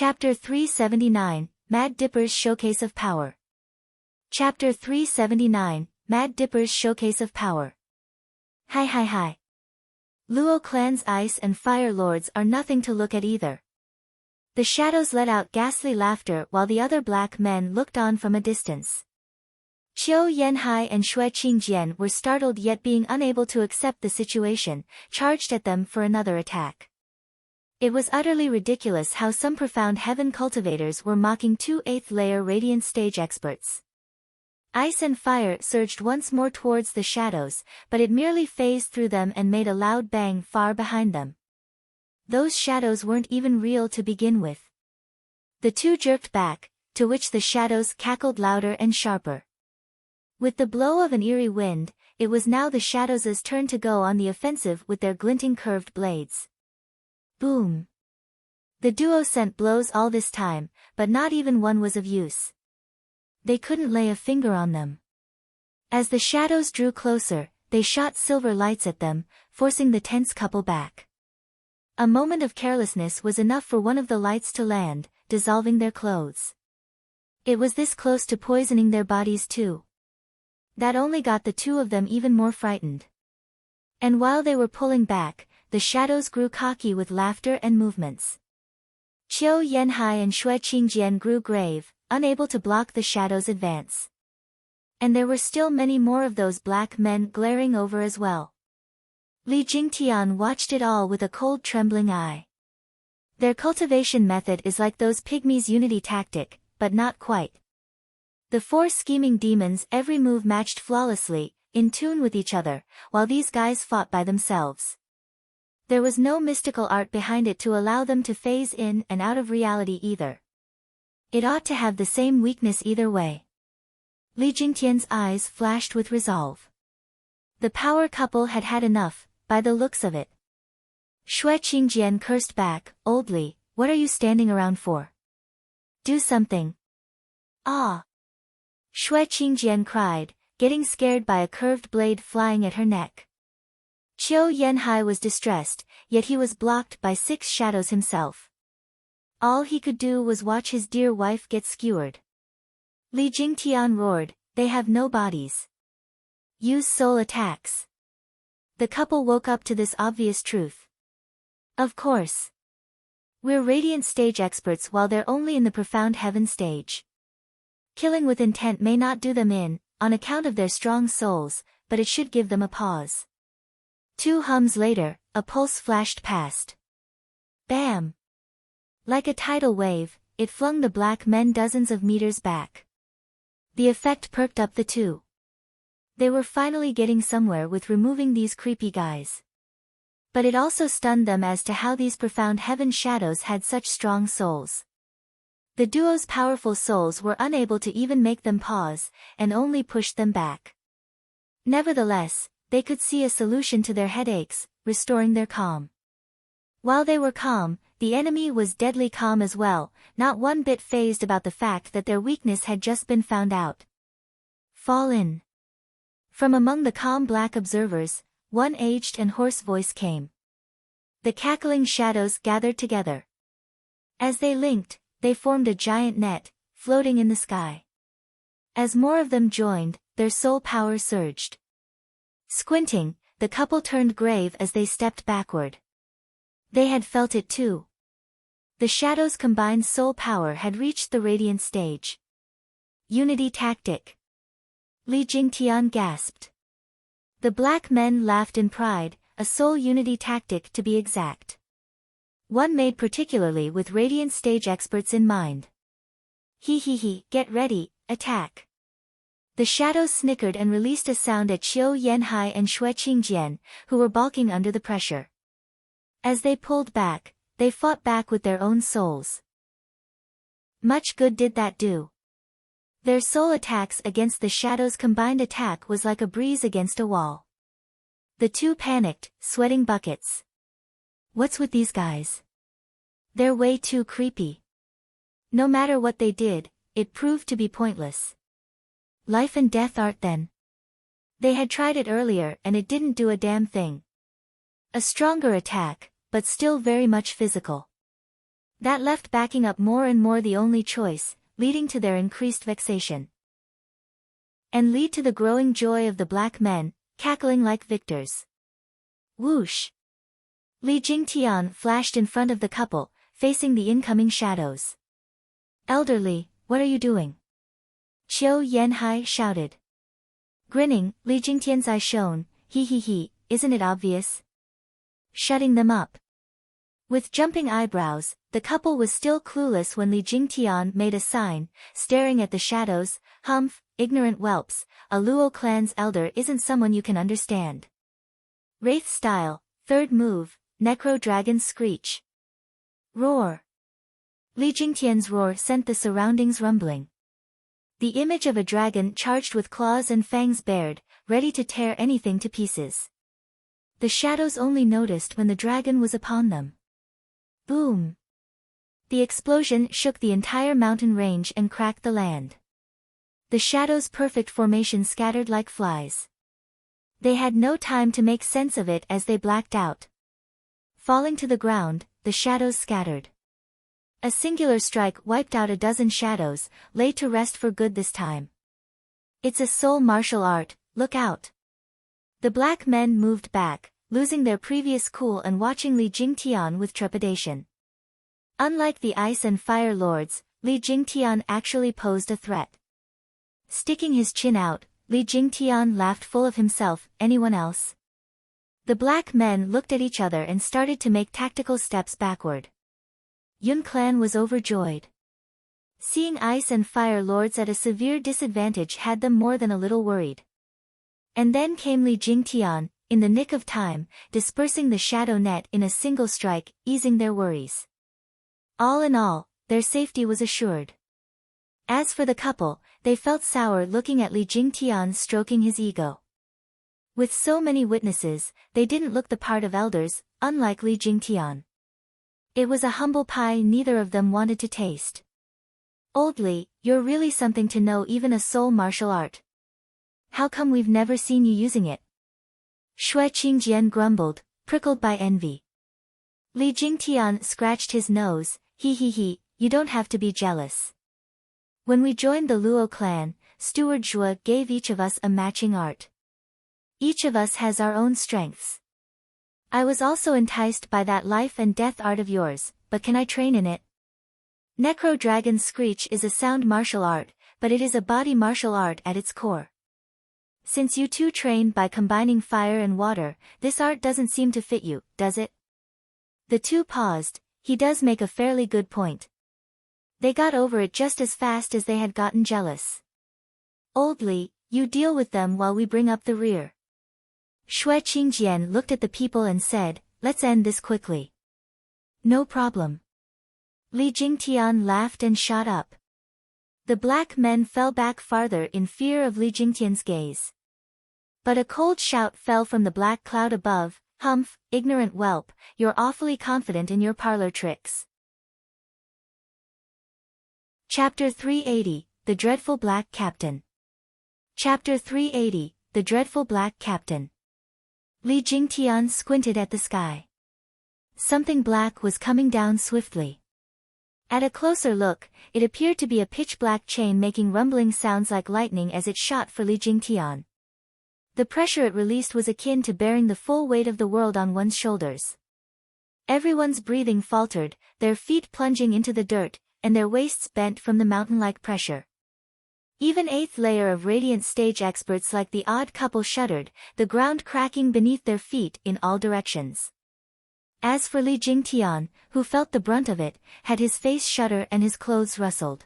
Chapter 379, Mad Dipper's Showcase of Power. Chapter 379, Mad Dipper's Showcase of Power. Hi. Luo Clan's ice and fire lords are nothing to look at either. The shadows let out ghastly laughter while the other black men looked on from a distance. Qiu Yanhai and Xue Qingjian were startled, yet being unable to accept the situation, charged at them for another attack. It was utterly ridiculous how some profound heaven cultivators were mocking two 8th layer radiant stage experts. Ice and fire surged once more towards the shadows, but it merely phased through them and made a loud bang far behind them. Those shadows weren't even real to begin with. The two jerked back, to which the shadows cackled louder and sharper. With the blow of an eerie wind, it was now the shadows' turn to go on the offensive with their glinting curved blades. Boom! The duo sent blows all this time, but not even one was of use. They couldn't lay a finger on them. As the shadows drew closer, they shot silver lights at them, forcing the tense couple back. A moment of carelessness was enough for one of the lights to land, dissolving their clothes. It was this close to poisoning their bodies too. That only got the two of them even more frightened. And while they were pulling back, the shadows grew cocky with laughter and movements. Qiu Yanhai and Xue Qingjian grew grave, unable to block the shadows' advance. And there were still many more of those black men glaring over as well. Li Jingtian watched it all with a cold trembling eye. Their cultivation method is like those pygmies' unity tactic, but not quite. The four scheming demons every move matched flawlessly, in tune with each other, while these guys fought by themselves. There was no mystical art behind it to allow them to phase in and out of reality either. It ought to have the same weakness either way. Li Jingtian's eyes flashed with resolve. The power couple had had enough, by the looks of it. Xue Qingjian cursed back, "Old Li, what are you standing around for? Do something." "Ah!" Xue Qingjian cried, getting scared by a curved blade flying at her neck. Qiu Yanhai was distressed, yet he was blocked by 6 shadows himself. All he could do was watch his dear wife get skewered. Li Jingtian roared, "They have no bodies. Use soul attacks." The couple woke up to this obvious truth. Of course. We're radiant stage experts while they're only in the profound heaven stage. Killing with intent may not do them in, on account of their strong souls, but it should give them a pause. 2 hums later, a pulse flashed past. Bam! Like a tidal wave, it flung the black men dozens of meters back. The effect perked up the two. They were finally getting somewhere with removing these creepy guys. But it also stunned them as to how these profound heaven shadows had such strong souls. The duo's powerful souls were unable to even make them pause, and only pushed them back. Nevertheless, they could see a solution to their headaches, restoring their calm. While they were calm, the enemy was deadly calm as well, not one bit fazed about the fact that their weakness had just been found out. "Fall in." From among the calm black observers, one aged and hoarse voice came. The cackling shadows gathered together. As they linked, they formed a giant net, floating in the sky. As more of them joined, their soul power surged. Squinting, the couple turned grave as they stepped backward. They had felt it too. The shadows' combined soul power had reached the radiant stage. Unity tactic. Li Jingtian gasped. The black men laughed in pride, a soul unity tactic to be exact. One made particularly with radiant stage experts in mind. He, get ready, attack. The shadows snickered and released a sound at Qiu Yanhai and Xue Qingjian, who were balking under the pressure. As they pulled back, they fought back with their own souls. Much good did that do. Their soul attacks against the shadows' combined attack was like a breeze against a wall. The two panicked, sweating buckets. What's with these guys? They're way too creepy. No matter what they did, it proved to be pointless. Life and death art then. They had tried it earlier and it didn't do a damn thing. A stronger attack, but still very much physical. That left backing up more and more the only choice, leading to their increased vexation. And lead to the growing joy of the black men, cackling like victors. Whoosh! Li Jingtian flashed in front of the couple, facing the incoming shadows. Elderly, what are you doing? Qiu Yanhai shouted. Grinning, Li Jingtian's eye shone, he, isn't it obvious? Shutting them up. With jumping eyebrows, the couple was still clueless when Li Jingtian made a sign, staring at the shadows. Humph, ignorant whelps, a Luo clan's elder isn't someone you can understand. Wraith style, third move, Necro Dragon's screech. Roar. Li Jingtian's roar sent the surroundings rumbling. The image of a dragon charged with claws and fangs bared, ready to tear anything to pieces. The shadows only noticed when the dragon was upon them. Boom! The explosion shook the entire mountain range and cracked the land. The shadows' perfect formation scattered like flies. They had no time to make sense of it as they blacked out. Falling to the ground, the shadows scattered. A singular strike wiped out a dozen shadows, laid to rest for good this time. It's a soul martial art, look out! The black men moved back, losing their previous cool and watching Li Jingtian with trepidation. Unlike the ice and fire lords, Li Jingtian actually posed a threat. Sticking his chin out, Li Jingtian laughed full of himself. Anyone else? The black men looked at each other and started to make tactical steps backward. Yun Clan was overjoyed. Seeing ice and fire lords at a severe disadvantage had them more than a little worried. And then came Li Jingtian, in the nick of time, dispersing the shadow net in a single strike, easing their worries. All in all, their safety was assured. As for the couple, they felt sour looking at Li Jingtian stroking his ego. With so many witnesses, they didn't look the part of elders, unlike Li Jingtian. It was a humble pie neither of them wanted to taste. Old Li, you're really something to know even a soul martial art. How come we've never seen you using it? Shui Qingjian grumbled, prickled by envy. Li Jingtian scratched his nose, he, you don't have to be jealous. When we joined the Luo clan, Steward Zhua gave each of us a matching art. Each of us has our own strengths. I was also enticed by that life and death art of yours, but can I train in it? Necro Dragon's screech is a sound martial art, but it is a body martial art at its core. Since you two trained by combining fire and water, this art doesn't seem to fit you, does it? The two paused. He does make a fairly good point. They got over it just as fast as they had gotten jealous. Old Li, you deal with them while we bring up the rear. Shui Qingjian looked at the people and said, let's end this quickly. No problem. Li Jingtian laughed and shot up. The black men fell back farther in fear of Li Jingtian's gaze. But a cold shout fell from the black cloud above, humph, ignorant whelp, you're awfully confident in your parlor tricks. Chapter 380, The Dreadful Black Captain. Chapter 380, The Dreadful Black Captain. Li Jingtian squinted at the sky. Something black was coming down swiftly. At a closer look, it appeared to be a pitch-black chain making rumbling sounds like lightning as it shot for Li Jingtian. The pressure it released was akin to bearing the full weight of the world on one's shoulders. Everyone's breathing faltered, their feet plunging into the dirt, and their waists bent from the mountain-like pressure. Even eighth layer of radiant stage experts like the odd couple shuddered, the ground cracking beneath their feet in all directions. As for Li Jingtian, who felt the brunt of it, had his face shudder and his clothes rustled.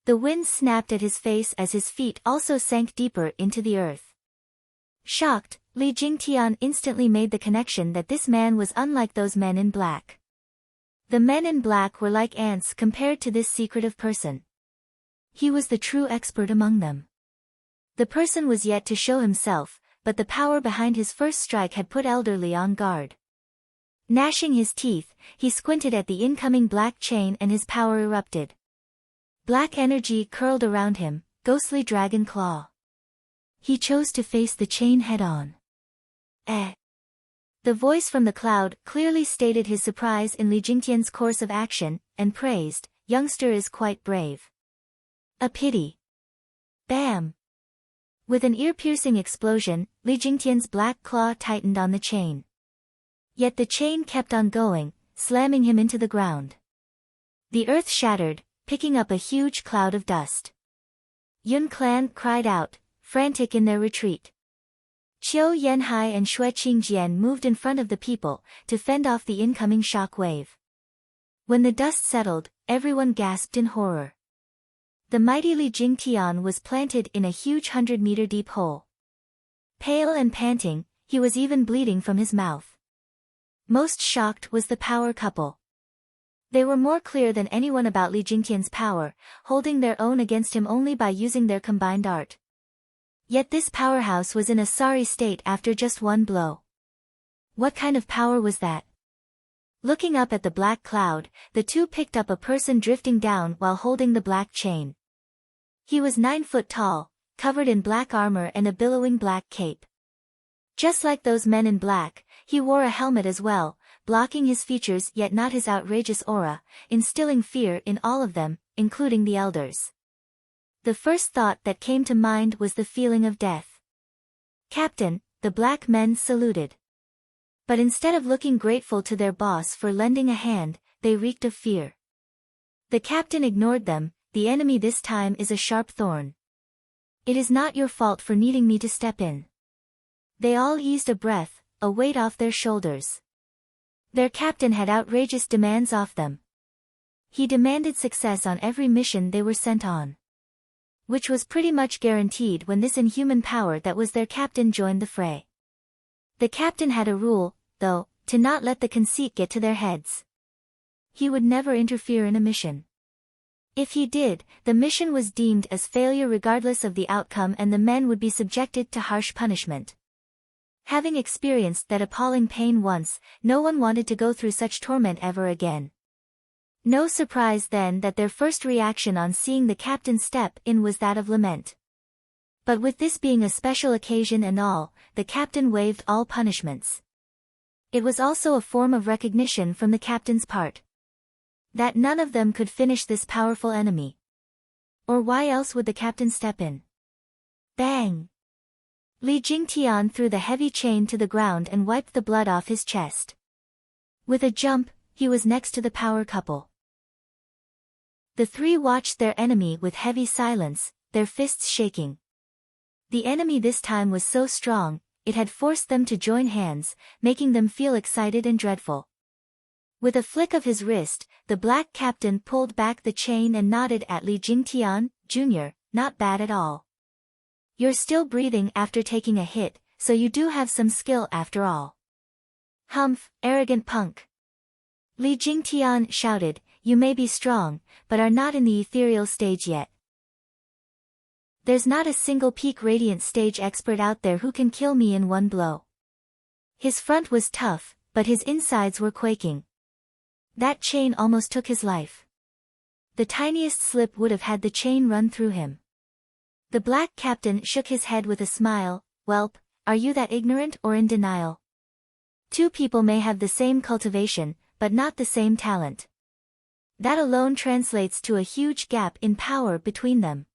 The wind snapped at his face as his feet also sank deeper into the earth. Shocked, Li Jingtian instantly made the connection that this man was unlike those men in black. The men in black were like ants compared to this secretive person. He was the true expert among them. The person was yet to show himself, but the power behind his first strike had put Elderly on guard. Gnashing his teeth, he squinted at the incoming black chain and his power erupted. Black energy curled around him, ghostly dragon claw. He chose to face the chain head-on. The voice from the cloud clearly stated his surprise in Li Jingtian's course of action, and praised, "Youngster is quite brave. A pity." Bam! With an ear-piercing explosion, Li Jingtian's black claw tightened on the chain. Yet the chain kept on going, slamming him into the ground. The earth shattered, picking up a huge cloud of dust. Yun clan cried out, frantic in their retreat. Qiu Yanhai and Xue Qingjian moved in front of the people, to fend off the incoming shock wave. When the dust settled, everyone gasped in horror. The mighty Li Jingtian was planted in a huge 100-meter deep hole. Pale and panting, he was even bleeding from his mouth. Most shocked was the power couple. They were more clear than anyone about Li Jingtian's power, holding their own against him only by using their combined art. Yet this powerhouse was in a sorry state after just one blow. What kind of power was that? Looking up at the black cloud, the two picked up a person drifting down while holding the black chain. He was 9 foot tall, covered in black armor and a billowing black cape. Just like those men in black, he wore a helmet as well, blocking his features yet not his outrageous aura, instilling fear in all of them, including the elders. The first thought that came to mind was the feeling of death. "Captain," the black men saluted. But instead of looking grateful to their boss for lending a hand, they reeked of fear. The captain ignored them. "The enemy this time is a sharp thorn. It is not your fault for needing me to step in." They all eased a breath, a weight off their shoulders. Their captain had outrageous demands off them. He demanded success on every mission they were sent on, which was pretty much guaranteed when this inhuman power that was their captain joined the fray. The captain had a rule, though, to not let the conceit get to their heads. He would never interfere in a mission. If he did, the mission was deemed as failure regardless of the outcome and the men would be subjected to harsh punishment. Having experienced that appalling pain once, no one wanted to go through such torment ever again. No surprise then that their first reaction on seeing the captain step in was that of lament. But with this being a special occasion and all, the captain waived all punishments. It was also a form of recognition from the captain's part that none of them could finish this powerful enemy. Or why else would the captain step in? Bang! Li Jingtian threw the heavy chain to the ground and wiped the blood off his chest. With a jump, he was next to the power couple. The three watched their enemy with heavy silence, their fists shaking. The enemy this time was so strong, it had forced them to join hands, making them feel excited and dreadful. With a flick of his wrist, the black captain pulled back the chain and nodded at Li Jingtian, Jr., "Not bad at all. You're still breathing after taking a hit, so you do have some skill after all." "Humph, arrogant punk." Li Jingtian shouted, "You may be strong, but are not in the ethereal stage yet. There's not a single peak radiant stage expert out there who can kill me in one blow." His front was tough, but his insides were quaking. That chain almost took his life. The tiniest slip would have had the chain run through him. The black captain shook his head with a smile. "Welp, are you that ignorant or in denial? Two people may have the same cultivation, but not the same talent. That alone translates to a huge gap in power between them.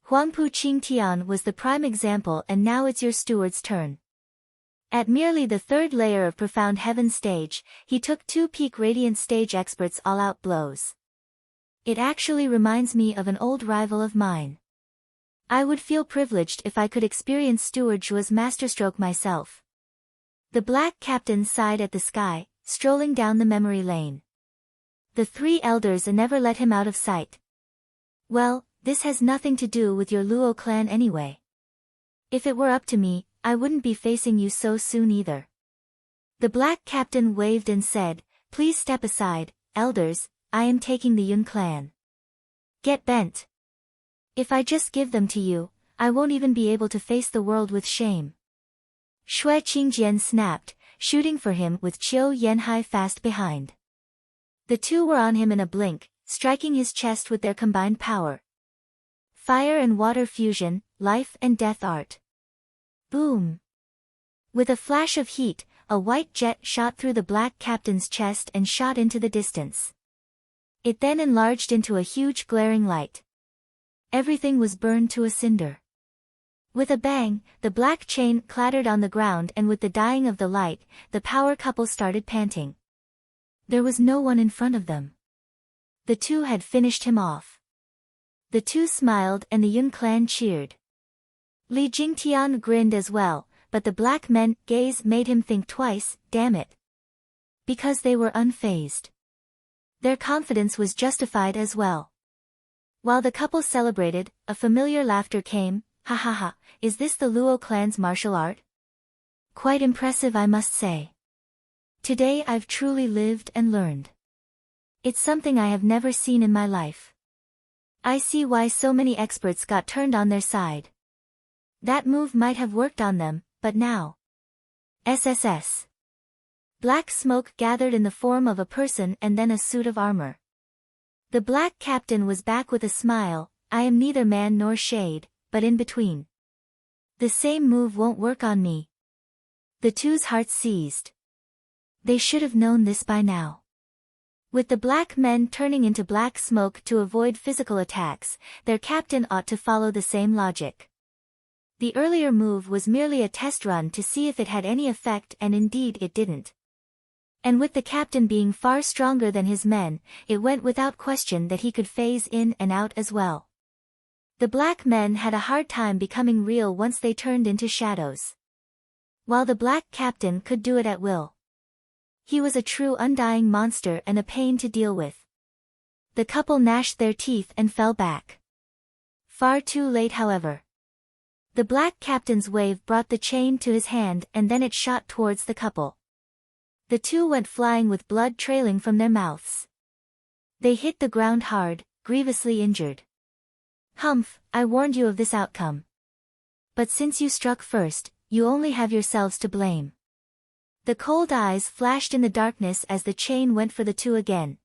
Huangpu Qingtian was the prime example and now it's your steward's turn." At merely the third layer of Profound Heaven stage, he took 2 peak radiant stage experts all-out blows. It actually reminds me of an old rival of mine. I would feel privileged if I could experience Steward Zhuo's masterstroke myself. The black captain sighed at the sky, strolling down the memory lane. The 3 elders never let him out of sight. "Well, this has nothing to do with your Luo clan anyway. If it were up to me, I wouldn't be facing you so soon either." The black captain waved and said, "Please step aside, elders, I am taking the Yun clan." "Get bent. If I just give them to you, I won't even be able to face the world with shame." Xue Qingjian snapped, shooting for him with Qiu Yanhai fast behind. The two were on him in a blink, striking his chest with their combined power. Fire and water fusion, life and death art. Boom! With a flash of heat, a white jet shot through the black captain's chest and shot into the distance. It then enlarged into a huge glaring light. Everything was burned to a cinder. With a bang, the black chain clattered on the ground, and with the dying of the light, the power couple started panting. There was no one in front of them. The two had finished him off. The two smiled and the Yun clan cheered. Li Jingtian grinned as well, but the black men's gaze made him think twice, damn it. Because they were unfazed. Their confidence was justified as well. While the couple celebrated, a familiar laughter came. Ha ha ha, is this the Luo clan's martial art? Quite impressive, I must say. Today I've truly lived and learned. It's something I have never seen in my life. I see why so many experts got turned on their side. That move might have worked on them, but now. SSS. Black smoke gathered in the form of a person and then a suit of armor. The black captain was back with a smile. I am neither man nor shade, but in between. The same move won't work on me. The two's hearts seized. They should have known this by now. With the black men turning into black smoke to avoid physical attacks, their captain ought to follow the same logic. The earlier move was merely a test run to see if it had any effect, and indeed it didn't. And with the captain being far stronger than his men, it went without question that he could phase in and out as well. The black men had a hard time becoming real once they turned into shadows. While the black captain could do it at will. He was a true undying monster and a pain to deal with. The couple gnashed their teeth and fell back. Far too late, however. The black captain's wave brought the chain to his hand, and then it shot towards the couple. The two went flying with blood trailing from their mouths. They hit the ground hard, grievously injured. Humph, I warned you of this outcome. But since you struck first, you only have yourselves to blame. The cold eyes flashed in the darkness as the chain went for the two again.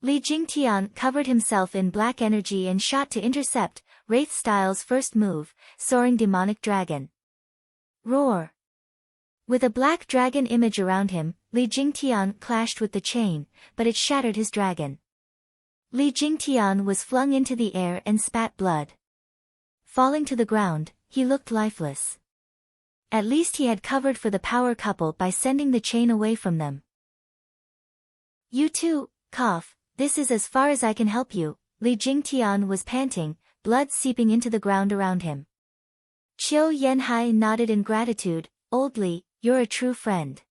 Li Jingtian covered himself in black energy and shot to intercept Wraith Style's first move, Soaring Demonic Dragon. Roar! With a black dragon image around him, Li Jingtian clashed with the chain, but it shattered his dragon. Li Jingtian was flung into the air and spat blood. Falling to the ground, he looked lifeless. At least he had covered for the power couple by sending the chain away from them. You too, cough, this is as far as I can help you, Li Jingtian was panting, blood seeping into the ground around him. Qiu Yanhai nodded in gratitude. Old Li, you're a true friend.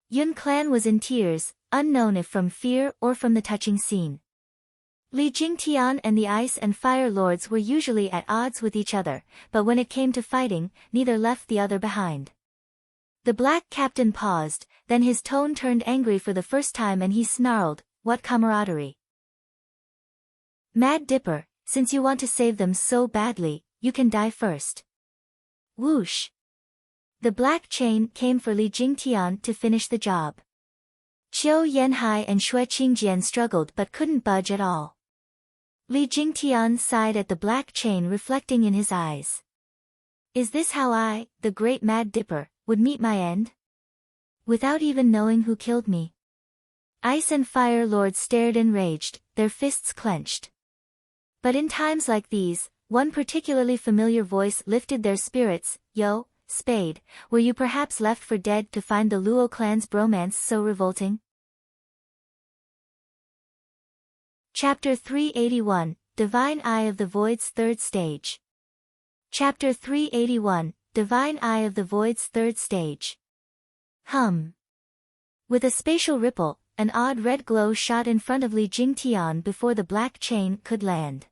Yun clan was in tears, unknown if from fear or from the touching scene. Li Jingtian and the Ice and Fire Lords were usually at odds with each other, but when it came to fighting, neither left the other behind. The black captain paused, then his tone turned angry for the first time and he snarled, "What camaraderie? Mad Dipper, since you want to save them so badly, you can die first." Whoosh! The black chain came for Li Jingtian to finish the job. Qiu Yanhai and Xue Qingjian struggled but couldn't budge at all. Li Jingtian sighed at the black chain reflecting in his eyes. Is this how I, the great Mad Dipper, would meet my end? Without even knowing who killed me? Ice and Fire Lords stared enraged, their fists clenched. But in times like these, one particularly familiar voice lifted their spirits. Yo, Spade, were you perhaps left for dead to find the Luo clan's bromance so revolting? Chapter 381, Divine Eye of the Void's Third Stage. Chapter 381, Divine Eye of the Void's Third Stage. With a spatial ripple, an odd red glow shot in front of Li Jingtian before the black chain could land.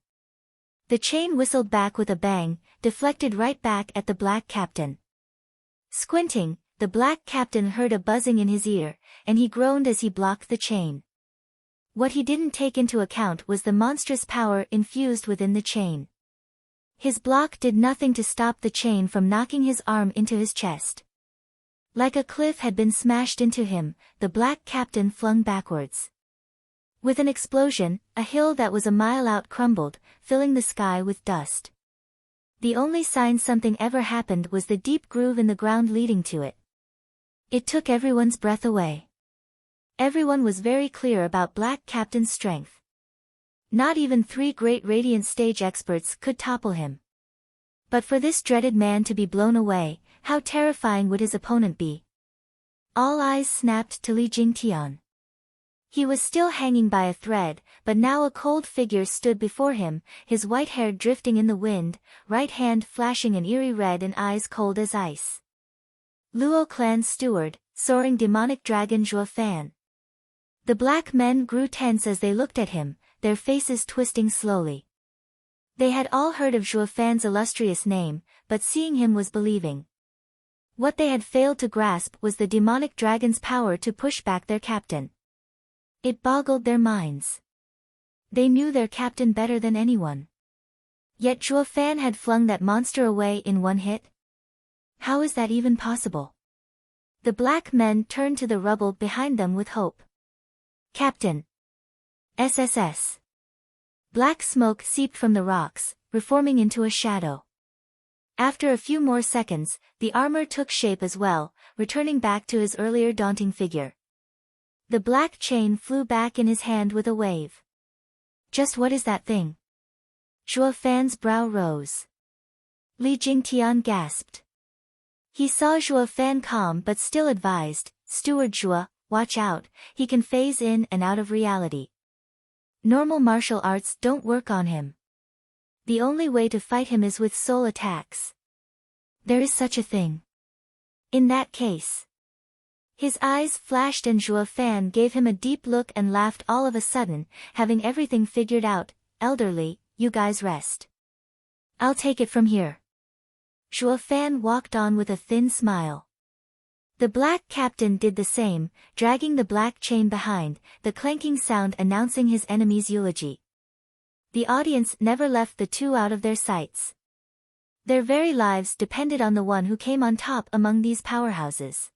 The chain whistled back with a bang, deflected right back at the black captain. Squinting, the black captain heard a buzzing in his ear, and he groaned as he blocked the chain. What he didn't take into account was the monstrous power infused within the chain. His block did nothing to stop the chain from knocking his arm into his chest. Like a cliff had been smashed into him, the black captain flung backwards. With an explosion, a hill that was a mile out crumbled, filling the sky with dust. The only sign something ever happened was the deep groove in the ground leading to it. It took everyone's breath away. Everyone was very clear about Black Captain's strength. Not even 3 great Radiant stage experts could topple him. But for this dreaded man to be blown away, how terrifying would his opponent be? All eyes snapped to Li Jingtian. He was still hanging by a thread, but now a cold figure stood before him, his white hair drifting in the wind, right hand flashing an eerie red and eyes cold as ice. Luo Clan's steward, soaring demonic dragon Zhuo Fan. The black men grew tense as they looked at him, their faces twisting slowly. They had all heard of Zhuo Fan's illustrious name, but seeing him was believing. What they had failed to grasp was the demonic dragon's power to push back their captain. It boggled their minds. They knew their captain better than anyone. Yet Zhuo Fan had flung that monster away in one hit? How is that even possible? The black men turned to the rubble behind them with hope. Captain! SSS! Black smoke seeped from the rocks, reforming into a shadow. After a few more seconds, the armor took shape as well, returning back to his earlier daunting figure. The black chain flew back in his hand with a wave. Just what is that thing? Zhuo Fan's brow rose. Li Jingtian gasped. He saw Zhuo Fan calm but still advised, Steward Zhuo, watch out, he can phase in and out of reality. Normal martial arts don't work on him. The only way to fight him is with soul attacks. There is such a thing. In that case. His eyes flashed and Zhuo Fan gave him a deep look and laughed all of a sudden, having everything figured out. Elderly, you guys rest. I'll take it from here. Zhuo Fan walked on with a thin smile. The black captain did the same, dragging the black chain behind, the clanking sound announcing his enemy's eulogy. The audience never left the two out of their sights. Their very lives depended on the one who came on top among these powerhouses.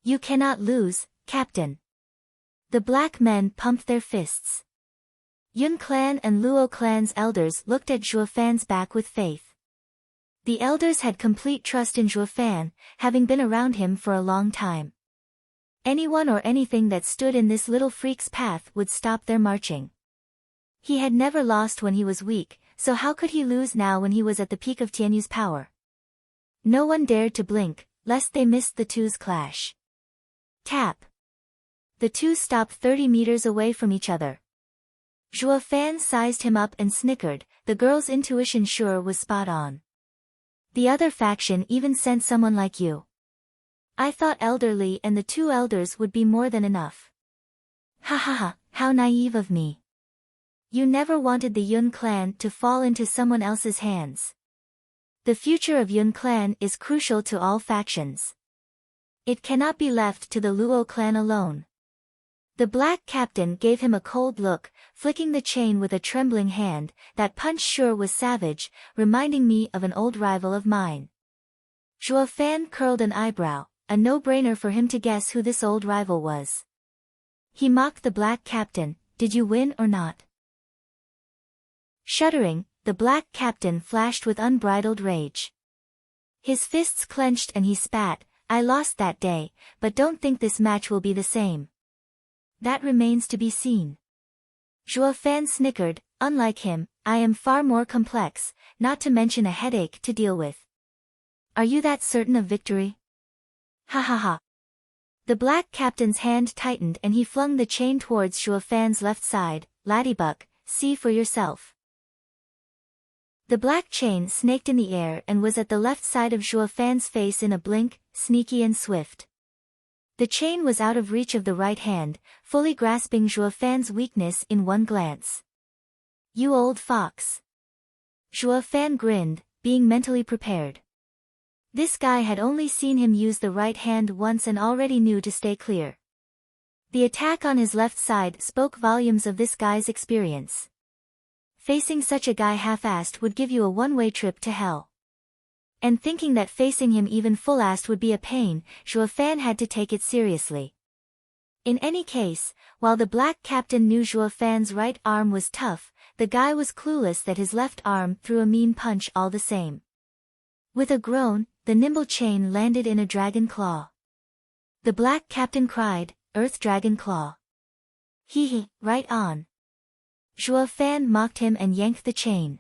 You cannot lose, Captain. The black men pumped their fists. Yun Clan and Luo Clan's elders looked at Zhuo Fan's back with faith. The elders had complete trust in Zhuo Fan, having been around him for a long time. Anyone or anything that stood in this little freak's path would stop their marching. He had never lost when he was weak, so how could he lose now when he was at the peak of Tianyu's power? No one dared to blink, lest they missed the two's clash. Tap. The two stopped 30 meters away from each other. Zhuo Fan sized him up and snickered, the girl's intuition sure was spot on. The other faction even sent someone like you. I thought elderly and the 2 elders would be more than enough. Ha ha ha, how naive of me. You never wanted the Yun clan to fall into someone else's hands. The future of Yun clan is crucial to all factions. It cannot be left to the Luo clan alone. The black captain gave him a cold look, flicking the chain with a trembling hand. That punch sure was savage, reminding me of an old rival of mine. Zhuo Fan curled an eyebrow, a no-brainer for him to guess who this old rival was. He mocked the black captain, did you win or not? Shuddering, the black captain flashed with unbridled rage. His fists clenched and he spat, I lost that day, but don't think this match will be the same. That remains to be seen. Zhuo Fan snickered, unlike him, I am far more complex, not to mention a headache to deal with. Are you that certain of victory? Ha ha ha. The black captain's hand tightened and he flung the chain towards Zhuo Fan's left side, Ladybug, see for yourself. The black chain snaked in the air and was at the left side of Zhuo Fan's face in a blink, sneaky and swift. The chain was out of reach of the right hand, fully grasping Zhuo Fan's weakness in one glance. You old fox. Zhuo Fan grinned, being mentally prepared. This guy had only seen him use the right hand once and already knew to stay clear. The attack on his left side spoke volumes of this guy's experience. Facing such a guy half-assed would give you a one-way trip to hell. And thinking that facing him even full-assed would be a pain, Zhuo Fan had to take it seriously. In any case, while the black captain knew Zhuo Fan's right arm was tough, the guy was clueless that his left arm threw a mean punch all the same. With a groan, the nimble chain landed in a dragon claw. The black captain cried, Earth Dragon Claw. Hee, right on. Zhuo Fan mocked him and yanked the chain.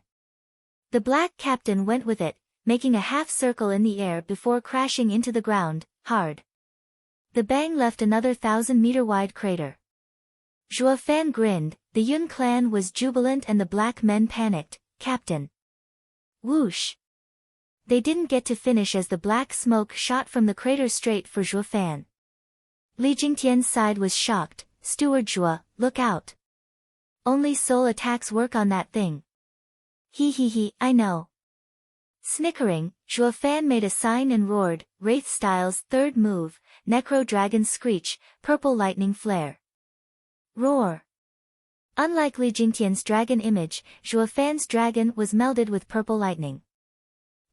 The black captain went with it, making a half circle in the air before crashing into the ground, hard. The bang left another 1,000-meter-wide crater. Zhuo Fan grinned, the Yun clan was jubilant and the black men panicked, Captain. Whoosh. They didn't get to finish as the black smoke shot from the crater straight for Zhuo Fan. Li Jingtian's side was shocked, Steward Zhuo, look out. Only soul attacks work on that thing. He, I know. Snickering, Zhuo Fan made a sign and roared, Wraith Style's third move, Necro Dragon Screech, Purple Lightning Flare. Roar. Unlike Li Jingtian's dragon image, Zhuo Fan's dragon was melded with purple lightning.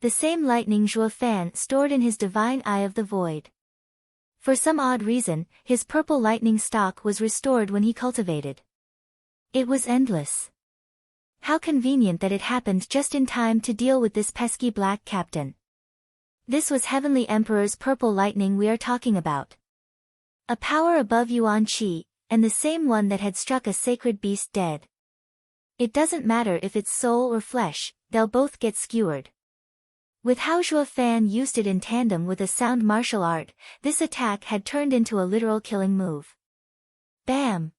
The same lightning Zhuo Fan stored in his divine Eye of the Void. For some odd reason, his purple lightning stock was restored when he cultivated. It was endless. How convenient that it happened just in time to deal with this pesky black captain. This was Heavenly Emperor's purple lightning we are talking about. A power above Yuan Qi, and the same one that had struck a sacred beast dead. It doesn't matter if it's soul or flesh, they'll both get skewered. With how Zhuo Fan used it in tandem with a sound martial art, this attack had turned into a literal killing move. Bam!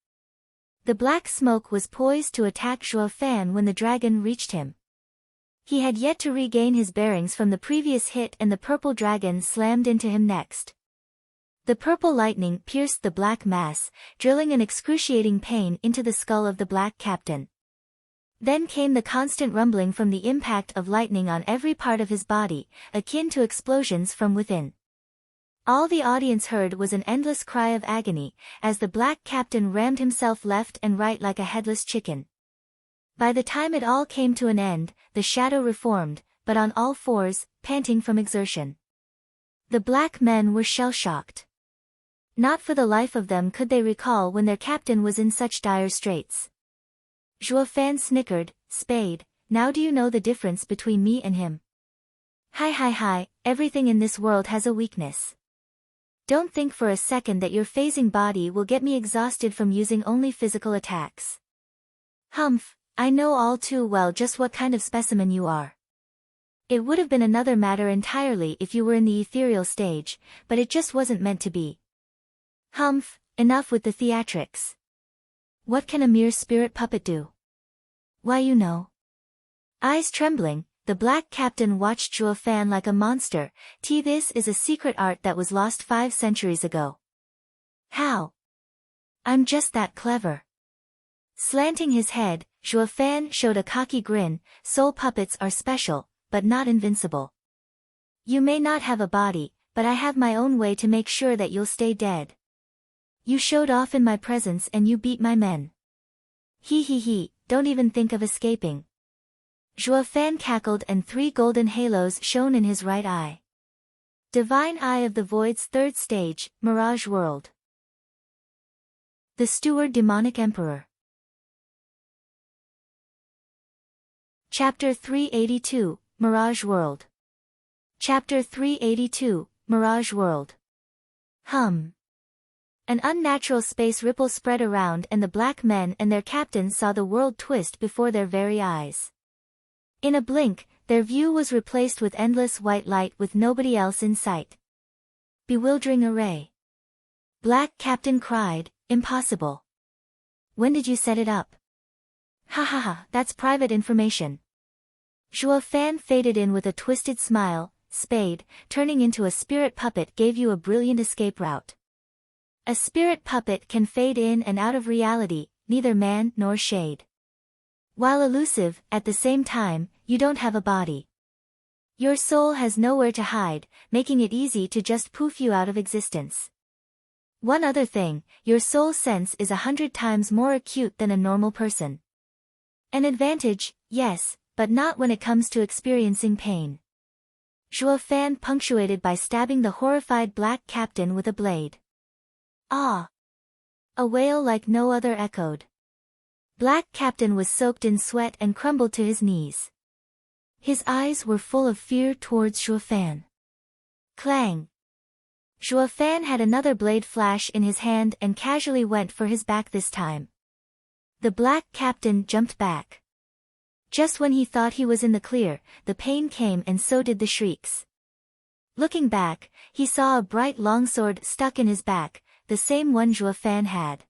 The black smoke was poised to attack Zhuo Fan when the dragon reached him. He had yet to regain his bearings from the previous hit and the purple dragon slammed into him next. The purple lightning pierced the black mass, drilling an excruciating pain into the skull of the black captain. Then came the constant rumbling from the impact of lightning on every part of his body, akin to explosions from within. All the audience heard was an endless cry of agony, as the black captain rammed himself left and right like a headless chicken. By the time it all came to an end, the shadow reformed, but on all fours, panting from exertion. The black men were shell-shocked. Not for the life of them could they recall when their captain was in such dire straits. Zhuo Fan snickered, Spade, now do you know the difference between me and him? Hi, everything in this world has a weakness. Don't think for a second that your phasing body will get me exhausted from using only physical attacks. Humph, I know all too well just what kind of specimen you are. It would have been another matter entirely if you were in the ethereal stage, but it just wasn't meant to be. Humph, enough with the theatrics. What can a mere spirit puppet do? Why you know. Eyes trembling, the black captain watched Zhuo Fan like a monster. This is a secret art that was lost 5 centuries ago. How? I'm just that clever. Slanting his head, Zhuo Fan showed a cocky grin, soul puppets are special, but not invincible. You may not have a body, but I have my own way to make sure that you'll stay dead. You showed off in my presence and you beat my men. He, don't even think of escaping. Zhuo Fan cackled and 3 golden halos shone in his right eye. Divine Eye of the Void's 3rd stage, Mirage World. The Steward Demonic Emperor. Chapter 382, Mirage World. Chapter 382, Mirage World. An unnatural space ripple spread around and the black men and their captains saw the world twist before their very eyes. In a blink, their view was replaced with endless white light with nobody else in sight. Bewildering array. Black Captain cried, impossible. When did you set it up? Ha, that's private information. Zhuo Fan faded in with a twisted smile, Spade, turning into a spirit puppet gave you a brilliant escape route. A spirit puppet can fade in and out of reality, neither man nor shade. While elusive, at the same time, you don't have a body. Your soul has nowhere to hide, making it easy to just poof you out of existence. One other thing, your soul sense is 100 times more acute than a normal person. An advantage, yes, but not when it comes to experiencing pain. Zhuo Fan punctuated by stabbing the horrified black captain with a blade. Ah! A wail like no other echoed. Black Captain was soaked in sweat and crumbled to his knees. His eyes were full of fear towards Zhuo Fan. Clang! Zhuo Fan had another blade flash in his hand and casually went for his back this time. The black captain jumped back. Just when he thought he was in the clear, the pain came and so did the shrieks. Looking back, he saw a bright longsword stuck in his back, the same one Zhuo Fan had.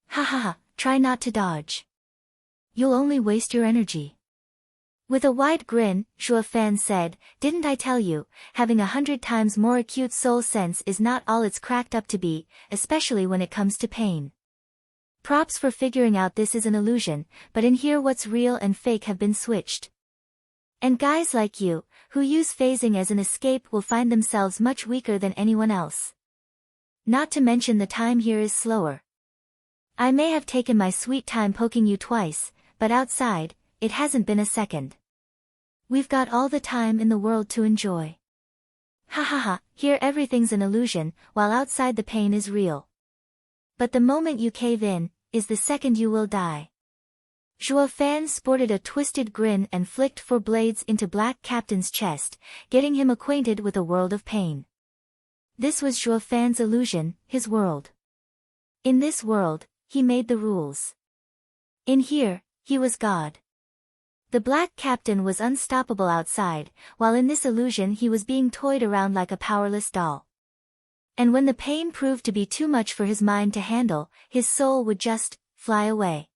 Ha ha ha, try not to dodge. You'll only waste your energy. With a wide grin, Zhuo Fan said, didn't I tell you, having 100 times more acute soul sense is not all it's cracked up to be, especially when it comes to pain. Props for figuring out this is an illusion, but in here what's real and fake have been switched. And guys like you, who use phasing as an escape will find themselves much weaker than anyone else. Not to mention the time here is slower. I may have taken my sweet time poking you twice, but outside, it hasn't been a second. We've got all the time in the world to enjoy. Ha ha ha, here everything's an illusion, while outside the pain is real. But the moment you cave in, is the second you will die. Zhuo Fan sported a twisted grin and flicked 4 blades into Black Captain's chest, getting him acquainted with a world of pain. This was Zhuo Fan's illusion, his world. In this world, he made the rules. In here, he was God. The Black Captain was unstoppable outside, while in this illusion he was being toyed around like a powerless doll. And when the pain proved to be too much for his mind to handle, his soul would just fly away.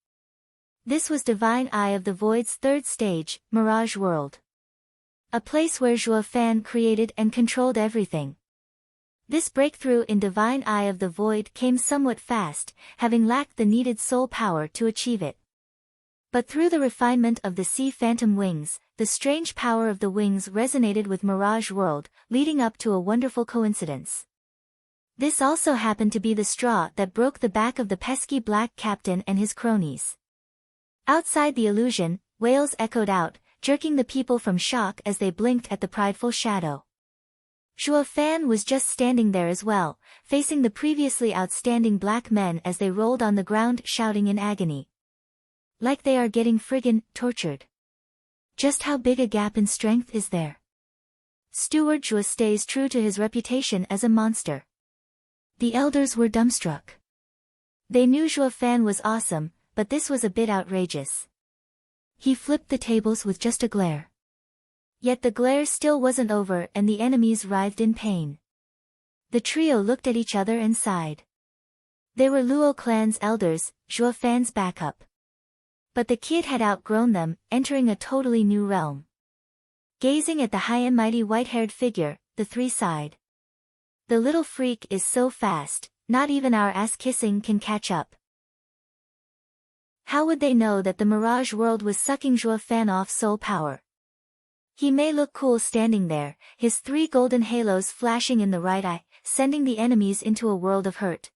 This was Divine Eye of the Void's 3rd stage, Mirage World. A place where Zhuo Fan created and controlled everything. This breakthrough in Divine Eye of the Void came somewhat fast, having lacked the needed soul power to achieve it. But through the refinement of the Sea Phantom wings, the strange power of the wings resonated with Mirage World, leading up to a wonderful coincidence. This also happened to be the straw that broke the back of the pesky Black Captain and his cronies. Outside the illusion, wails echoed out, jerking the people from shock as they blinked at the prideful shadow. Zhuo Fan was just standing there as well, facing the previously outstanding black men as they rolled on the ground shouting in agony. Like they are getting friggin' tortured. Just how big a gap in strength is there? Steward Zhuo stays true to his reputation as a monster. The elders were dumbstruck. They knew Zhuo Fan was awesome, but this was a bit outrageous. He flipped the tables with just a glare. Yet the glare still wasn't over and the enemies writhed in pain. The trio looked at each other and sighed. They were Luo clan's elders, Zhuo Fan's backup. But the kid had outgrown them, entering a totally new realm. Gazing at the high and mighty white-haired figure, the 3 sighed. The little freak is so fast, not even our ass-kissing can catch up. How would they know that the Mirage World was sucking Zhuo Fan off soul power? He may look cool standing there, his 3 golden halos flashing in the right eye, sending the enemies into a world of hurt.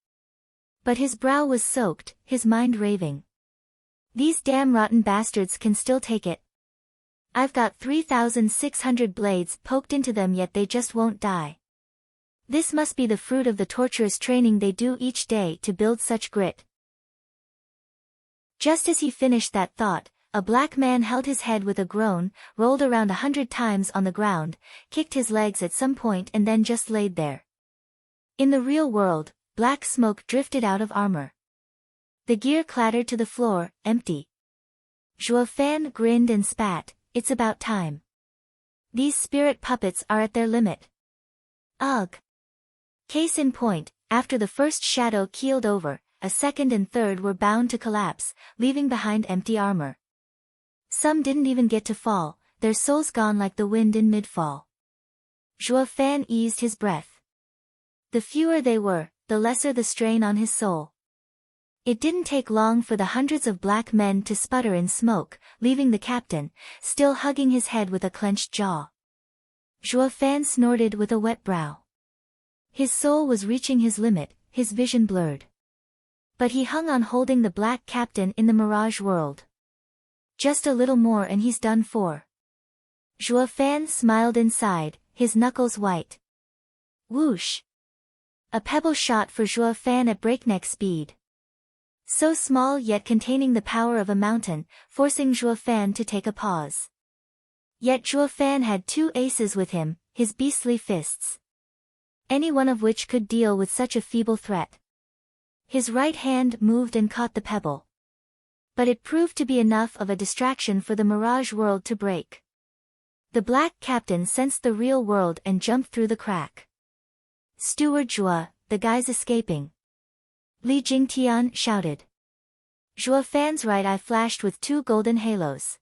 But his brow was soaked, his mind raving. These damn rotten bastards can still take it. I've got 3,600 blades poked into them yet they just won't die. This must be the fruit of the torturous training they do each day to build such grit. Just as he finished that thought, a black man held his head with a groan, rolled around 100 times on the ground, kicked his legs at some point and then just laid there. In the real world, black smoke drifted out of armor. The gear clattered to the floor, empty. Zhuo Fan grinned and spat, it's about time. These spirit puppets are at their limit. Ugh. Case in point, after the first shadow keeled over, a second and third were bound to collapse, leaving behind empty armor. Some didn't even get to fall, their souls gone like the wind in mid-fall. Zhuo Fan eased his breath. The fewer they were, the lesser the strain on his soul. It didn't take long for the hundreds of black men to sputter in smoke, leaving the captain, still hugging his head with a clenched jaw. Zhuo Fan snorted with a wet brow. His soul was reaching his limit, his vision blurred. But he hung on holding the black captain in the Mirage World. Just a little more and he's done for. Zhuo Fan smiled inside, his knuckles white. Whoosh! A pebble shot for Zhuo Fan at breakneck speed. So small yet containing the power of a mountain, forcing Zhuo Fan to take a pause. Yet Zhuo Fan had 2 aces with him, his beastly fists. any one of which could deal with such a feeble threat. His right hand moved and caught the pebble. But it proved to be enough of a distraction for the mirage world to break. The black captain sensed the real world and jumped through the crack. "Steward Zhua, the guy's escaping!" Li Jingtian shouted. Zhua Fan's right eye flashed with 2 golden halos.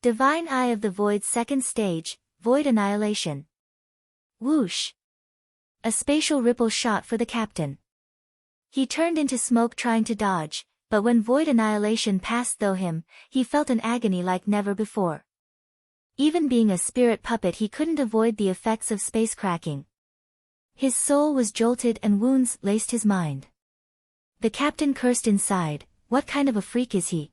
Divine Eye of the Void's second stage, Void Annihilation. Whoosh! A spatial ripple shot for the captain. He turned into smoke trying to dodge, but when Void Annihilation passed through him, he felt an agony like never before. Even being a spirit puppet, he couldn't avoid the effects of space cracking. His soul was jolted and wounds laced his mind. The captain cursed inside, what kind of a freak is he?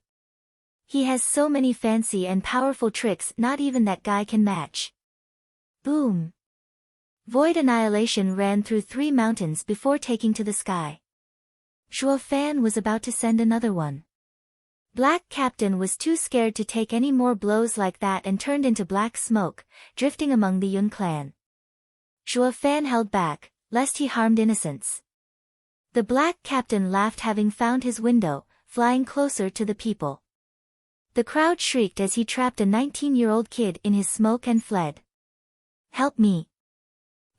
He has so many fancy and powerful tricks not even that guy can match. Boom! Void Annihilation ran through 3 mountains before taking to the sky. Zhua Fan was about to send another one. Black Captain was too scared to take any more blows like that and turned into black smoke, drifting among the Yun clan. Zhua Fan held back, lest he harmed innocents. The black captain laughed, having found his window, flying closer to the people. The crowd shrieked as he trapped a 19-year-old kid in his smoke and fled. "Help me!"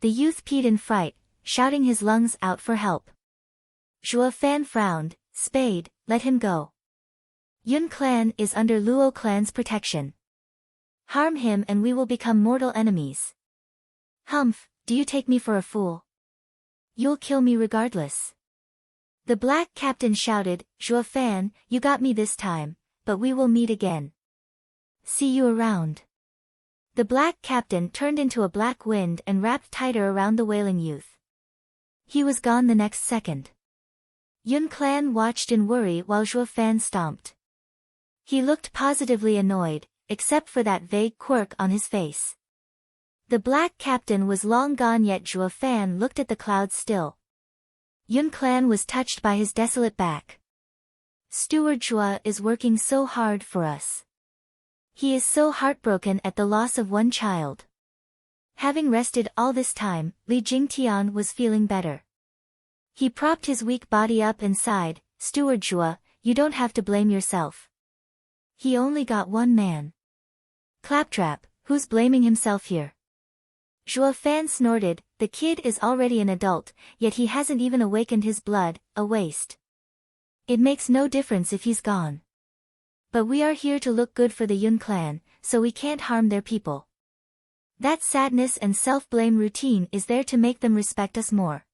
The youth peed in fright, shouting his lungs out for help. Zhua Fan frowned. "Spade, let him go. Yun clan is under Luo clan's protection. Harm him and we will become mortal enemies." "Humph, do you take me for a fool? You'll kill me regardless." The black captain shouted. "Zhua Fan, you got me this time, but we will meet again. See you around." The black captain turned into a black wind and wrapped tighter around the wailing youth. He was gone the next second. Yun clan watched in worry while Zhua Fan stomped. He looked positively annoyed, except for that vague quirk on his face. The black captain was long gone, yet Zhua Fan looked at the clouds still. Yun clan was touched by his desolate back. "Steward Zhua is working so hard for us. He is so heartbroken at the loss of one child." Having rested all this time, Li Jingtian was feeling better. He propped his weak body up and sighed. "Steward Zhua, you don't have to blame yourself. He only got one man." "Claptrap, who's blaming himself here?" Zhua Fan snorted. "The kid is already an adult, yet he hasn't even awakened his blood, a waste. It makes no difference if he's gone. But we are here to look good for the Yun clan, so we can't harm their people. That sadness and self-blame routine is there to make them respect us more.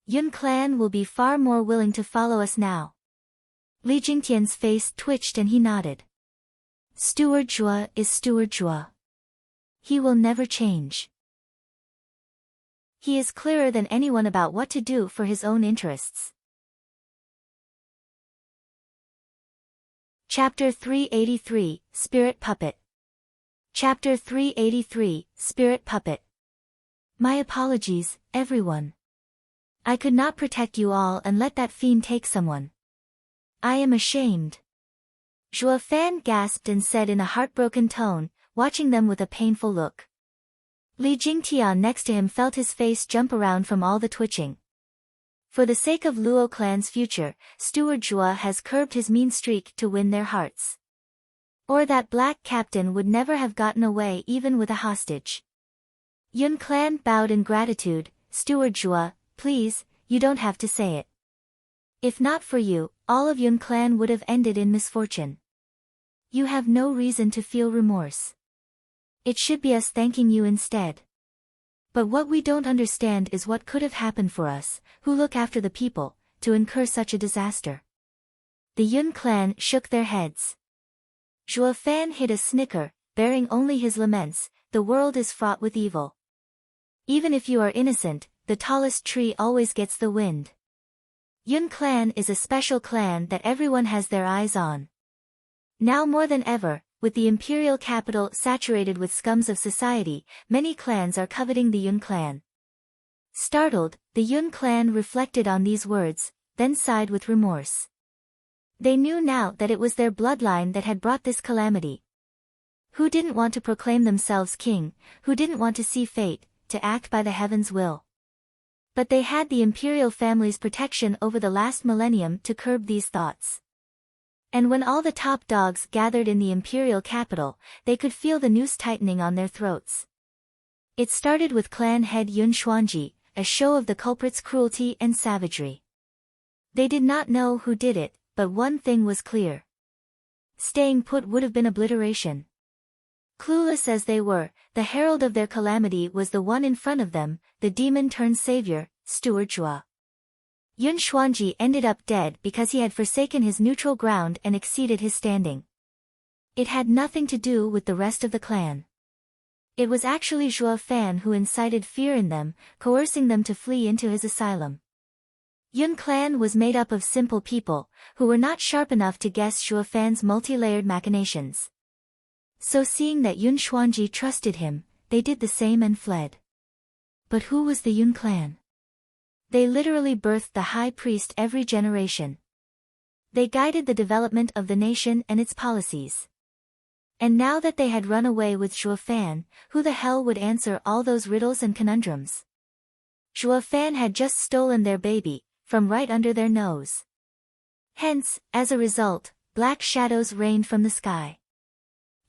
Yun clan will be far more willing to follow us now." Li Jingtian's face twitched and he nodded. "Steward Zhua is Steward Zhua. He will never change. He is clearer than anyone about what to do for his own interests." Chapter 383, Spirit Puppet. Chapter 383, Spirit Puppet. "My apologies, everyone. I could not protect you all and let that fiend take someone. I am ashamed." Zhua Fan gasped and said in a heartbroken tone, watching them with a painful look. Li Jingtian next to him felt his face jump around from all the twitching. For the sake of Luo clan's future, Steward Zhua has curbed his mean streak to win their hearts. Or that black captain would never have gotten away even with a hostage. Yun clan bowed in gratitude. "Steward Zhua, please, you don't have to say it. If not for you, all of Yun clan would have ended in misfortune. You have no reason to feel remorse. It should be us thanking you instead. But what we don't understand is what could have happened for us, who look after the people, to incur such a disaster." The Yun clan shook their heads. Zhua Fan hid a snicker, bearing only his laments. "The world is fraught with evil. Even if you are innocent, the tallest tree always gets the wind. Yun clan is a special clan that everyone has their eyes on. Now more than ever, with the imperial capital saturated with scums of society, many clans are coveting the Yun clan." Startled, the Yun clan reflected on these words, then sighed with remorse. They knew now that it was their bloodline that had brought this calamity. Who didn't want to proclaim themselves king, who didn't want to see fate, to act by the heavens' will? But they had the imperial family's protection over the last millennium to curb these thoughts. And when all the top dogs gathered in the imperial capital, they could feel the noose tightening on their throats. It started with clan head Yun Xuanji, a show of the culprit's cruelty and savagery. They did not know who did it, but one thing was clear. Staying put would have been obliteration. Clueless as they were, the herald of their calamity was the one in front of them, the demon-turned-savior, Steward. Yun Xuanji ended up dead because he had forsaken his neutral ground and exceeded his standing. It had nothing to do with the rest of the clan. It was actually Zhuo Fan who incited fear in them, coercing them to flee into his asylum. Yun clan was made up of simple people, who were not sharp enough to guess Zhuo Fan's multi-layered machinations. So seeing that Yun Xuanji trusted him, they did the same and fled. But who was the Yun clan? They literally birthed the high priest every generation. They guided the development of the nation and its policies. And now that they had run away with Zhuo Fan, who the hell would answer all those riddles and conundrums? Zhuo Fan had just stolen their baby, from right under their nose. Hence, as a result, black shadows rained from the sky.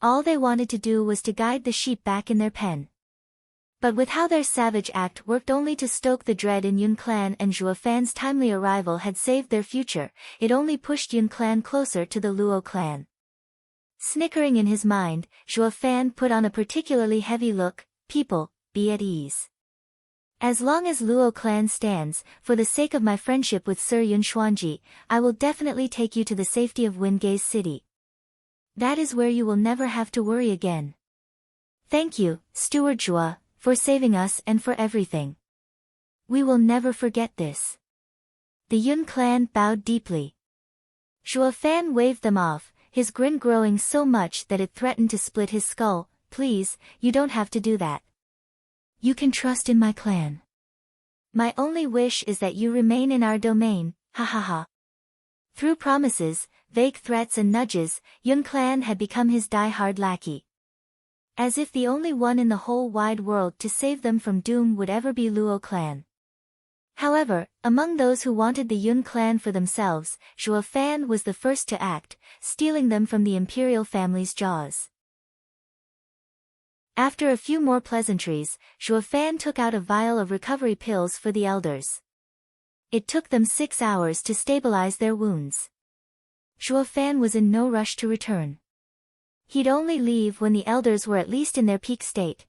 All they wanted to do was to guide the sheep back in their pen. But with how their savage act worked only to stoke the dread in Yun clan and Zhuo Fan's timely arrival had saved their future, it only pushed Yun clan closer to the Luo clan. Snickering in his mind, Zhuo Fan put on a particularly heavy look. People, be at ease. As long as Luo clan stands, for the sake of my friendship with Sir Yun Xuanji, I will definitely take you to the safety of Wingei's city. That is where you will never have to worry again. Thank you, Steward Zhuo, for saving us and for everything. We will never forget this. The Yun clan bowed deeply. Zhuo Fan waved them off, his grin growing so much that it threatened to split his skull. Please, you don't have to do that. You can trust in my clan. My only wish is that you remain in our domain, ha ha ha. Through promises, vague threats and nudges, Yun clan had become his die-hard lackey. As if the only one in the whole wide world to save them from doom would ever be Luo clan. However, among those who wanted the Yun clan for themselves, Zhuo Fan was the first to act, stealing them from the imperial family's jaws. After a few more pleasantries, Zhuo Fan took out a vial of recovery pills for the elders. It took them 6 hours to stabilize their wounds. Zhuo Fan was in no rush to return. He'd only leave when the elders were at least in their peak state.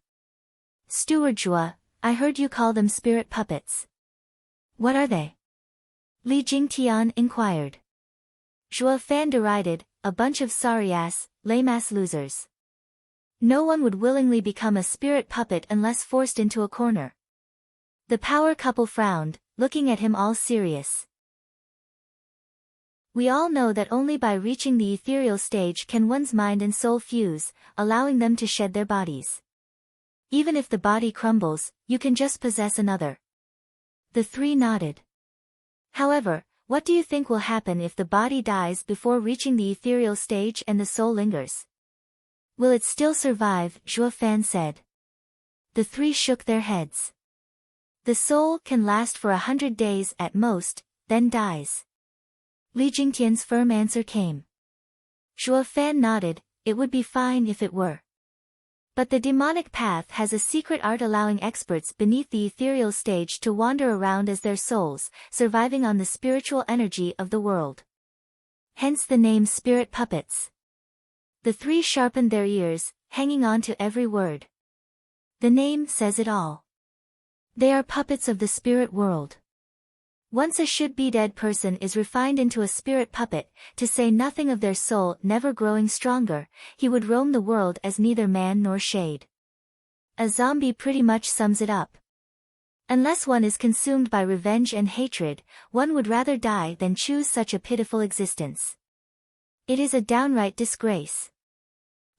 Steward Zhuo, I heard you call them spirit puppets. What are they? Li Jingtian inquired. Zhuo Fan derided, a bunch of sorry-ass, lame-ass losers. No one would willingly become a spirit puppet unless forced into a corner. The power couple frowned, looking at him all serious. We all know that only by reaching the ethereal stage can one's mind and soul fuse, allowing them to shed their bodies. Even if the body crumbles, you can just possess another. The three nodded. However, what do you think will happen if the body dies before reaching the ethereal stage and the soul lingers? Will it still survive? Zhuo Fan said. The three shook their heads. The soul can last for 100 days at most, then dies. Li Jingtian's firm answer came. Zhuo Fan nodded, it would be fine if it were. But the demonic path has a secret art allowing experts beneath the ethereal stage to wander around as their souls, surviving on the spiritual energy of the world. Hence the name spirit puppets. The three sharpened their ears, hanging on to every word. The name says it all. They are puppets of the spirit world. Once a should-be-dead person is refined into a spirit puppet, to say nothing of their soul never growing stronger, he would roam the world as neither man nor shade. A zombie pretty much sums it up. Unless one is consumed by revenge and hatred, one would rather die than choose such a pitiful existence. It is a downright disgrace.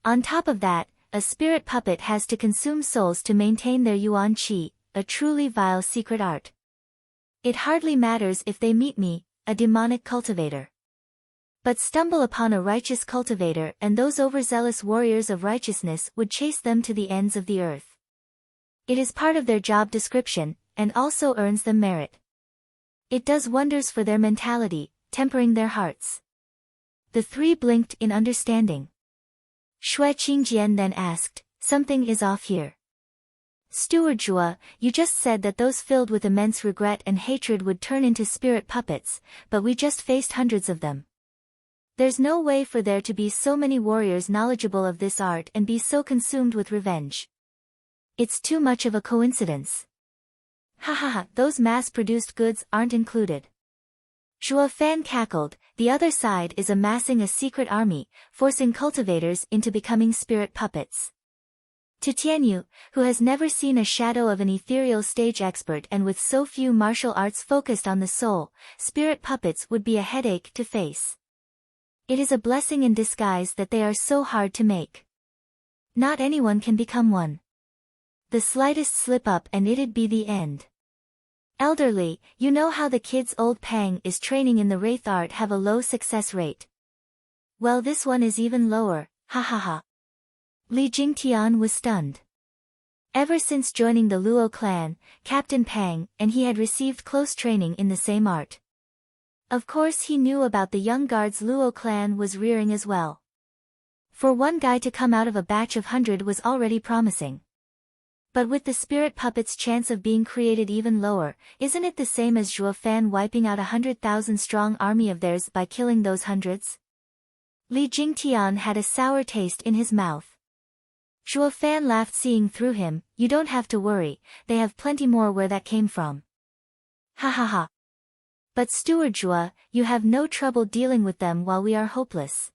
On top of that, a spirit puppet has to consume souls to maintain their yuan qi, a truly vile secret art. It hardly matters if they meet me, a demonic cultivator. But stumble upon a righteous cultivator and those overzealous warriors of righteousness would chase them to the ends of the earth. It is part of their job description, and also earns them merit. It does wonders for their mentality, tempering their hearts. The three blinked in understanding. Shui Qingjian then asked, something is off here. Steward Zhuo, you just said that those filled with immense regret and hatred would turn into spirit puppets, but we just faced hundreds of them. There's no way for there to be so many warriors knowledgeable of this art and be so consumed with revenge. It's too much of a coincidence. Ha ha ha, those mass-produced goods aren't included. Zhuo Fan cackled, the other side is amassing a secret army, forcing cultivators into becoming spirit puppets. To Tianyu, who has never seen a shadow of an ethereal stage expert and with so few martial arts focused on the soul, spirit puppets would be a headache to face. It is a blessing in disguise that they are so hard to make. Not anyone can become one. The slightest slip-up and it'd be the end. Elderly, you know how the kids old Pang is training in the wraith art have a low success rate. Well, this one is even lower, ha ha ha. Li Jingtian was stunned. Ever since joining the Luo clan, Captain Pang and he had received close training in the same art. Of course he knew about the young guard's Luo clan was rearing as well. For one guy to come out of a batch of 100 was already promising. But with the spirit puppet's chance of being created even lower, isn't it the same as Zhuo Fan wiping out 100,000 strong army of theirs by killing those hundreds? Li Jingtian had a sour taste in his mouth. Zhuo Fan laughed seeing through him, you don't have to worry, they have plenty more where that came from. Ha ha ha. But Steward Zhuo, you have no trouble dealing with them while we are hopeless.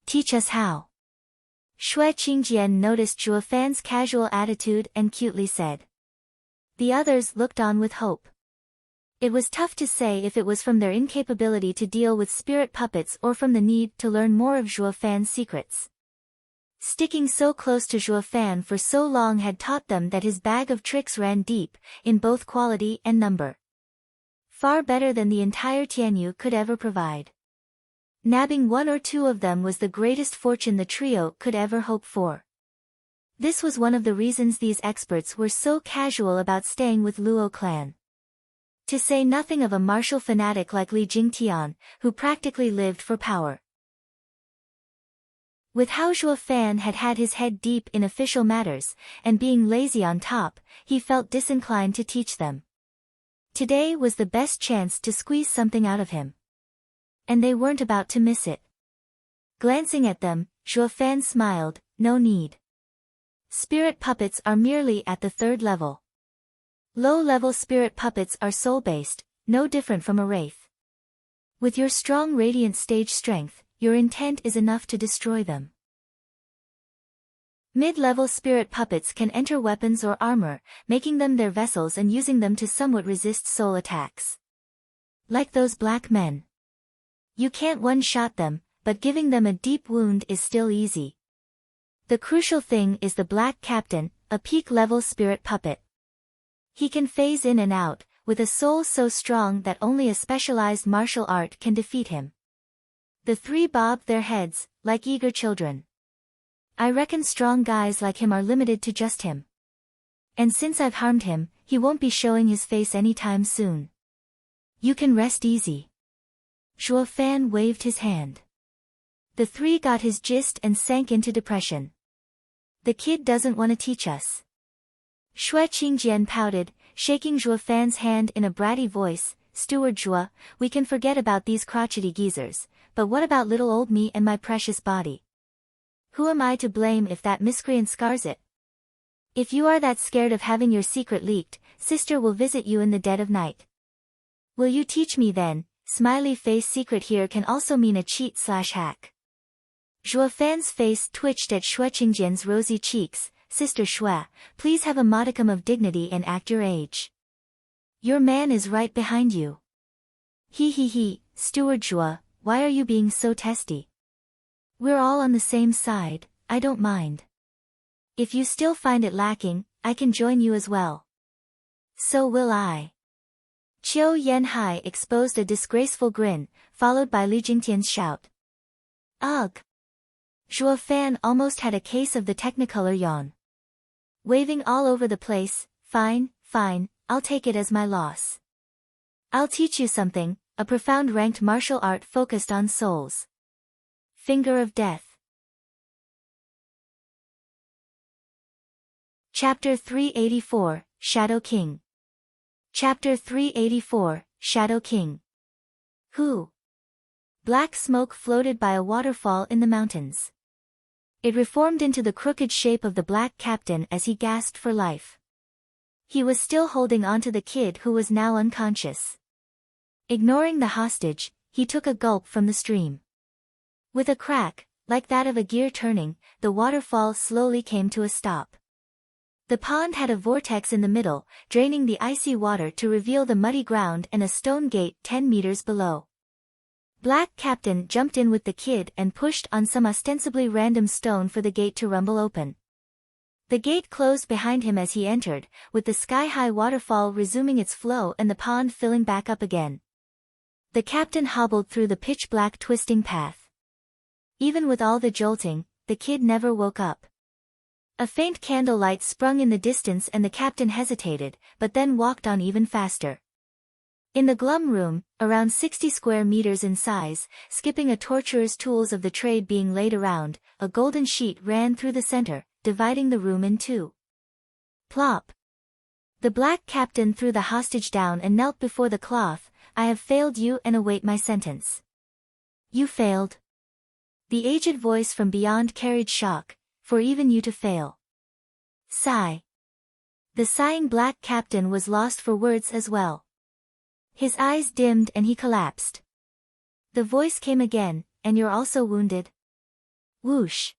Teach us how. Shui Qingjian noticed Zhuo Fan's casual attitude and cutely said. The others looked on with hope. It was tough to say if it was from their incapability to deal with spirit puppets or from the need to learn more of Zhuo Fan's secrets. Sticking so close to Zhuo Fan for so long had taught them that his bag of tricks ran deep, in both quality and number. Far better than the entire Tianyu could ever provide. Nabbing one or two of them was the greatest fortune the trio could ever hope for. This was one of the reasons these experts were so casual about staying with Luo clan. To say nothing of a martial fanatic like Li Jingtian, who practically lived for power. With how Zhuo Fan had had his head deep in official matters, and being lazy on top, he felt disinclined to teach them. Today was the best chance to squeeze something out of him. And they weren't about to miss it. Glancing at them, Zhuo Fan smiled, no need. Spirit puppets are merely at the 3rd level. Low-level spirit puppets are soul-based, no different from a wraith. With your strong radiant stage strength, your intent is enough to destroy them. Mid-level spirit puppets can enter weapons or armor, making them their vessels and using them to somewhat resist soul attacks. Like those black men. You can't one-shot them, but giving them a deep wound is still easy. The crucial thing is the Black Captain, a peak-level spirit puppet. He can phase in and out, with a soul so strong that only a specialized martial art can defeat him. The three bobbed their heads, like eager children. I reckon strong guys like him are limited to just him. And since I've harmed him, he won't be showing his face anytime soon. You can rest easy. Zhuo Fan waved his hand. The three got his gist and sank into depression. The kid doesn't want to teach us. Shui Qingjian pouted, shaking Zhuo Fan's hand in a bratty voice, Steward Zhuo, we can forget about these crotchety geezers, but what about little old me and my precious body? Who am I to blame if that miscreant scars it? If you are that scared of having your secret leaked, sister will visit you in the dead of night. Will you teach me then? Smiley face secret here can also mean a cheat/hack. Zhuo Fan's face twitched at Shui Qingjian's rosy cheeks. Sister Shui, please have a modicum of dignity and act your age. Your man is right behind you. He, Steward Zhuo, why are you being so testy? We're all on the same side, I don't mind. If you still find it lacking, I can join you as well. So will I. Qiu Yanhai exposed a disgraceful grin, followed by Li Jingtian's shout. Ugh! Zhuo Fan almost had a case of the technicolor yawn. Waving all over the place, fine, I'll take it as my loss. I'll teach you something, a profound ranked martial art focused on souls. Finger of Death. Chapter 384, Shadow King. Chapter 384, Shadow King. Who? Black smoke floated by a waterfall in the mountains. It reformed into the crooked shape of the black captain as he gasped for life. He was still holding onto the kid who was now unconscious. Ignoring the hostage, he took a gulp from the stream. With a crack, like that of a gear turning, the waterfall slowly came to a stop. The pond had a vortex in the middle, draining the icy water to reveal the muddy ground and a stone gate 10 meters below. Black Captain jumped in with the kid and pushed on some ostensibly random stone for the gate to rumble open. The gate closed behind him as he entered, with the sky-high waterfall resuming its flow and the pond filling back up again. The captain hobbled through the pitch-black twisting path. Even with all the jolting, the kid never woke up. A faint candlelight sprung in the distance and the captain hesitated, but then walked on even faster. In the glum room, around 60 square meters in size, skipping a torturer's tools of the trade being laid around, a golden sheet ran through the center, dividing the room in two. Plop. The black captain threw the hostage down and knelt before the cloth. I have failed you and await my sentence. You failed. The aged voice from beyond carried shock, for even you to fail. Sigh. The sighing black captain was lost for words as well. His eyes dimmed and he collapsed. The voice came again, and you're also wounded? Whoosh.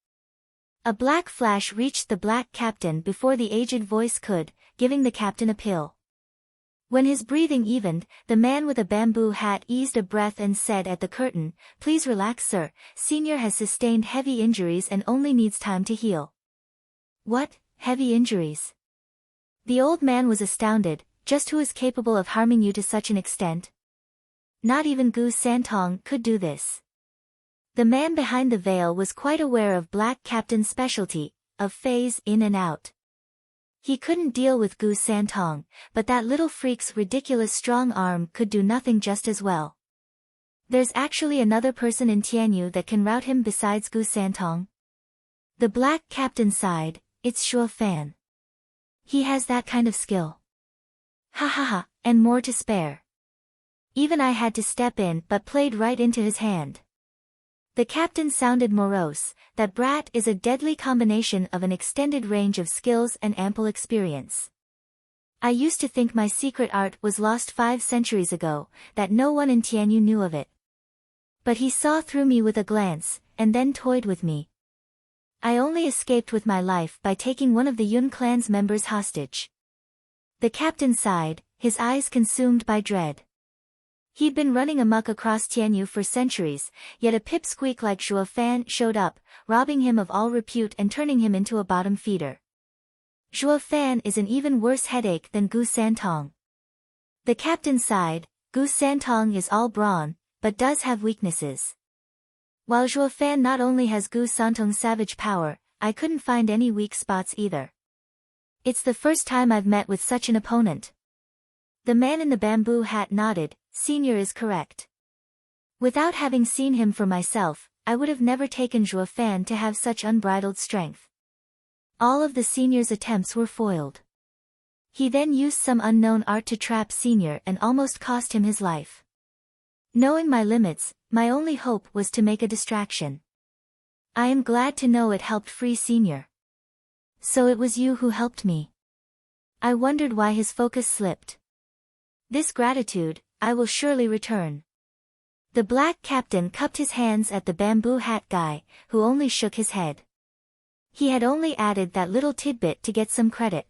A black flash reached the black captain before the aged voice could, giving the captain a pill. When his breathing evened, the man with a bamboo hat eased a breath and said at the curtain, "Please relax, sir. Senior has sustained heavy injuries and only needs time to heal." What, heavy injuries? The old man was astounded. Just who is capable of harming you to such an extent? Not even Gu Santong could do this. The man behind the veil was quite aware of Black Captain's specialty, of phase in and out. He couldn't deal with Gu Santong, but that little freak's ridiculous strong arm could do nothing just as well. There's actually another person in Tianyu that can rout him besides Gu Santong. The Black Captain sighed, it's Shuo Fan. He has that kind of skill. Ha ha ha, and more to spare. Even I had to step in but played right into his hand. The captain sounded morose. That brat is a deadly combination of an extended range of skills and ample experience. I used to think my secret art was lost 5 centuries ago, that no one in Tianyu knew of it. But he saw through me with a glance, and then toyed with me. I only escaped with my life by taking one of the Yun clan's members hostage. The captain sighed, his eyes consumed by dread. He'd been running amok across Tianyu for centuries, yet a pipsqueak like Zhuo Fan showed up, robbing him of all repute and turning him into a bottom feeder. Zhuo Fan is an even worse headache than Gu Santong. The captain sighed, Gu Santong is all brawn, but does have weaknesses. While Zhuo Fan not only has Gu Santong's savage power, I couldn't find any weak spots either. It's the first time I've met with such an opponent. The man in the bamboo hat nodded, Senior is correct. Without having seen him for myself, I would have never taken Zhuo Fan to have such unbridled strength. All of the Senior's attempts were foiled. He then used some unknown art to trap Senior and almost cost him his life. Knowing my limits, my only hope was to make a distraction. I am glad to know it helped free Senior. So it was you who helped me. I wondered why his focus slipped. This gratitude, I will surely return. The black captain cupped his hands at the bamboo hat guy, who only shook his head. He had only added that little tidbit to get some credit.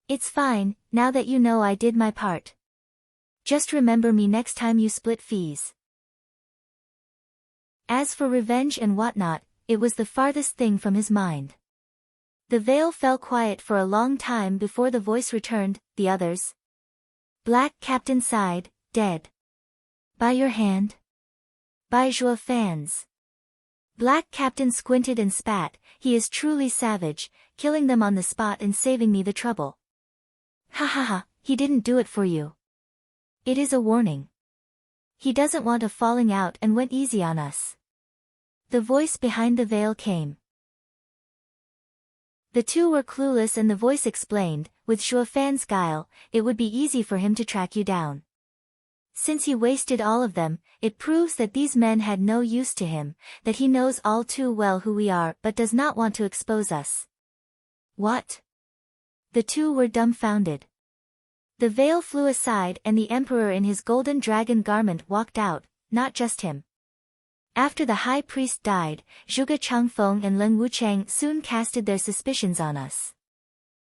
It's fine, now that you know I did my part. Just remember me next time you split fees. As for revenge and whatnot, it was the farthest thing from his mind. The veil fell quiet for a long time before the voice returned, the others. Black Captain sighed, dead. By your hand? By Zhuo Fan's. Black Captain squinted and spat, he is truly savage, killing them on the spot and saving me the trouble. Ha ha ha, he didn't do it for you. It is a warning. He doesn't want a falling out and went easy on us. The voice behind the veil came. The two were clueless and the voice explained, with Zhuo Fan's guile, it would be easy for him to track you down. Since he wasted all of them, it proves that these men had no use to him, that he knows all too well who we are but does not want to expose us. What? The two were dumbfounded. The veil flew aside and the emperor in his golden dragon garment walked out, not just him. After the high priest died, Zhuge Changfeng and Leng Wuchang soon casted their suspicions on us.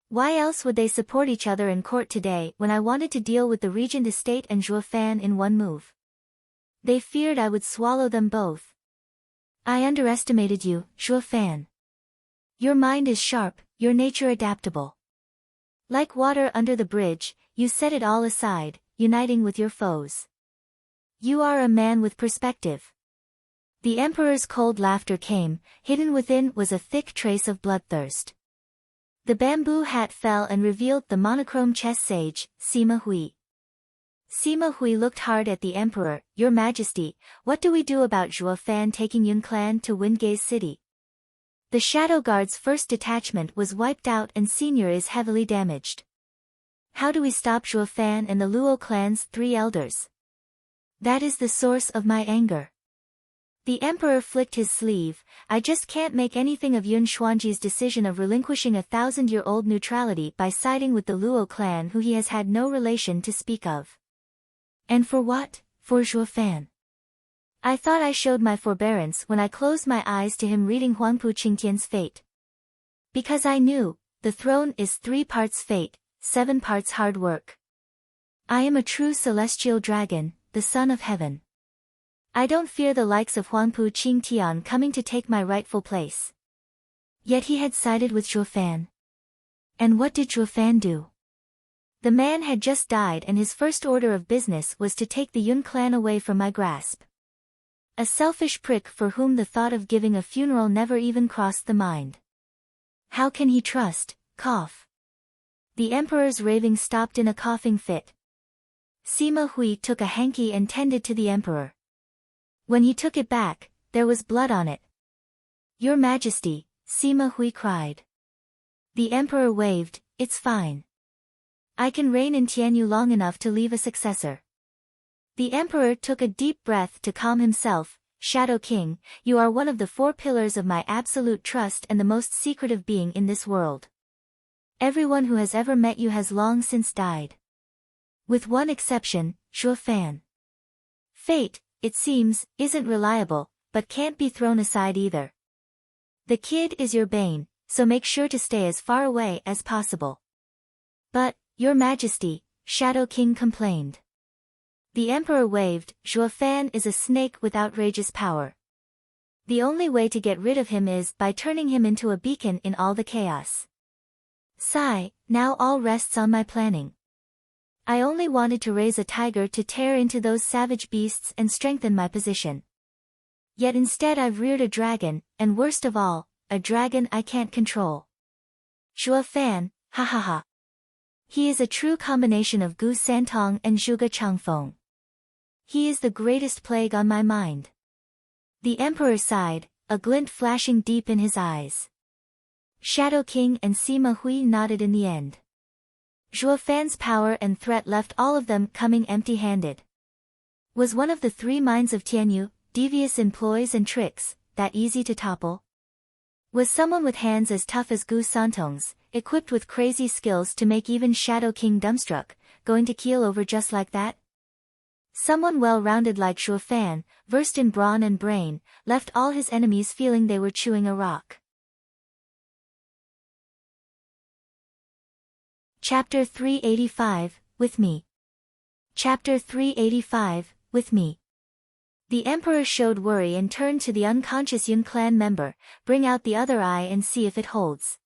Why else would they support each other in court today when I wanted to deal with the regent estate and Zhuo Fan in one move? They feared I would swallow them both. I underestimated you, Zhuo Fan. Your mind is sharp, your nature adaptable. Like water under the bridge, you set it all aside, uniting with your foes. You are a man with perspective. The emperor's cold laughter came, hidden within was a thick trace of bloodthirst. The bamboo hat fell and revealed the monochrome chess sage, Sima Hui. Sima Hui looked hard at the emperor. Your Majesty, what do we do about Zhuo Fan taking Yun clan to Windgaze City? The Shadow Guard's first detachment was wiped out and Senior is heavily damaged. How do we stop Zhuo Fan and the Luo clan's 3 elders? That is the source of my anger. The emperor flicked his sleeve. I just can't make anything of Yun Xuanji's decision of relinquishing a 1,000-year-old neutrality by siding with the Luo clan who he has had no relation to speak of. And for what? For Zhuo Fan. I thought I showed my forbearance when I closed my eyes to him reading Huangpu Qingtian's fate. Because I knew, the throne is 3 parts fate, 7 parts hard work. I am a true celestial dragon, the son of heaven. I don't fear the likes of Huangpu Qingtian coming to take my rightful place. Yet he had sided with Zhuo Fan. And what did Zhuo Fan do? The man had just died and his first order of business was to take the Yun clan away from my grasp. A selfish prick for whom the thought of giving a funeral never even crossed the mind. How can he trust? Cough. The emperor's raving stopped in a coughing fit. Sima Hui took a hanky and tended to the emperor. When he took it back, there was blood on it. Your Majesty, Sima Hui cried. The emperor waved, it's fine. I can reign in Tianyu long enough to leave a successor. The emperor took a deep breath to calm himself. Shadow King, you are one of the 4 pillars of my absolute trust and the most secretive being in this world. Everyone who has ever met you has long since died. With one exception, Zhuo Fan. Fate, it seems, isn't reliable, but can't be thrown aside either. The kid is your bane, so make sure to stay as far away as possible. But, Your Majesty, Shadow King complained. The emperor waved. Zhuo Fan is a snake with outrageous power. The only way to get rid of him is by turning him into a beacon in all the chaos. Sigh, now all rests on my planning. I only wanted to raise a tiger to tear into those savage beasts and strengthen my position. Yet instead I've reared a dragon, and worst of all, a dragon I can't control. Zhuo Fan, ha ha ha. He is a true combination of Gu Santong and Zhuge Changfeng. He is the greatest plague on my mind. The emperor sighed, a glint flashing deep in his eyes. Shadow King and Sima Hui nodded in the end. Zhuo Fan's power and threat left all of them coming empty-handed. Was one of the 3 minds of Tianyu, devious in ploys and tricks, that easy to topple? Was someone with hands as tough as Gu Santong's, equipped with crazy skills to make even Shadow King dumbstruck, going to keel over just like that? Someone well-rounded like Zhuo Fan, versed in brawn and brain, left all his enemies feeling they were chewing a rock. Chapter 385, With Me. Chapter 385, With Me. The emperor showed worry and turned to the unconscious Yun clan member. Bring out the other eye and see if it holds.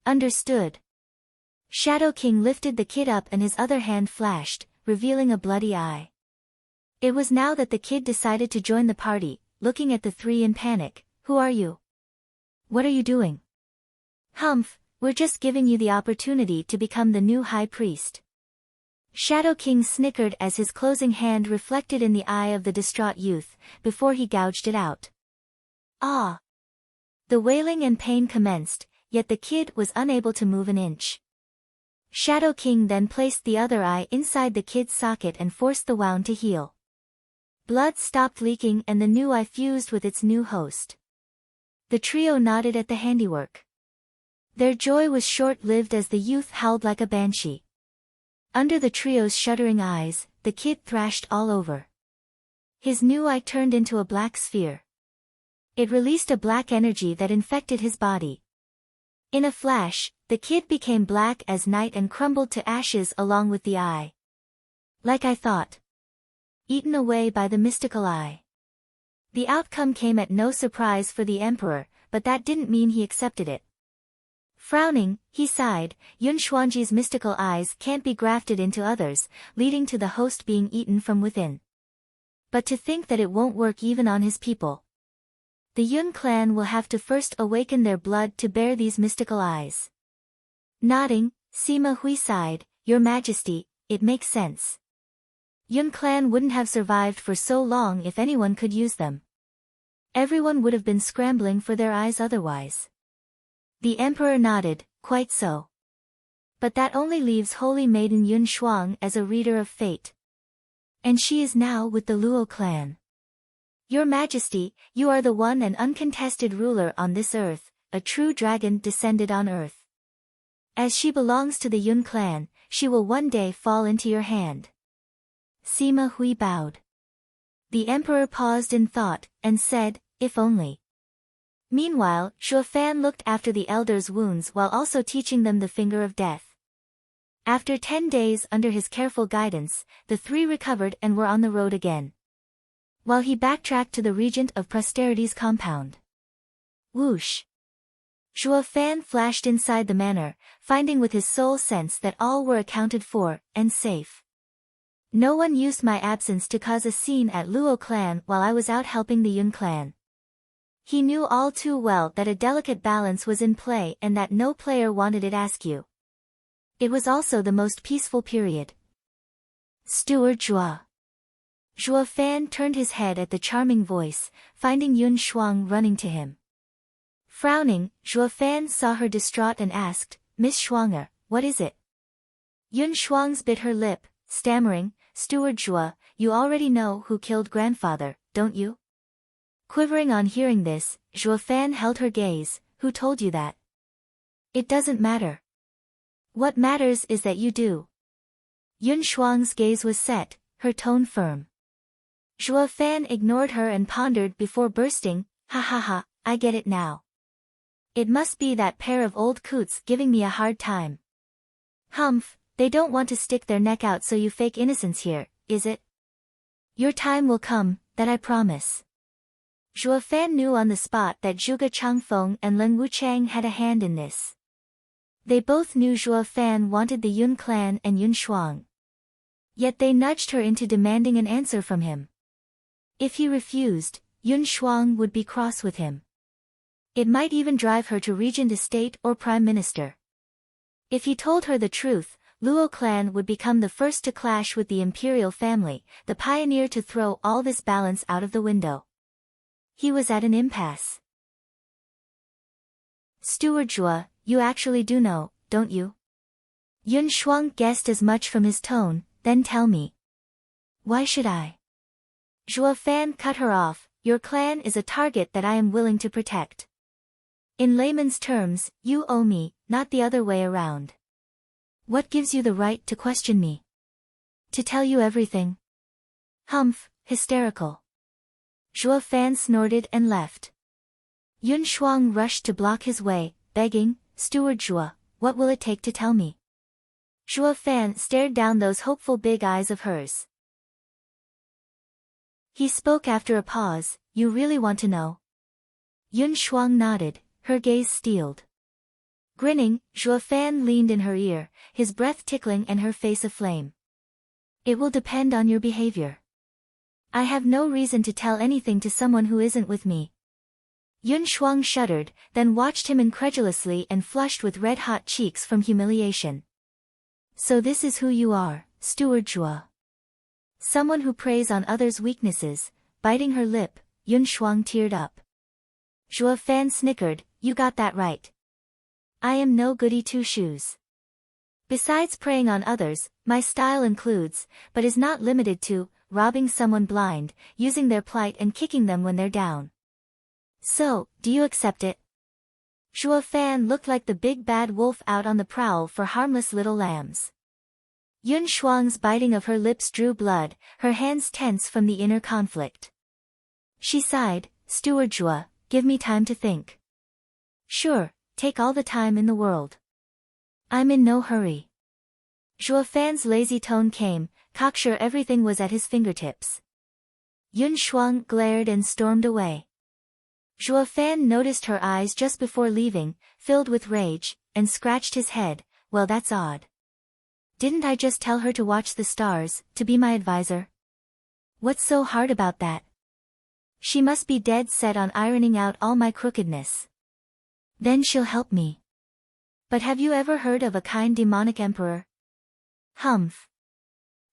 Understood. Shadow King lifted the kid up and his other hand flashed, revealing a bloody eye. It was now that the kid decided to join the party, looking at the 3 in panic. Who are you? What are you doing? Humph, we're just giving you the opportunity to become the new high priest. Shadow King snickered as his closing hand reflected in the eye of the distraught youth, before he gouged it out. Ah! The wailing and pain commenced, yet the kid was unable to move an inch. Shadow King then placed the other eye inside the kid's socket and forced the wound to heal. Blood stopped leaking and the new eye fused with its new host. The trio nodded at the handiwork. Their joy was short-lived as the youth howled like a banshee. Under the trio's shuddering eyes, the kid thrashed all over. His new eye turned into a black sphere. It released a black energy that infected his body. In a flash, the kid became black as night and crumbled to ashes along with the eye. Like I thought. Eaten away by the mystical eye. The outcome came at no surprise for the emperor, but that didn't mean he accepted it. Frowning, he sighed, Yun Xuanji's mystical eyes can't be grafted into others, leading to the host being eaten from within. But to think that it won't work even on his people. The Yun clan will have to first awaken their blood to bear these mystical eyes. Nodding, Sima Hui sighed, Your Majesty, it makes sense. Yun clan wouldn't have survived for so long if anyone could use them. Everyone would have been scrambling for their eyes otherwise. The emperor nodded, quite so. But that only leaves Holy Maiden Yun Shuang as a reader of fate. And she is now with the Luo clan. Your Majesty, you are the one and uncontested ruler on this earth, a true dragon descended on earth. As she belongs to the Yun clan, she will one day fall into your hand. Sima Hui bowed. The emperor paused in thought, and said, if only. Meanwhile, Zhuo Fan looked after the elders' wounds while also teaching them the finger of death. After 10 days under his careful guidance, the three recovered and were on the road again. While he backtracked to the Regent of Posterity's compound. Whoosh! Zhuo Fan flashed inside the manor, finding with his soul sense that all were accounted for, and safe. No one used my absence to cause a scene at Luo clan while I was out helping the Yun clan. He knew all too well that a delicate balance was in play and that no player wanted it askew. It was also the most peaceful period. Steward Zhua. Zhuo Fan turned his head at the charming voice, finding Yun Shuang running to him. Frowning, Zhuo Fan saw her distraught and asked, Miss Shuanger, what is it? Yun Shuang's bit her lip, stammering, Steward Zhua, you already know who killed grandfather, don't you? Quivering on hearing this, Zhuo Fan held her gaze, who told you that? It doesn't matter. What matters is that you do. Yun Shuang's gaze was set, her tone firm. Zhuo Fan ignored her and pondered before bursting, ha ha ha, I get it now. It must be that pair of old coots giving me a hard time. Humph, they don't want to stick their neck out so you fake innocence here, is it? Your time will come, that I promise. Zhuo Fan knew on the spot that Zhuge Changfeng and Len Wuchang had a hand in this. They both knew Zhuo Fan wanted the Yun clan and Yun Shuang. Yet they nudged her into demanding an answer from him. If he refused, Yun Shuang would be cross with him. It might even drive her to regent estate or prime minister. If he told her the truth, Luo clan would become the first to clash with the imperial family, the pioneer to throw all this balance out of the window. He was at an impasse. Steward Zhua, you actually do know, don't you? Yun Shuang guessed as much from his tone, then tell me. Why should I? Zhuo Fan cut her off, your clan is a target that I am willing to protect. In layman's terms, you owe me, not the other way around. What gives you the right to question me? To tell you everything? Humph, hysterical. Zhuo Fan snorted and left. Yun Shuang rushed to block his way, begging, Steward Zhua, what will it take to tell me? Zhuo Fan stared down those hopeful big eyes of hers. He spoke after a pause, you really want to know? Yun Shuang nodded, her gaze steeled. Grinning, Zhuo Fan leaned in her ear, his breath tickling and her face aflame. It will depend on your behavior. I have no reason to tell anything to someone who isn't with me. Yun Shuang shuddered, then watched him incredulously and flushed with red-hot cheeks from humiliation. So this is who you are. Steward Zhuo. Someone who preys on others' weaknesses. Biting her lip, Yun Shuang teared up. Zhuo Fan snickered, you got that right. I am no goody two-shoes. Besides preying on others, my style includes, but is not limited to, robbing someone blind, using their plight and kicking them when they're down. So, do you accept it? Zhuo Fan looked like the big bad wolf out on the prowl for harmless little lambs. Yun Shuang's biting of her lips drew blood, her hands tense from the inner conflict. She sighed, Steward Zhuo, give me time to think. Sure, take all the time in the world. I'm in no hurry. Zhuo Fan's lazy tone came, cocksure everything was at his fingertips. Yun Shuang glared and stormed away. Zhuo Fan noticed her eyes just before leaving, filled with rage, and scratched his head, well that's odd. Didn't I just tell her to watch the stars, to be my advisor? What's so hard about that? She must be dead set on ironing out all my crookedness. Then she'll help me. But have you ever heard of a kind demonic emperor? Humph.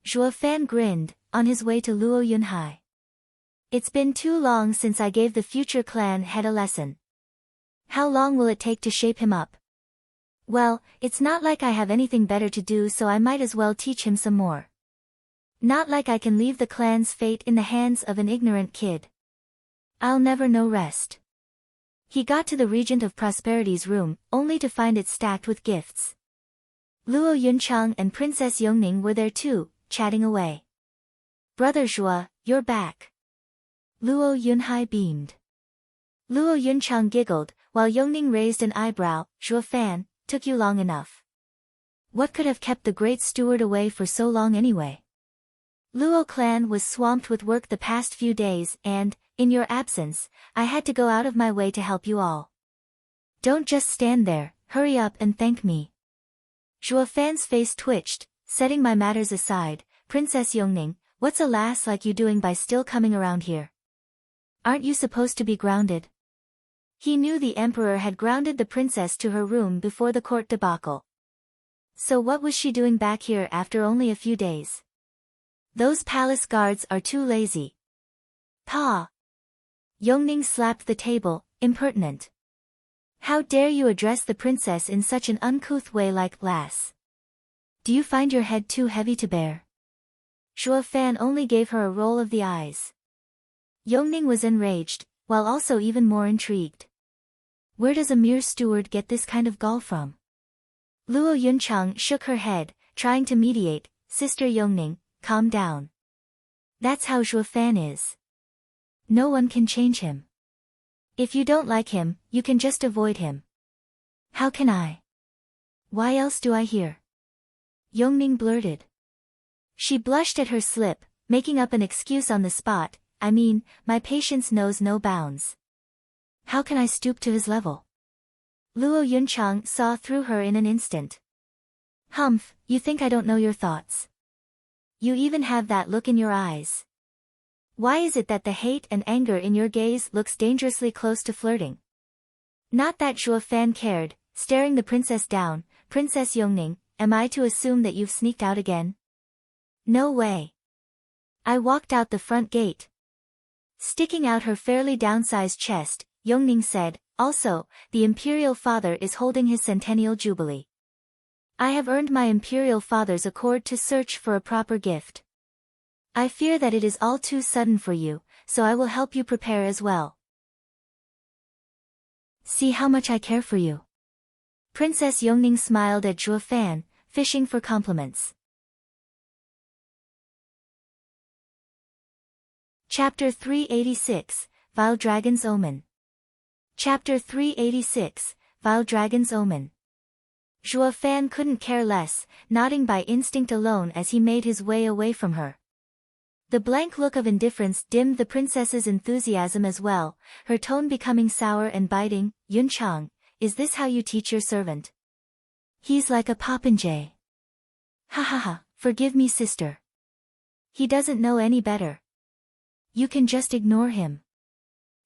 Zhuo Fan grinned, on his way to Luo Yunhai. It's been too long since I gave the future clan head a lesson. How long will it take to shape him up? Well, it's not like I have anything better to do, so I might as well teach him some more. Not like I can leave the clan's fate in the hands of an ignorant kid. I'll never know rest. He got to the Regent of Prosperity's room, only to find it stacked with gifts. Luo Yunchang and Princess Yongning were there too, chatting away. Brother Zhuo, you're back. Luo Yunhai beamed. Luo Yunchang giggled, while Yongning raised an eyebrow. Zhuo Fan, took you long enough. What could have kept the great steward away for so long anyway? Luo clan was swamped with work the past few days and, in your absence, I had to go out of my way to help you all. Don't just stand there, hurry up and thank me. Zhuo Fan's face twitched, setting my matters aside. Princess Yongning, what's a lass like you doing by still coming around here? Aren't you supposed to be grounded? He knew the emperor had grounded the princess to her room before the court debacle. So what was she doing back here after only a few days? Those palace guards are too lazy. Pa! Yongning slapped the table, impertinent. How dare you address the princess in such an uncouth way like lass? Do you find your head too heavy to bear? Zhuo Fan only gave her a roll of the eyes. Yongning was enraged, while also even more intrigued. Where does a mere steward get this kind of gall from? Luo Yunchang shook her head, trying to mediate. Sister Yongning, calm down. That's how Zhuo Fan is. No one can change him. If you don't like him, you can just avoid him. How can I? Why else do I hear? Yongning blurted. She blushed at her slip, making up an excuse on the spot. I mean, my patience knows no bounds. How can I stoop to his level? Luo Yunchang saw through her in an instant. Humph, you think I don't know your thoughts? You even have that look in your eyes. Why is it that the hate and anger in your gaze looks dangerously close to flirting? Not that Zhuo Fan cared, staring the princess down. Princess Yongning, am I to assume that you've sneaked out again? No way. I walked out the front gate. Sticking out her fairly downsized chest, Yongning said, also, the imperial father is holding his centennial jubilee. I have earned my imperial father's accord to search for a proper gift. I fear that it is all too sudden for you, so I will help you prepare as well. See how much I care for you. Princess Yongning smiled at Zhuo Fan, fishing for compliments. Chapter 386, Vile Dragon's Omen. Chapter 386, Vile Dragon's Omen. Zhuo Fan couldn't care less, nodding by instinct alone as he made his way away from her. The blank look of indifference dimmed the princess's enthusiasm as well, her tone becoming sour and biting. Yunchang, is this how you teach your servant? He's like a popinjay. Ha ha ha, forgive me sister. He doesn't know any better. You can just ignore him.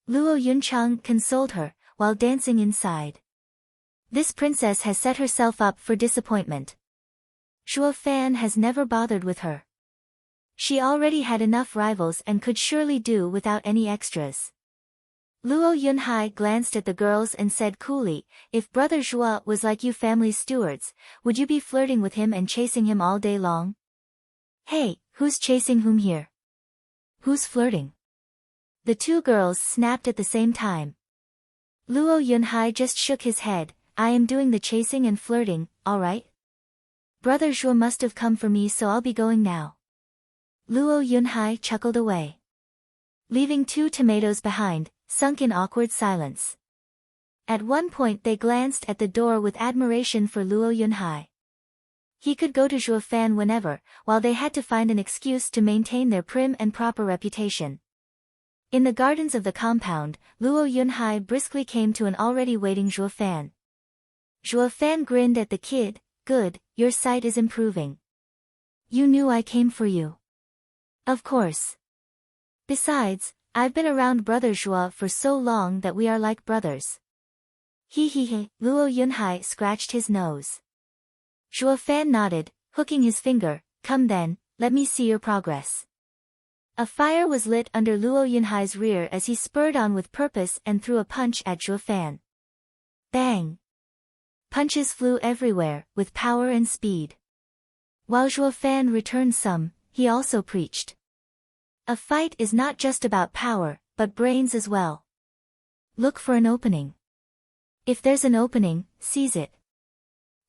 Luo Yunchang consoled her, while dancing inside. This princess has set herself up for disappointment. Zhuo Fan has never bothered with her. She already had enough rivals and could surely do without any extras. Luo Yunhai glanced at the girls and said coolly, if Brother Zhuo was like you family's stewards, would you be flirting with him and chasing him all day long? Hey, who's chasing whom here? Who's flirting? The two girls snapped at the same time. Luo Yunhai just shook his head, I am doing the chasing and flirting, alright? Brother Zhuo must have come for me, so I'll be going now. Luo Yunhai chuckled away, leaving two tomatoes behind, sunk in awkward silence. At one point they glanced at the door with admiration for Luo Yunhai. He could go to Zhuo Fan whenever, while they had to find an excuse to maintain their prim and proper reputation. In the gardens of the compound, Luo Yunhai briskly came to an already waiting Zhuo Fan. Zhuo Fan grinned at the kid, good, your sight is improving. You knew I came for you. Of course. Besides, I've been around Brother Zhuo for so long that we are like brothers. He, Luo Yunhai scratched his nose. Zhuo Fan nodded, hooking his finger, come then, let me see your progress. A fire was lit under Luo Yunhai's rear as he spurred on with purpose and threw a punch at Zhuo Fan. Bang! Punches flew everywhere, with power and speed. While Zhuo Fan returned some, he also preached. A fight is not just about power, but brains as well. Look for an opening. If there's an opening, seize it.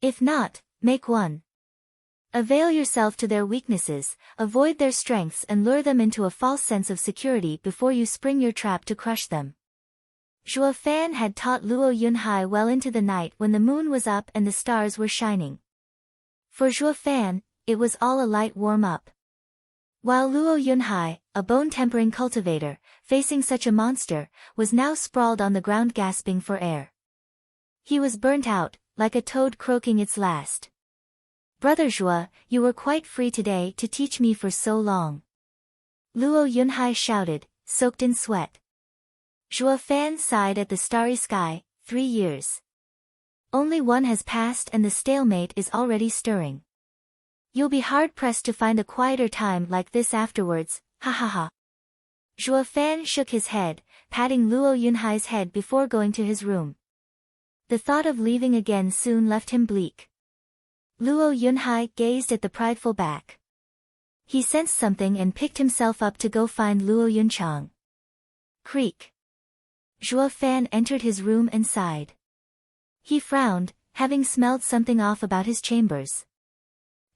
If not, make one. Avail yourself to their weaknesses, avoid their strengths and lure them into a false sense of security before you spring your trap to crush them. Zhuo Fan had taught Luo Yunhai well into the night when the moon was up and the stars were shining. For Zhuo Fan, it was all a light warm-up. While Luo Yunhai, a bone-tempering cultivator, facing such a monster, was now sprawled on the ground gasping for air. He was burnt out, like a toad croaking its last. Brother Zhuo, you were quite free today to teach me for so long. Luo Yunhai shouted, soaked in sweat. Zhuo Fan sighed at the starry sky, 3 years. Only one has passed and the stalemate is already stirring. You'll be hard-pressed to find a quieter time like this afterwards, ha ha ha. Zhuo Fan shook his head, patting Luo Yunhai's head before going to his room. The thought of leaving again soon left him bleak. Luo Yunhai gazed at the prideful back. He sensed something and picked himself up to go find Luo Yunchang. Creak. Zhuo Fan entered his room and sighed. He frowned, having smelled something off about his chambers.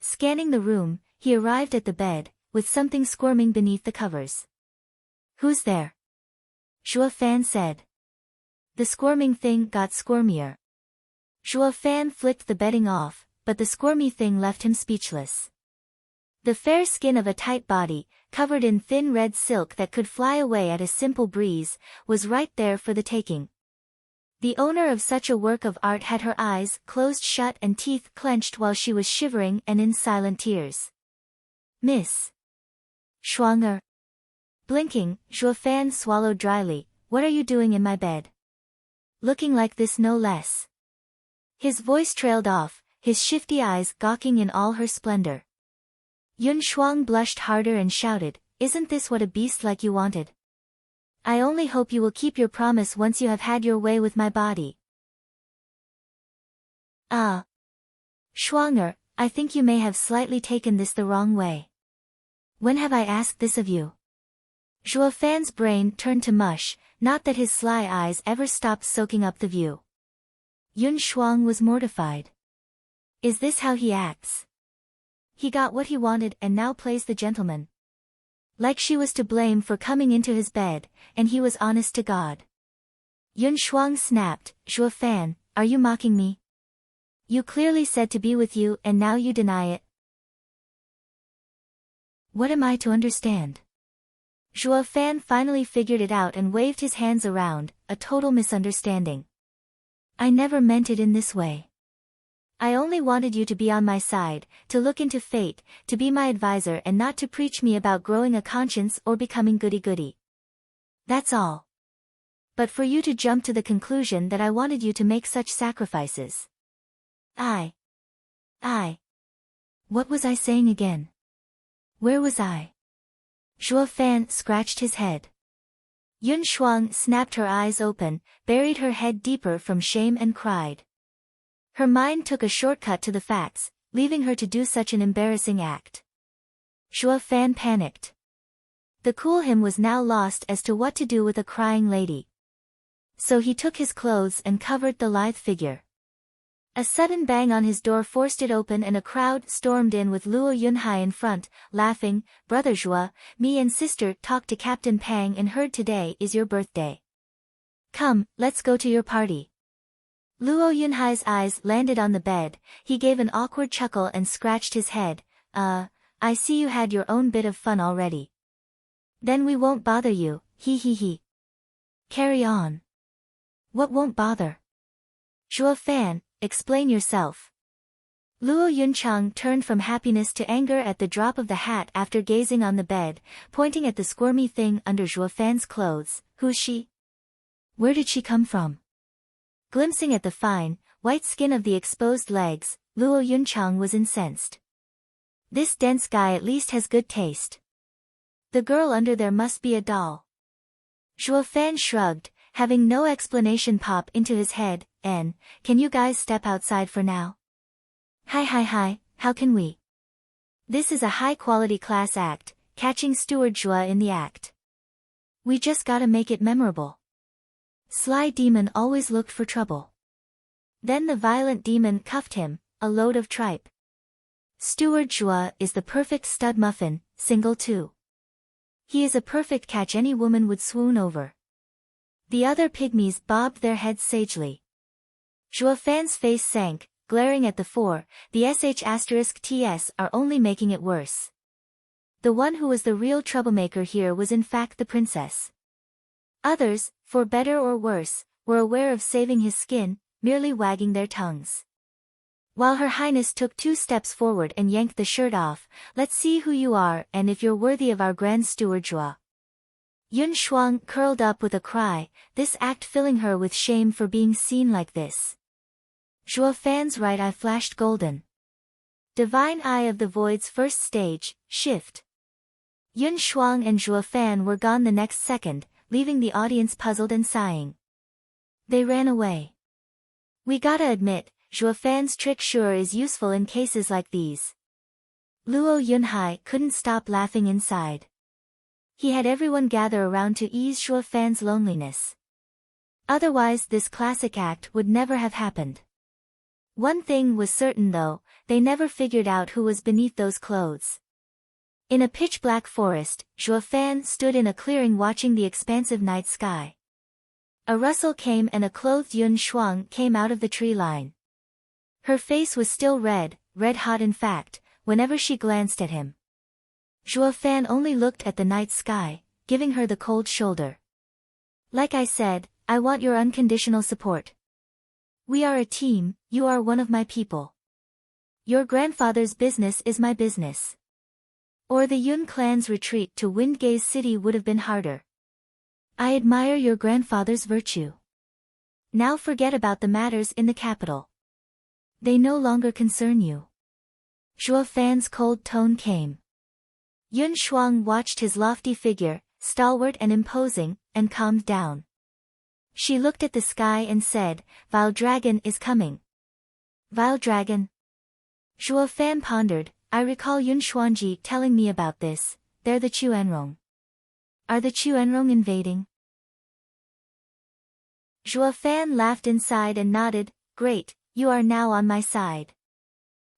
Scanning the room, he arrived at the bed, with something squirming beneath the covers. Who's there? Zhuo Fan said. The squirming thing got squirmier. Zhuo Fan flicked the bedding off, but the squirmy thing left him speechless. The fair skin of a tight body, covered in thin red silk that could fly away at a simple breeze, was right there for the taking. The owner of such a work of art had her eyes closed shut and teeth clenched while she was shivering and in silent tears. Miss Schwanger. Blinking, Zhuo Fan swallowed dryly, what are you doing in my bed? Looking like this no less. His voice trailed off, his shifty eyes gawking in all her splendor. Yun Shuang blushed harder and shouted, isn't this what a beast like you wanted? I only hope you will keep your promise once you have had your way with my body. Ah. Schwanger, I think you may have slightly taken this the wrong way. When have I asked this of you? Zhuo Fan's brain turned to mush, not that his sly eyes ever stopped soaking up the view. Yun Shuang was mortified. Is this how he acts? He got what he wanted and now plays the gentleman. Like she was to blame for coming into his bed, and he was honest to God. Yun Shuang snapped, Zhuo Fan, are you mocking me? You clearly said to be with you and now you deny it. What am I to understand? Zhuo Fan finally figured it out and waved his hands around, a total misunderstanding. I never meant it in this way. I only wanted you to be on my side, to look into fate, to be my advisor and not to preach me about growing a conscience or becoming goody-goody. That's all. But for you to jump to the conclusion that I wanted you to make such sacrifices. What was I saying again? Where was I? Zhuo Fan scratched his head. Yun Shuang snapped her eyes open, buried her head deeper from shame and cried. Her mind took a shortcut to the facts, leaving her to do such an embarrassing act. Zhuo Fan panicked. The cool him was now lost as to what to do with a crying lady. So he took his clothes and covered the lithe figure. A sudden bang on his door forced it open and a crowd stormed in with Luo Yunhai in front, laughing. Brother Zhuo, me and sister talked to Captain Pang and heard today is your birthday. Come, let's go to your party. Luo Yunhai's eyes landed on the bed, he gave an awkward chuckle and scratched his head. I see you had your own bit of fun already. Then we won't bother you, he. Carry on. What won't bother? Zhuo Fan, explain yourself. Luo Yunchang turned from happiness to anger at the drop of the hat after gazing on the bed, pointing at the squirmy thing under Zhuo Fan's clothes. Who's she? Where did she come from? Glimpsing at the fine, white skin of the exposed legs, Luo Yunchang was incensed. This dense guy at least has good taste. The girl under there must be a doll. Zhuo Fan shrugged, having no explanation pop into his head. Can you guys step outside for now? Hi, how can we? This is a high-quality class act, catching Steward Zhuo in the act. We just gotta make it memorable. Sly demon always looked for trouble. Then the violent demon cuffed him, a load of tripe. Steward Zhuo is the perfect stud muffin, single too. He is a perfect catch any woman would swoon over. The other pygmies bobbed their heads sagely. Zhuo Fan's face sank, glaring at the four. The *TS are only making it worse. The one who was the real troublemaker here was in fact the princess. Others, for better or worse, were aware of saving his skin, merely wagging their tongues. While Her Highness took 2 steps forward and yanked the shirt off, let's see who you are and if you're worthy of our Grand Steward Zhuo. Yun Shuang curled up with a cry, this act filling her with shame for being seen like this. Zhuo Fan's right eye flashed golden. Divine Eye of the Void's first stage, shift. Yun Shuang and Zhuo Fan were gone the next second, leaving the audience puzzled and sighing. They ran away. We gotta admit, Zhuo Fan's trick sure is useful in cases like these. Luo Yunhai couldn't stop laughing inside. He had everyone gather around to ease Zhuo Fan's loneliness. Otherwise this classic act would never have happened. One thing was certain though, they never figured out who was beneath those clothes. In a pitch-black forest, Zhuo Fan stood in a clearing watching the expansive night sky. A rustle came and a clothed Yun Shuang came out of the tree line. Her face was still red hot in fact, whenever she glanced at him. Zhuo Fan only looked at the night sky, giving her the cold shoulder. Like I said, I want your unconditional support. We are a team, you are one of my people. Your grandfather's business is my business. Or the Yun clan's retreat to Windgaze City would have been harder. I admire your grandfather's virtue. Now forget about the matters in the capital. They no longer concern you. Zhuo Fan's cold tone came. Yun Shuang watched his lofty figure, stalwart and imposing, and calmed down. She looked at the sky and said, Vile Dragon is coming. Vile Dragon? Zhuo Fan pondered, I recall Yun Xuanji telling me about this, they're the Chuanrong. Are the Chuanrong invading? Zhuo Fan laughed inside and nodded, great, you are now on my side.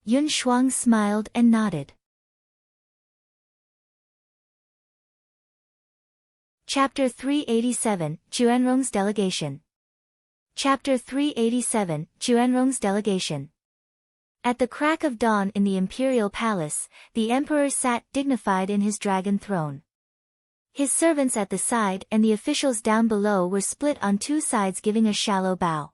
Yun Shuang smiled and nodded. Chapter 387, Chuanrong's Delegation. Chapter 387, Chuanrong's Delegation. At the crack of dawn in the imperial palace, the emperor sat dignified in his dragon throne. His servants at the side and the officials down below were split on 2 sides giving a shallow bow.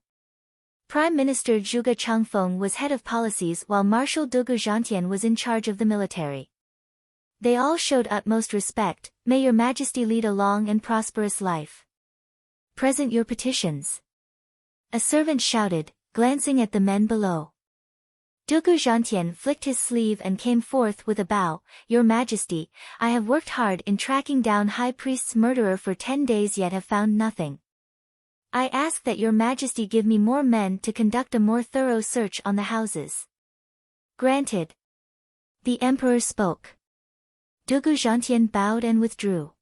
Prime Minister Zhuge Changfeng was head of policies while Marshal Dugu Zhantian was in charge of the military. They all showed utmost respect, may your majesty lead a long and prosperous life. Present your petitions. A servant shouted, glancing at the men below. Dugu Zhantian flicked his sleeve and came forth with a bow. Your Majesty, I have worked hard in tracking down High Priest's murderer for 10 days yet have found nothing. I ask that your Majesty give me more men to conduct a more thorough search on the houses. Granted. The Emperor spoke. Dugu Zhantian bowed and withdrew.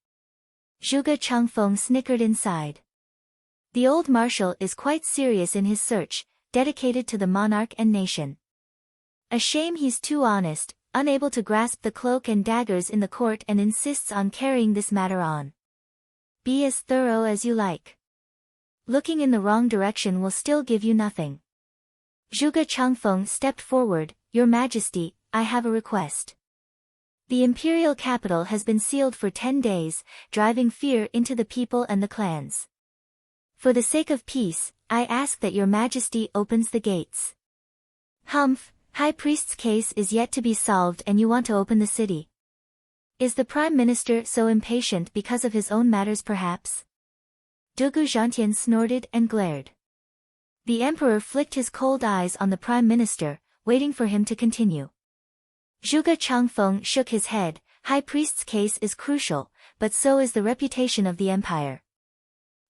Zhuge Changfeng snickered inside. The old marshal is quite serious in his search, dedicated to the monarch and nation. A shame he's too honest, unable to grasp the cloak and daggers in the court and insists on carrying this matter on. Be as thorough as you like. Looking in the wrong direction will still give you nothing. Zhuge Changfeng stepped forward. Your Majesty, I have a request. The imperial capital has been sealed for 10 days, driving fear into the people and the clans. For the sake of peace, I ask that your Majesty opens the gates. Humph, High Priest's case is yet to be solved and you want to open the city. Is the Prime Minister so impatient because of his own matters perhaps? Dugu Zhantian snorted and glared. The Emperor flicked his cold eyes on the Prime Minister, waiting for him to continue. Zhuge Changfeng shook his head. High Priest's case is crucial, but so is the reputation of the empire.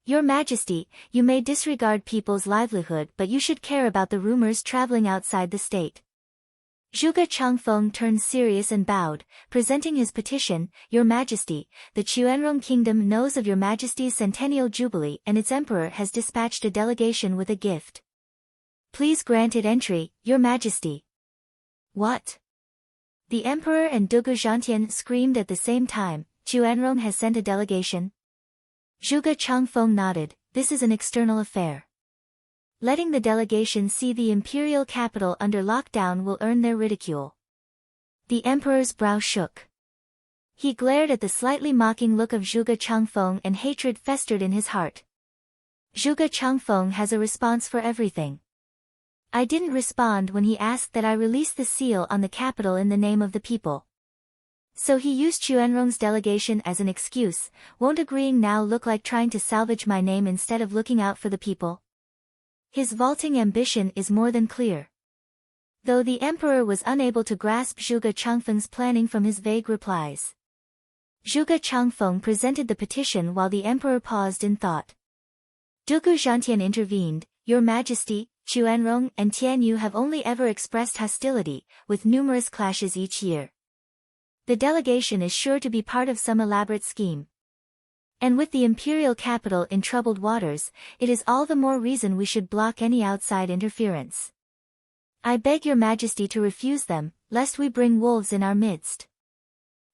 Your Majesty, you may disregard people's livelihood but you should care about the rumors traveling outside the state. Zhuge Changfeng turned serious and bowed, presenting his petition. Your Majesty, the Chuanrong Kingdom knows of your Majesty's centennial jubilee and its emperor has dispatched a delegation with a gift. Please grant it entry, Your Majesty. What? The Emperor and Dugu Zhantian screamed at the same time. Chuanrong has sent a delegation? Zhuge Changfeng nodded. This is an external affair. Letting the delegation see the imperial capital under lockdown will earn their ridicule. The Emperor's brow shook. He glared at the slightly mocking look of Zhuge Changfeng and hatred festered in his heart. Zhuge Changfeng has a response for everything. I didn't respond when he asked that I release the seal on the capital in the name of the people. So he used Chuanrong's delegation as an excuse. Won't agreeing now look like trying to salvage my name instead of looking out for the people? His vaulting ambition is more than clear. Though the Emperor was unable to grasp Zhuge Changfeng's planning from his vague replies. Zhuge Changfeng presented the petition while the Emperor paused in thought. Dugu Zhantian intervened. Your Majesty, Chuanrong and Tianyu have only ever expressed hostility, with numerous clashes each year. The delegation is sure to be part of some elaborate scheme. And with the imperial capital in troubled waters, it is all the more reason we should block any outside interference. I beg your Majesty to refuse them, lest we bring wolves in our midst.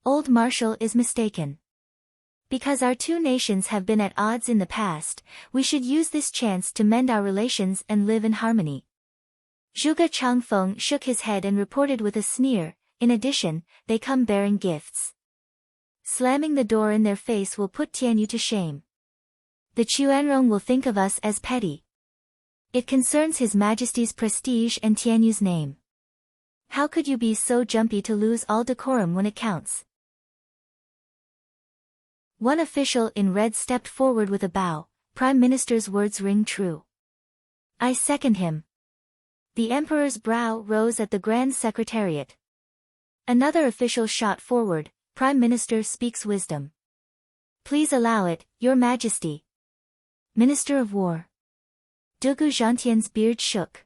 Old Marshal is mistaken. Because our two nations have been at odds in the past, we should use this chance to mend our relations and live in harmony. Zhuge Changfeng shook his head and reported with a sneer. In addition, they come bearing gifts. Slamming the door in their face will put Tianyu to shame. The Chuanrong will think of us as petty. It concerns His Majesty's prestige and Tianyu's name. How could you be so jumpy to lose all decorum when it counts? One official in red stepped forward with a bow. Prime Minister's words ring true. I second him. The Emperor's brow rose at the Grand Secretariat. Another official shot forward. Prime Minister speaks wisdom. Please allow it, Your Majesty. Minister of War. Dugu Zhantian's beard shook.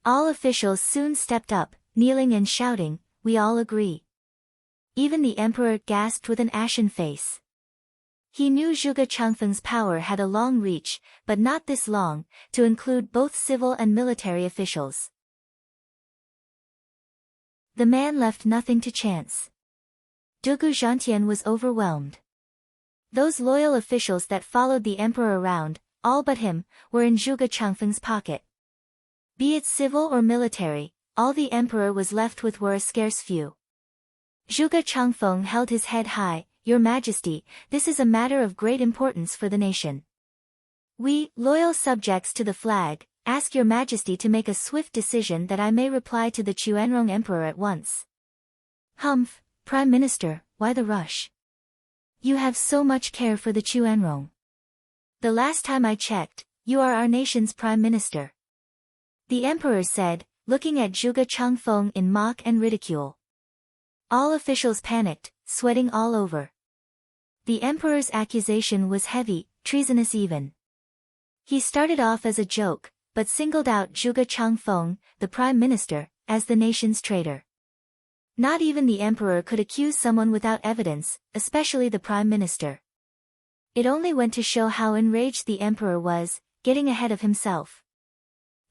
All officials soon stepped up, kneeling and shouting, we all agree. Even the Emperor gasped with an ashen face. He knew Zhuge Changfeng's power had a long reach, but not this long, to include both civil and military officials. The man left nothing to chance. Dugu Zhantian was overwhelmed. Those loyal officials that followed the Emperor around, all but him, were in Zhuge Changfeng's pocket. Be it civil or military, all the Emperor was left with were a scarce few. Zhuge Changfeng held his head high. Your Majesty, this is a matter of great importance for the nation. We, loyal subjects to the flag, ask Your Majesty to make a swift decision that I may reply to the Chuanrong Emperor at once. Humph, Prime Minister, why the rush? You have so much care for the Chuanrong. The last time I checked, you are our nation's Prime Minister. The Emperor said, looking at Zhuge Changfeng in mock and ridicule. All officials panicked, sweating all over. The emperor's accusation was heavy, treasonous even. He started off as a joke, but singled out Zhuge Changfeng, the prime minister, as the nation's traitor. Not even the emperor could accuse someone without evidence, especially the prime minister. It only went to show how enraged the emperor was, getting ahead of himself.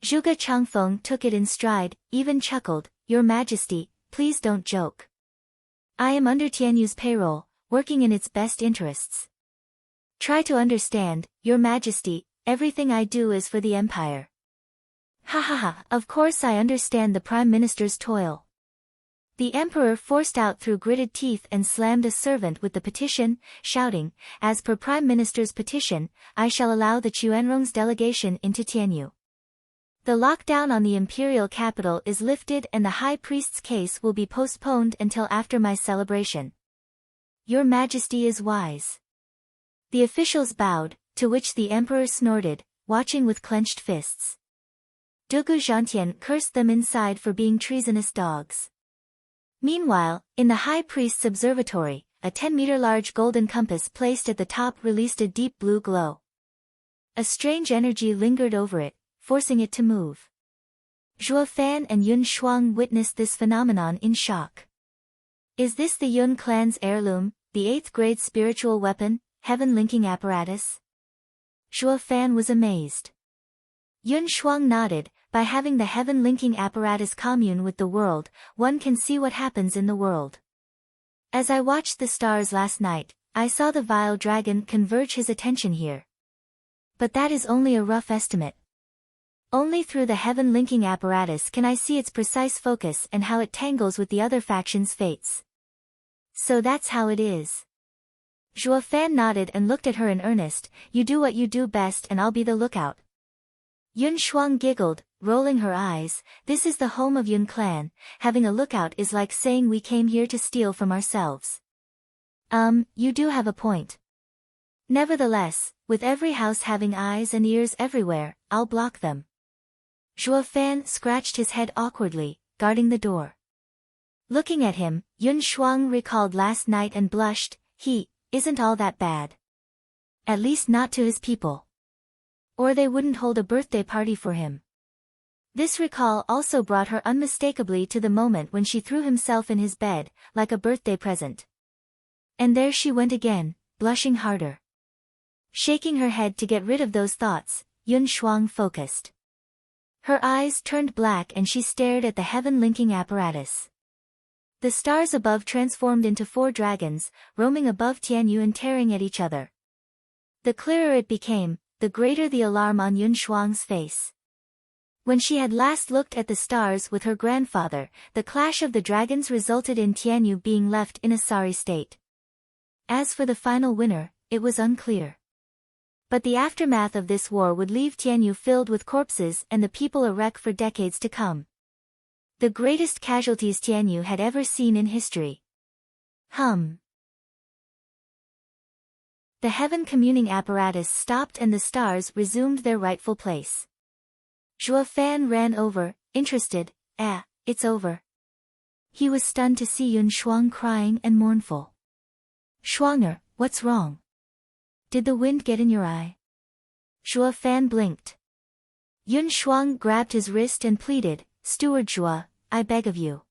Zhuge Changfeng took it in stride, even chuckled, "Your Majesty, please don't joke. I am under Tianyu's payroll, working in its best interests. Try to understand, Your Majesty, everything I do is for the empire." Ha ha ha, of course I understand the prime minister's toil. The emperor forced out through gritted teeth and slammed a servant with the petition, shouting, "As per prime minister's petition, I shall allow the Chuanrong's delegation into Tianyu. The lockdown on the imperial capital is lifted and the high priest's case will be postponed until after my celebration. Your Majesty is wise." The officials bowed, to which the emperor snorted, watching with clenched fists. Dugu Zhantian cursed them inside for being treasonous dogs. Meanwhile, in the high priest's observatory, a 10-meter large golden compass placed at the top released a deep blue glow. A strange energy lingered over it, forcing it to move. Zhuo Fan and Yun Shuang witnessed this phenomenon in shock. Is this the Yun clan's heirloom, the 8th grade spiritual weapon, heaven-linking apparatus? Zhuo Fan was amazed. Yun Shuang nodded. By having the heaven-linking apparatus commune with the world, one can see what happens in the world. As I watched the stars last night, I saw the vile dragon converge his attention here. But that is only a rough estimate. Only through the heaven-linking apparatus can I see its precise focus and how it tangles with the other faction's fates. So that's how it is. Zhuo Fan nodded and looked at her in earnest. "You do what you do best and I'll be the lookout." Yun Shuang giggled, rolling her eyes. "This is the home of Yun clan, having a lookout is like saying we came here to steal from ourselves." You do have a point. Nevertheless, with every house having eyes and ears everywhere, I'll block them. Zhuo Fan scratched his head awkwardly, guarding the door. Looking at him, Yun Shuang recalled last night and blushed. He isn't all that bad. At least not to his people. Or they wouldn't hold a birthday party for him. This recall also brought her unmistakably to the moment when she threw himself in his bed, like a birthday present. And there she went again, blushing harder. Shaking her head to get rid of those thoughts, Yun Shuang focused. Her eyes turned black and she stared at the heaven-linking apparatus. The stars above transformed into 4 dragons, roaming above Tianyu and tearing at each other. The clearer it became, the greater the alarm on Yun Shuang's face. When she had last looked at the stars with her grandfather, the clash of the dragons resulted in Tianyu being left in a sorry state. As for the final winner, it was unclear. But the aftermath of this war would leave Tianyu filled with corpses and the people a wreck for decades to come. The greatest casualties Tianyu had ever seen in history. The heaven-communing apparatus stopped and the stars resumed their rightful place. Zhuo Fan ran over, interested. It's over." He was stunned to see Yun Shuang crying and mournful. "Shuanger, what's wrong? Did the wind get in your eye?" Zhuo Fan blinked. Yun Shuang grabbed his wrist and pleaded, "Steward Zhuo, I beg of you.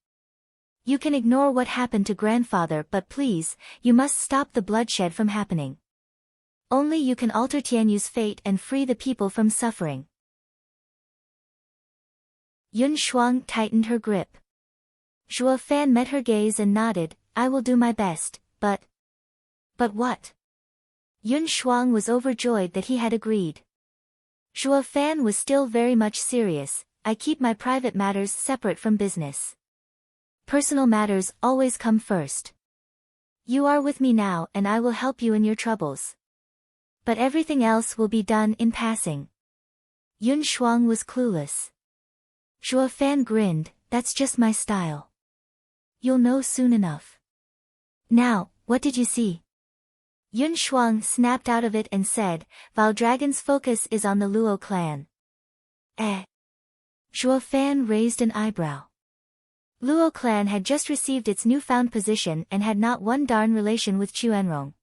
You can ignore what happened to grandfather but please, you must stop the bloodshed from happening. Only you can alter Tianyu's fate and free the people from suffering." Yun Shuang tightened her grip. Zhuo Fan met her gaze and nodded. "I will do my best, but what?" Yun Shuang was overjoyed that he had agreed. Zhuo Fan was still very much serious. "I keep my private matters separate from business. Personal matters always come first. You are with me now and I will help you in your troubles. But everything else will be done in passing." Yun Shuang was clueless. Zhuo Fan grinned. "That's just my style. You'll know soon enough." "Now, what did you see?" Yun Shuang snapped out of it and said, "Val Dragon's focus is on the Luo clan." Zhuo Fan raised an eyebrow. Luo clan had just received its newfound position and had not one darn relation with Chuanrong.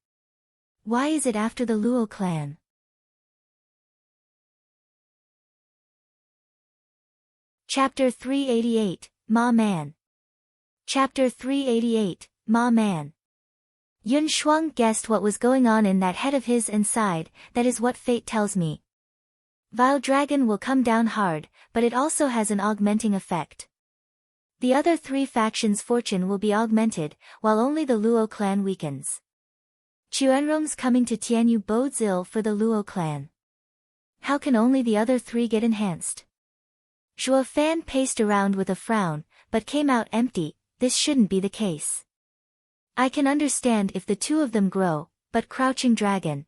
Why is it after the Luo clan? Chapter 388, Ma Man. Chapter 388, Ma Man. Yun Shuang guessed what was going on in that head of his and sighed, that is what fate tells me. Vile Dragon will come down hard, but it also has an augmenting effect. The other three factions' fortune will be augmented, while only the Luo clan weakens. Chuanrong's coming to Tianyu bodes ill for the Luo clan. How can only the other three get enhanced? Zhuo Fan paced around with a frown, but came out empty. This shouldn't be the case. I can understand if the two of them grow, but Crouching Dragon.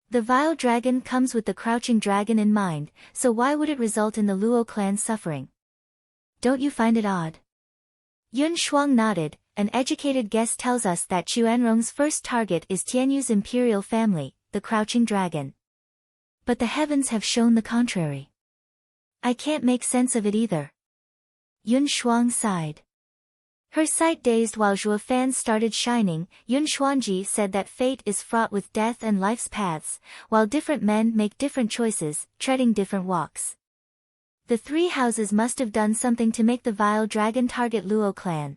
The Vile Dragon comes with the Crouching Dragon in mind, so why would it result in the Luo clan suffering? Don't you find it odd? Yun Shuang nodded. An educated guess tells us that Chuanrong's first target is Tianyu's imperial family, the Crouching Dragon. But the heavens have shown the contrary. I can't make sense of it either. Yun Shuang sighed. Her sight dazed while Zhuo Fan started shining. Yun Xuanji said that fate is fraught with death and life's paths, while different men make different choices, treading different walks. The three houses must have done something to make the Vile Dragon target Luo clan.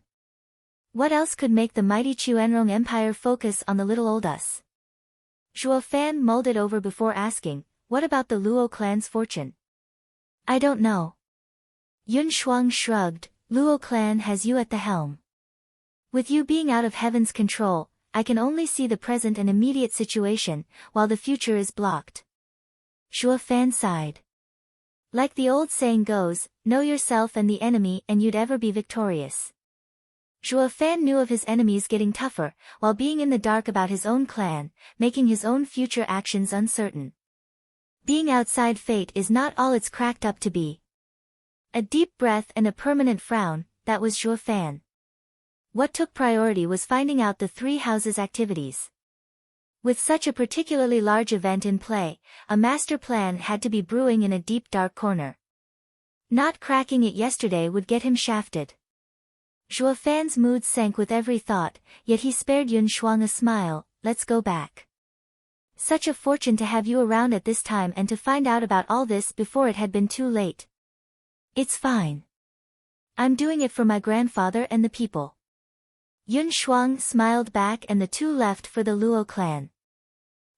What else could make the mighty Chuanrong Empire focus on the little old us? Zhuo Fan mulled it over before asking, what about the Luo clan's fortune? I don't know. Yun Shuang shrugged. Luo clan has you at the helm. With you being out of heaven's control, I can only see the present and immediate situation, while the future is blocked. Zhuo Fan sighed. Like the old saying goes, know yourself and the enemy and you'd ever be victorious. Zhuo Fan knew of his enemies getting tougher, while being in the dark about his own clan, making his own future actions uncertain. Being outside fate is not all it's cracked up to be. A deep breath and a permanent frown, that was Zhuo Fan. What took priority was finding out the three houses' activities. With such a particularly large event in play, a master plan had to be brewing in a deep dark corner. Not cracking it yesterday would get him shafted. Zhuo Fan's mood sank with every thought, yet he spared Yun Shuang a smile. Let's go back. Such a fortune to have you around at this time and to find out about all this before it had been too late. It's fine. I'm doing it for my grandfather and the people. Yun Shuang smiled back and the two left for the Luo clan.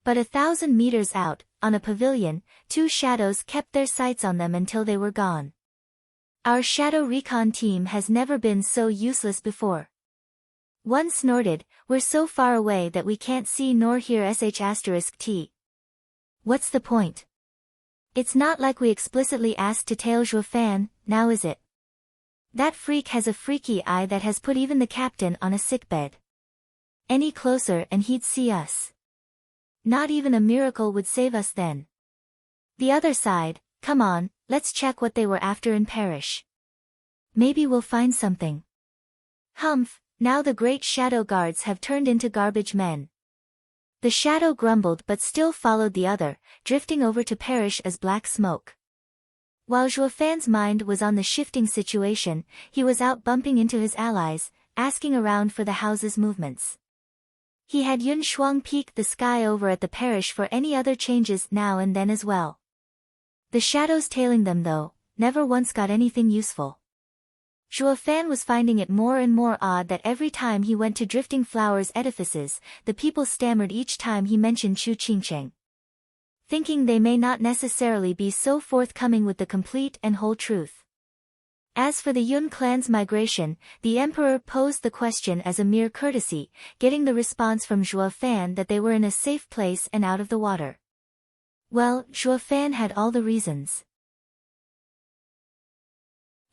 But 1,000 meters out, on a pavilion, two shadows kept their sights on them until they were gone. Our shadow recon team has never been so useless before. One snorted, we're so far away that we can't see nor hear **T. What's the point? It's not like we explicitly asked to tail Zhuo Fan, now is it? That freak has a freaky eye that has put even the captain on a sickbed. Any closer and he'd see us. Not even a miracle would save us then. The other side, come on, let's check what they were after and perish. Maybe we'll find something. Humph, now the great shadow guards have turned into garbage men. The shadow grumbled but still followed the other, drifting over to perish as black smoke. While Zhuo Fan's mind was on the shifting situation, he was out bumping into his allies, asking around for the house's movements. He had Yun Shuang peek the sky over at the parish for any other changes now and then as well. The shadows tailing them though, never once got anything useful. Zhuo Fan was finding it more and more odd that every time he went to Drifting Flowers edifices, the people stammered each time he mentioned Chu Qingcheng. Thinking they may not necessarily be so forthcoming with the complete and whole truth. As for the Yun clan's migration, the emperor posed the question as a mere courtesy, getting the response from Zhuo Fan that they were in a safe place and out of the water. Well, Zhuo Fan had all the reasons.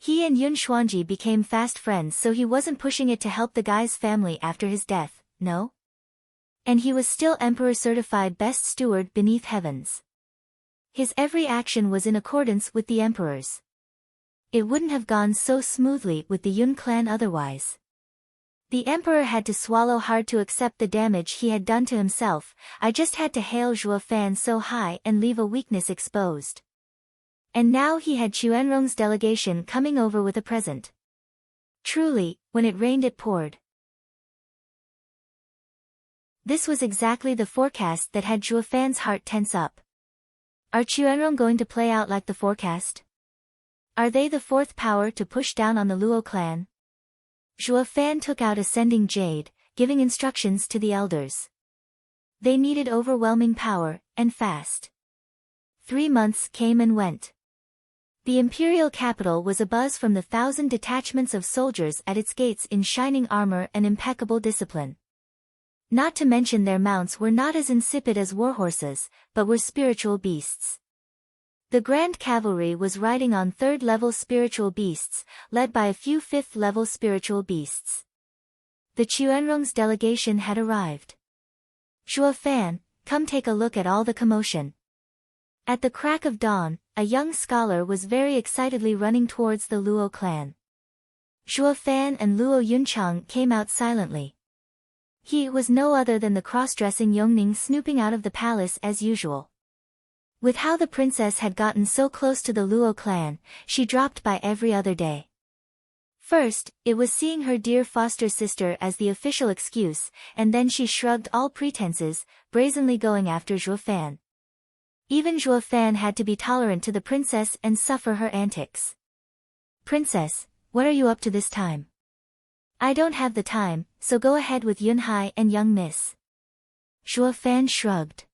He and Yun Xuanji became fast friends, so he wasn't pushing it to help the guy's family after his death, no? And he was still Emperor-certified best steward beneath heavens. His every action was in accordance with the Emperor's. It wouldn't have gone so smoothly with the Yun clan otherwise. The Emperor had to swallow hard to accept the damage he had done to himself. I just had to hail Zhuo Fan so high and leave a weakness exposed. And now he had Chuanrong's delegation coming over with a present. Truly, when it rained it poured. This was exactly the forecast that had Zhuo Fan's heart tense up. Are Chuanrong going to play out like the forecast? Are they the fourth power to push down on the Luo clan? Zhuo Fan took out Ascending Jade, giving instructions to the elders. They needed overwhelming power, and fast. 3 months came and went. The imperial capital was abuzz from the 1,000 detachments of soldiers at its gates in shining armor and impeccable discipline. Not to mention their mounts were not as insipid as warhorses, but were spiritual beasts. The Grand Cavalry was riding on 3rd-level spiritual beasts, led by a few 5th-level spiritual beasts. The Chuanrong's delegation had arrived. Zhuo Fan, come take a look at all the commotion. At the crack of dawn, a young scholar was very excitedly running towards the Luo clan. Zhuo Fan and Luo Yunchang came out silently. He was no other than the cross-dressing Yongning snooping out of the palace as usual. With how the princess had gotten so close to the Luo clan, she dropped by every other day. First, it was seeing her dear foster sister as the official excuse, and then she shrugged all pretenses, brazenly going after Zhuo Fan. Even Zhuo Fan had to be tolerant to the princess and suffer her antics. Princess, what are you up to this time? I don't have the time, so go ahead with Yunhai and young miss. Zhuo Fan shrugged.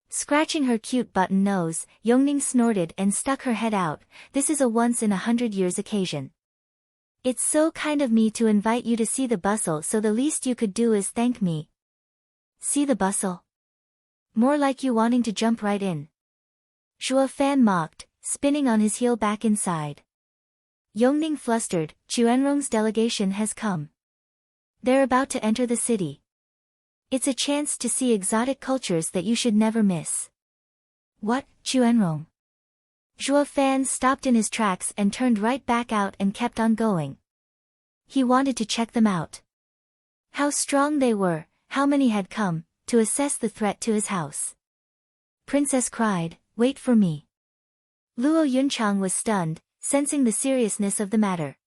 Scratching her cute button nose, Yongning snorted and stuck her head out. This is a once-in-100-years occasion. It's so kind of me to invite you to see the bustle, so the least you could do is thank me. See the bustle? More like you wanting to jump right in. Zhuo Fan mocked, spinning on his heel back inside. Yongning flustered, Chuanrong's delegation has come. They're about to enter the city. It's a chance to see exotic cultures that you should never miss. What, Chuanrong? Zhuo Fan stopped in his tracks and turned right back out and kept on going. He wanted to check them out. How strong they were, how many had come, to assess the threat to his house. Princess cried, wait for me. Luo Yunchang was stunned, sensing the seriousness of the matter.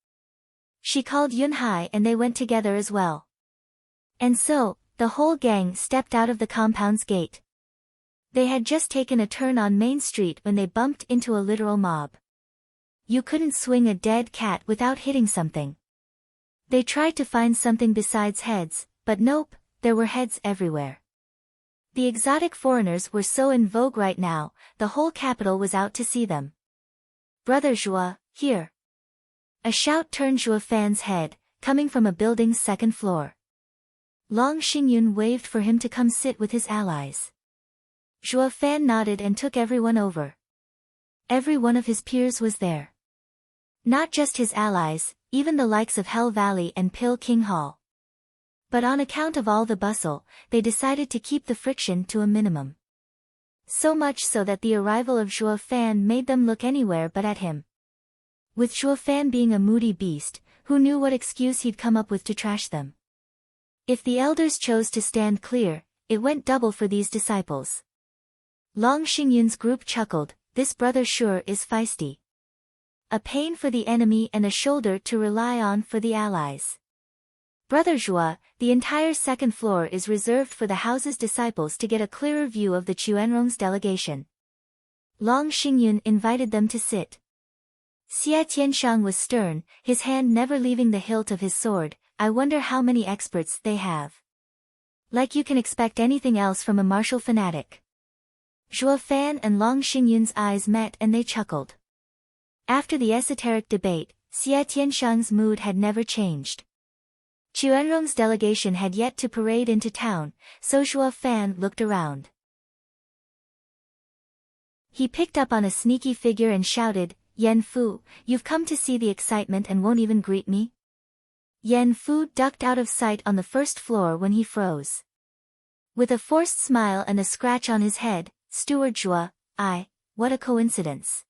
She called Yunhai and they went together as well. And so, the whole gang stepped out of the compound's gate. They had just taken a turn on Main Street when they bumped into a literal mob. You couldn't swing a dead cat without hitting something. They tried to find something besides heads, but nope, there were heads everywhere. The exotic foreigners were so in vogue right now, the whole capital was out to see them. Brother Zhuo, here. A shout turned Zhuo Fan's head, coming from a building's 2nd floor. Long Xingyun waved for him to come sit with his allies. Zhuo Fan nodded and took everyone over. Every one of his peers was there. Not just his allies, even the likes of Hell Valley and Pill King Hall. But on account of all the bustle, they decided to keep the friction to a minimum. So much so that the arrival of Zhuo Fan made them look anywhere but at him. With Zhuo Fan being a moody beast, who knew what excuse he'd come up with to trash them? If the elders chose to stand clear, it went double for these disciples. Long Xingyun's group chuckled, this brother sure is feisty. A pain for the enemy and a shoulder to rely on for the allies. Brother Zhuo, the entire 2nd floor is reserved for the house's disciples to get a clearer view of the Chuanrong's delegation. Long Xingyun invited them to sit. Xie Tianshang was stern, his hand never leaving the hilt of his sword. I wonder how many experts they have. Like you can expect anything else from a martial fanatic. Zhuo Fan and Long Xingyun's eyes met and they chuckled. After the esoteric debate, Xie Tianshang's mood had never changed. Chuanrong's delegation had yet to parade into town, so Zhuo Fan looked around. He picked up on a sneaky figure and shouted, Yan Fu, you've come to see the excitement and won't even greet me? Yan Fu ducked out of sight on the 1st floor when he froze. With a forced smile and a scratch on his head, Steward Zhuo, what a coincidence.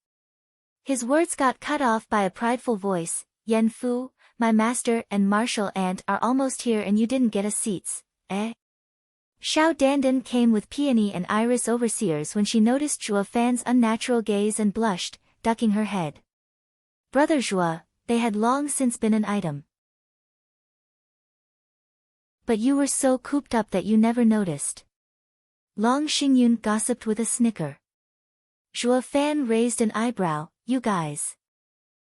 His words got cut off by a prideful voice, Yan Fu, my master and martial aunt are almost here and you didn't get us seats, eh? Xiao Dandan came with Peony and Iris overseers when she noticed Zhuo Fan's unnatural gaze and blushed, ducking her head. Brother Zhua, they had long since been an item. But you were so cooped up that you never noticed. Long Xingyun gossiped with a snicker. Zhua Fan raised an eyebrow. You guys.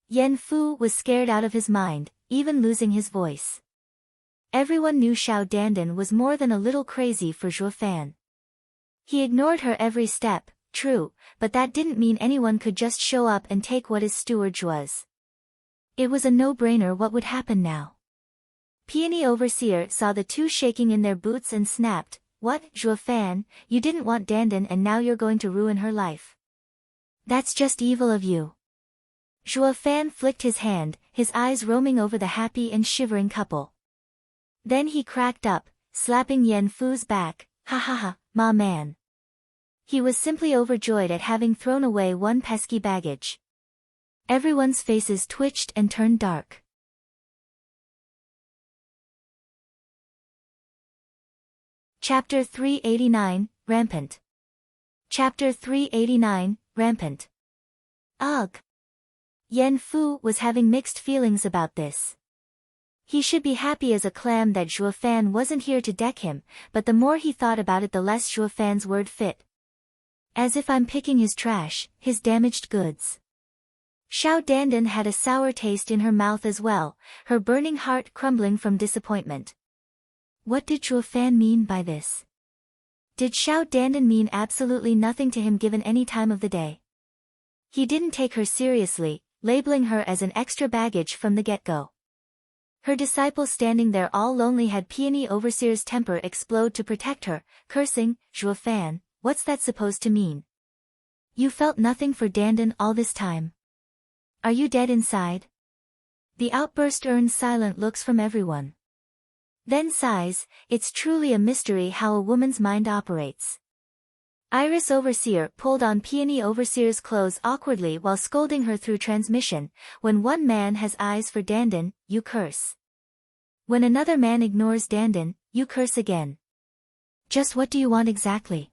Yan Fu was scared out of his mind, even losing his voice. Everyone knew Xiao Dandan was more than a little crazy for Zhua Fan. He ignored her every step, true, but that didn't mean anyone could just show up and take what his steward was. It was a no-brainer. What would happen now? Peony Overseer saw the two shaking in their boots and snapped, "What, Zhua Fan, you didn't want Dandan and now you're going to ruin her life? That's just evil of you." Zhua Fan flicked his hand, his eyes roaming over the happy and shivering couple. Then he cracked up, slapping Yan Fu's back. "Ha ha ha, ma man." He was simply overjoyed at having thrown away one pesky baggage. Everyone's faces twitched and turned dark. Chapter 389, Rampant. Chapter 389, Rampant. Ugh. Yan Fu was having mixed feelings about this. He should be happy as a clam that Zhua Fan wasn't here to deck him, but the more he thought about it the less Zhua Fan's word fit. As if I'm picking his trash, his damaged goods. Xiao Dandan had a sour taste in her mouth as well, her burning heart crumbling from disappointment. What did Zhua Fan mean by this? Did Xiao Dandan mean absolutely nothing to him given any time of the day? He didn't take her seriously, labeling her as an extra baggage from the get-go. Her disciple standing there all lonely had Peony Overseer's temper explode to protect her, cursing, "Zhua Fan, what's that supposed to mean? You felt nothing for Dandan all this time? Are you dead inside?" The outburst earned silent looks from everyone. Then sighs. It's truly a mystery how a woman's mind operates. Iris Overseer pulled on Peony Overseer's clothes awkwardly while scolding her through transmission. When one man has eyes for Dandan, you curse. When another man ignores Dandan, you curse again. Just what do you want exactly?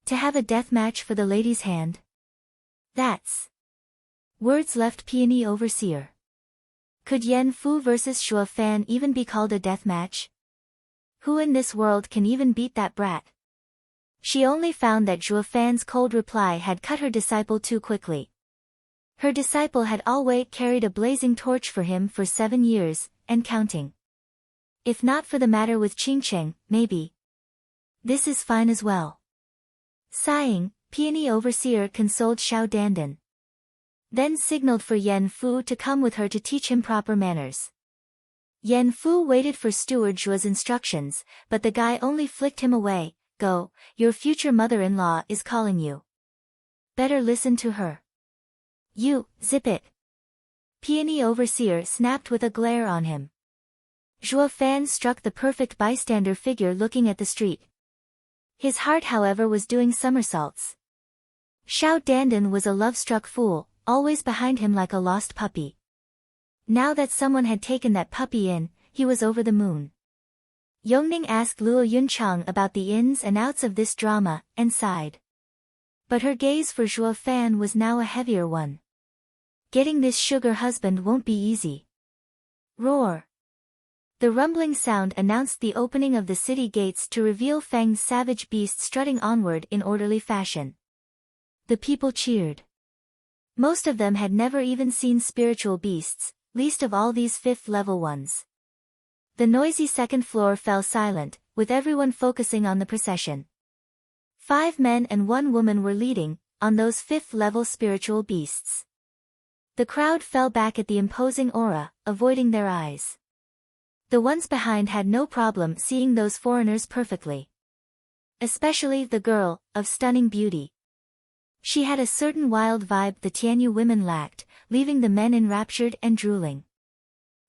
To have a death match for the lady's hand? That's... Words left Peony Overseer. Could Yan Fu versus Zhua Fan even be called a death match? Who in this world can even beat that brat? She only found that Zhua Fan's cold reply had cut her disciple too quickly. Her disciple had always carried a blazing torch for him for 7 years, and counting. If not for the matter with Qingcheng, maybe. This is fine as well. Sighing, Peony Overseer consoled Xiao Dandan. Then signaled for Yan Fu to come with her to teach him proper manners. Yan Fu waited for Steward Zhua's instructions, but the guy only flicked him away. "Go, your future mother-in-law is calling you. Better listen to her." "You, zip it." Peony Overseer snapped with a glare on him. Zhua Fan struck the perfect bystander figure looking at the street. His heart however was doing somersaults. Xiao Dandan was a love-struck fool, always behind him like a lost puppy. Now that someone had taken that puppy in, he was over the moon. Yongning asked Luo Yunchang about the ins and outs of this drama, and sighed. But her gaze for Zhua Fan was now a heavier one. Getting this sugar husband won't be easy. Roar. The rumbling sound announced the opening of the city gates to reveal Fang's savage beast strutting onward in orderly fashion. The people cheered. Most of them had never even seen spiritual beasts, least of all these 5th-level ones. The noisy second floor fell silent, with everyone focusing on the procession. 5 men and 1 woman were leading, on those 5th-level spiritual beasts. The crowd fell back at the imposing aura, avoiding their eyes. The ones behind had no problem seeing those foreigners perfectly. Especially the girl, of stunning beauty. She had a certain wild vibe the Tianyu women lacked, leaving the men enraptured and drooling.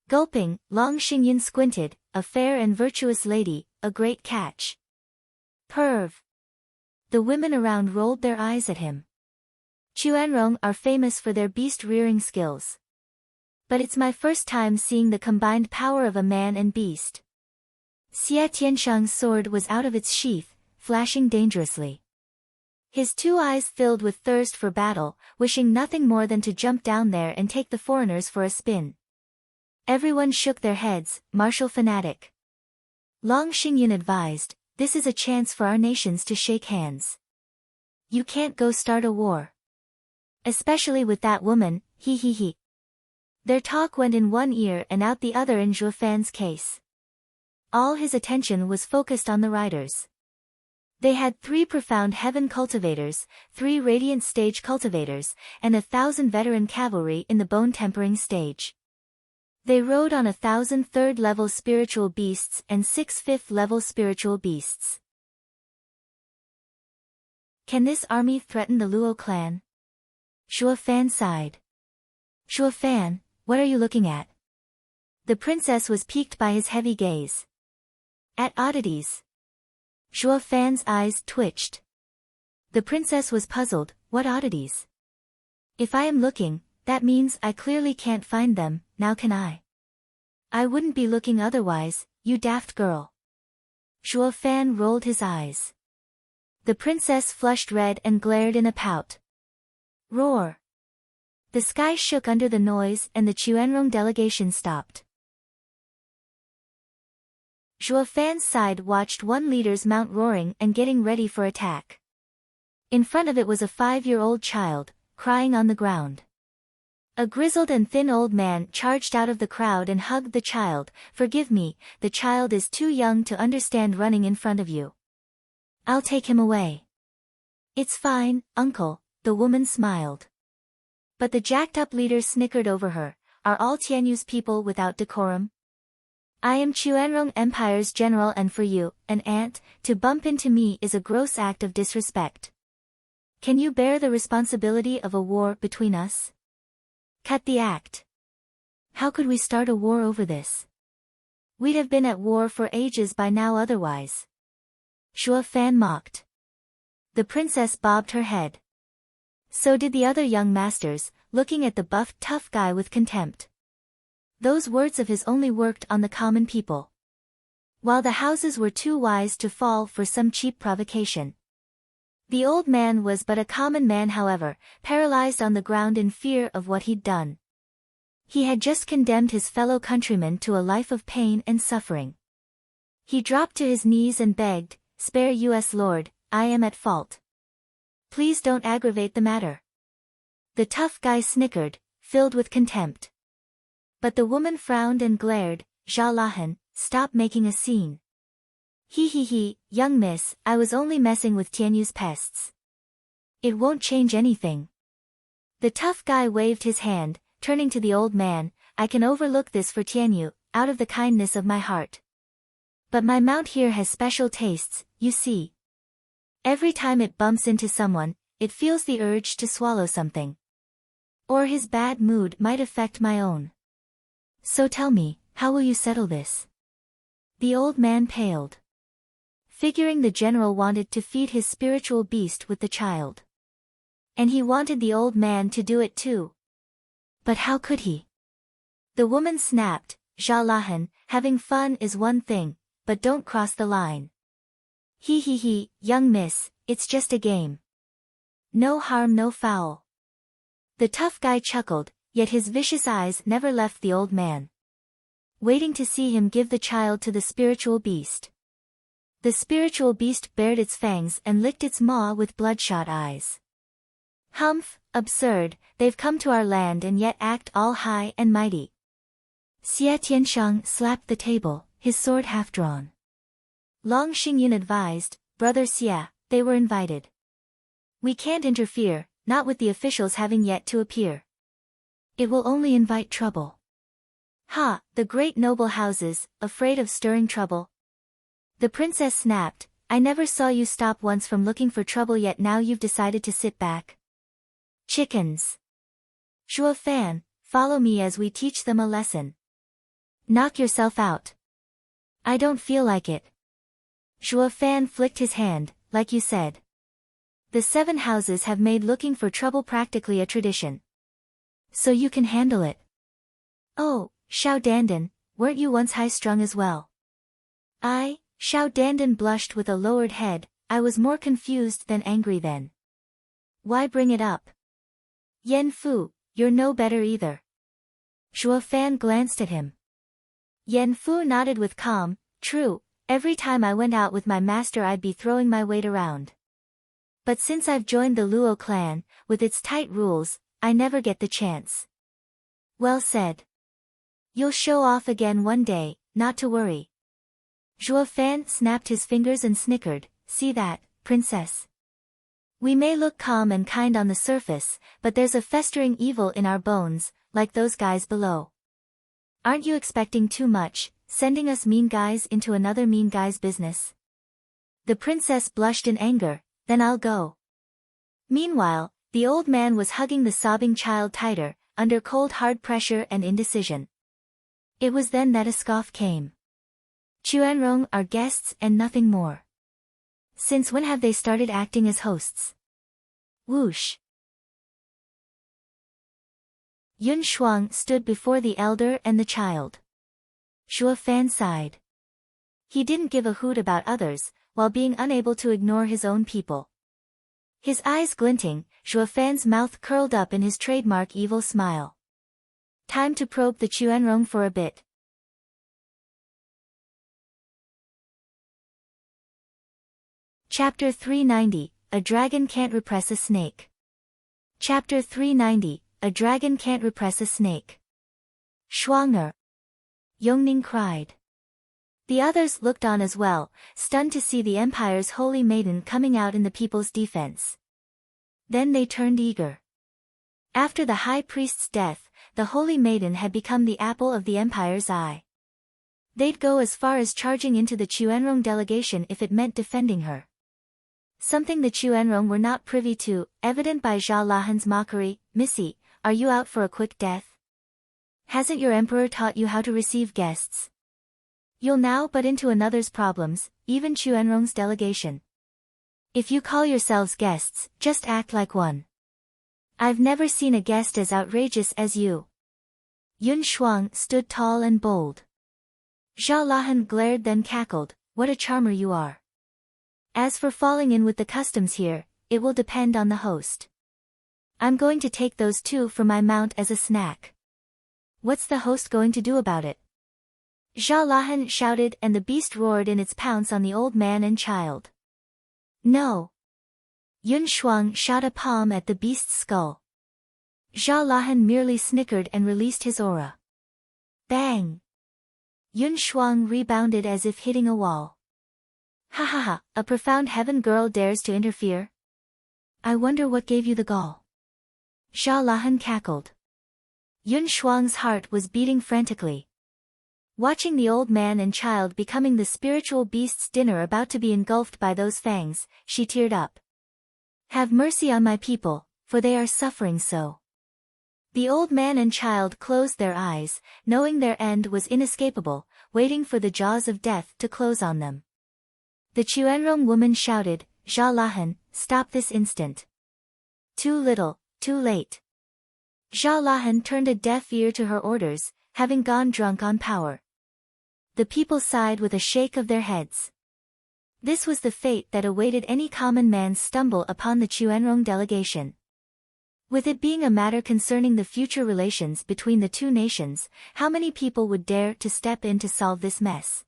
Gulping, Long Xingyin squinted, a fair and virtuous lady, a great catch. Perv. The women around rolled their eyes at him. Chuanrong are famous for their beast-rearing skills. But it's my first time seeing the combined power of a man and beast. Xia Tianshang's sword was out of its sheath, flashing dangerously. His two eyes filled with thirst for battle, wishing nothing more than to jump down there and take the foreigners for a spin. Everyone shook their heads, martial fanatic. Long Xingyun advised, this is a chance for our nations to shake hands. You can't go start a war. Especially with that woman, he. Their talk went in one ear and out the other in Zhuo Fan's case. All his attention was focused on the riders. They had 3 profound heaven cultivators, 3 radiant stage cultivators, and 1,000 veteran cavalry in the bone-tempering stage. They rode on 1,000 third-level spiritual beasts and 6 fifth-level spiritual beasts. Can this army threaten the Luo clan? Zhuo Fan sighed. Zhuo Fan, what are you looking at? The princess was piqued by his heavy gaze. At oddities. Zhuo Fan's eyes twitched. The princess was puzzled, what oddities? If I am looking, that means I clearly can't find them, now can I? I wouldn't be looking otherwise, you daft girl. Zhuo Fan rolled his eyes. The princess flushed red and glared in a pout. Roar! The sky shook under the noise and the Chuanrong delegation stopped. Zhuo Fan's side watched one leader's mount roaring and getting ready for attack. In front of it was a 5-year-old child, crying on the ground. A grizzled and thin old man charged out of the crowd and hugged the child. Forgive me, the child is too young to understand running in front of you. I'll take him away. It's fine, uncle, the woman smiled. But the jacked-up leader snickered over her. Are all Tianyu's people without decorum? I am Chuanrong Empire's general, and for you, an ant, to bump into me is a gross act of disrespect. Can you bear the responsibility of a war between us? Cut the act. How could we start a war over this? We'd have been at war for ages by now otherwise. Zhuo Fan mocked. The princess bobbed her head. So did the other young masters, looking at the buffed tough guy with contempt. Those words of his only worked on the common people. While the houses were too wise to fall for some cheap provocation. The old man was but a common man, however, paralyzed on the ground in fear of what he'd done. He had just condemned his fellow countrymen to a life of pain and suffering. He dropped to his knees and begged, "Spare us, Lord, I am at fault. Please don't aggravate the matter." The tough guy snickered, filled with contempt. But the woman frowned and glared. "Zha Lahan, stop making a scene." He, young miss, I was only messing with Tianyu's pests. It won't change anything. The tough guy waved his hand, turning to the old man. I can overlook this for Tianyu, out of the kindness of my heart. But my mount here has special tastes, you see. Every time it bumps into someone, it feels the urge to swallow something. Or his bad mood might affect my own. So tell me, how will you settle this? The old man paled. Figuring the general wanted to feed his spiritual beast with the child. And he wanted the old man to do it too. But how could he? The woman snapped, "Zha Lahan, having fun is one thing, but don't cross the line. He, young miss, it's just a game. No harm, no foul." The tough guy chuckled, yet his vicious eyes never left the old man. Waiting to see him give the child to the spiritual beast. The spiritual beast bared its fangs and licked its maw with bloodshot eyes. Humph, absurd, they've come to our land and yet act all high and mighty. Xie Tianshang slapped the table, his sword half drawn. Long Xingyun advised, "Brother Xie, they were invited. We can't interfere, not with the officials having yet to appear. It will only invite trouble." Ha, the great noble houses, afraid of stirring trouble. The princess snapped, "I never saw you stop once from looking for trouble, yet now you've decided to sit back. Chickens. Zhuo Fan, follow me as we teach them a lesson. Knock yourself out." "I don't feel like it." Zhuo Fan flicked his hand, "Like you said. The 7 houses have made looking for trouble practically a tradition. So you can handle it." "Oh, Xiao Dandan, weren't you once high-strung as well?" Xiao Dandan blushed with a lowered head, "I was more confused than angry then." Why bring it up? Yan Fu, you're no better either. Zhuo Fan glanced at him. Yan Fu nodded with calm. True, every time I went out with my master I'd be throwing my weight around. But since I've joined the Luo clan, with its tight rules, I never get the chance. Well said. You'll show off again one day, not to worry. Zhuo Fan snapped his fingers and snickered. See that, princess? We may look calm and kind on the surface, but there's a festering evil in our bones, like those guys below. Aren't you expecting too much, sending us mean guys into another mean guy's business? The princess blushed in anger. Then I'll go. Meanwhile, the old man was hugging the sobbing child tighter, under cold hard pressure and indecision. It was then that a scoff came. Chuanrong are guests and nothing more. Since when have they started acting as hosts? Whoosh. Yun Shuang stood before the elder and the child. Zhuo Fan sighed. He didn't give a hoot about others, while being unable to ignore his own people. His eyes glinting, Zhuo Fan's mouth curled up in his trademark evil smile. Time to probe the Chuanrong for a bit. Chapter 390, A Dragon Can't Repress a Snake. Chapter 390, A Dragon Can't Repress a Snake. Shuang Yongning cried. The others looked on as well, stunned to see the Empire's holy maiden coming out in the people's defense. Then they turned eager. After the high priest's death, the holy maiden had become the apple of the Empire's eye. They'd go as far as charging into the Chuanrong delegation if it meant defending her. Something the Chuanrong were not privy to, evident by Zhao Lahan's mockery. Missy, are you out for a quick death? Hasn't your emperor taught you how to receive guests? You'll now butt into another's problems, even Chuanrong's delegation. If you call yourselves guests, just act like one. I've never seen a guest as outrageous as you. Yun Shuang stood tall and bold. Zhao Lahan glared then cackled. What a charmer you are. As for falling in with the customs here, it will depend on the host. I'm going to take those two for my mount as a snack. What's the host going to do about it? Zhao Lahan shouted and the beast roared in its pounce on the old man and child. No. Yun Shuang shot a palm at the beast's skull. Zhao Lahan merely snickered and released his aura. Bang! Yun Shuang rebounded as if hitting a wall. Ha ha ha, a profound heaven girl dares to interfere? I wonder what gave you the gall. Zhao Lahan cackled. Yun Shuang's heart was beating frantically. Watching the old man and child becoming the spiritual beast's dinner about to be engulfed by those fangs, she teared up. Have mercy on my people, for they are suffering so. The old man and child closed their eyes, knowing their end was inescapable, waiting for the jaws of death to close on them. The Chuanrong woman shouted, Zhao Lahan, stop this instant. Too little, too late. Zhao Lahan turned a deaf ear to her orders, having gone drunk on power. The people sighed with a shake of their heads. This was the fate that awaited any common man's stumble upon the Chuanrong delegation. With it being a matter concerning the future relations between the two nations, how many people would dare to step in to solve this mess?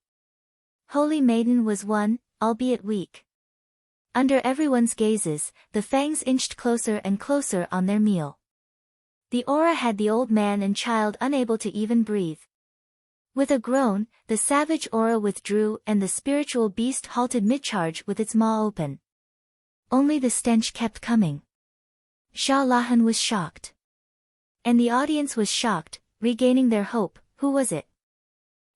Holy Maiden was one, albeit weak. Under everyone's gazes, the fangs inched closer and closer on their meal. The aura had the old man and child unable to even breathe. With a groan, the savage aura withdrew and the spiritual beast halted mid-charge with its maw open. Only the stench kept coming. Zhao Lahan was shocked. And the audience was shocked, regaining their hope. Who was it?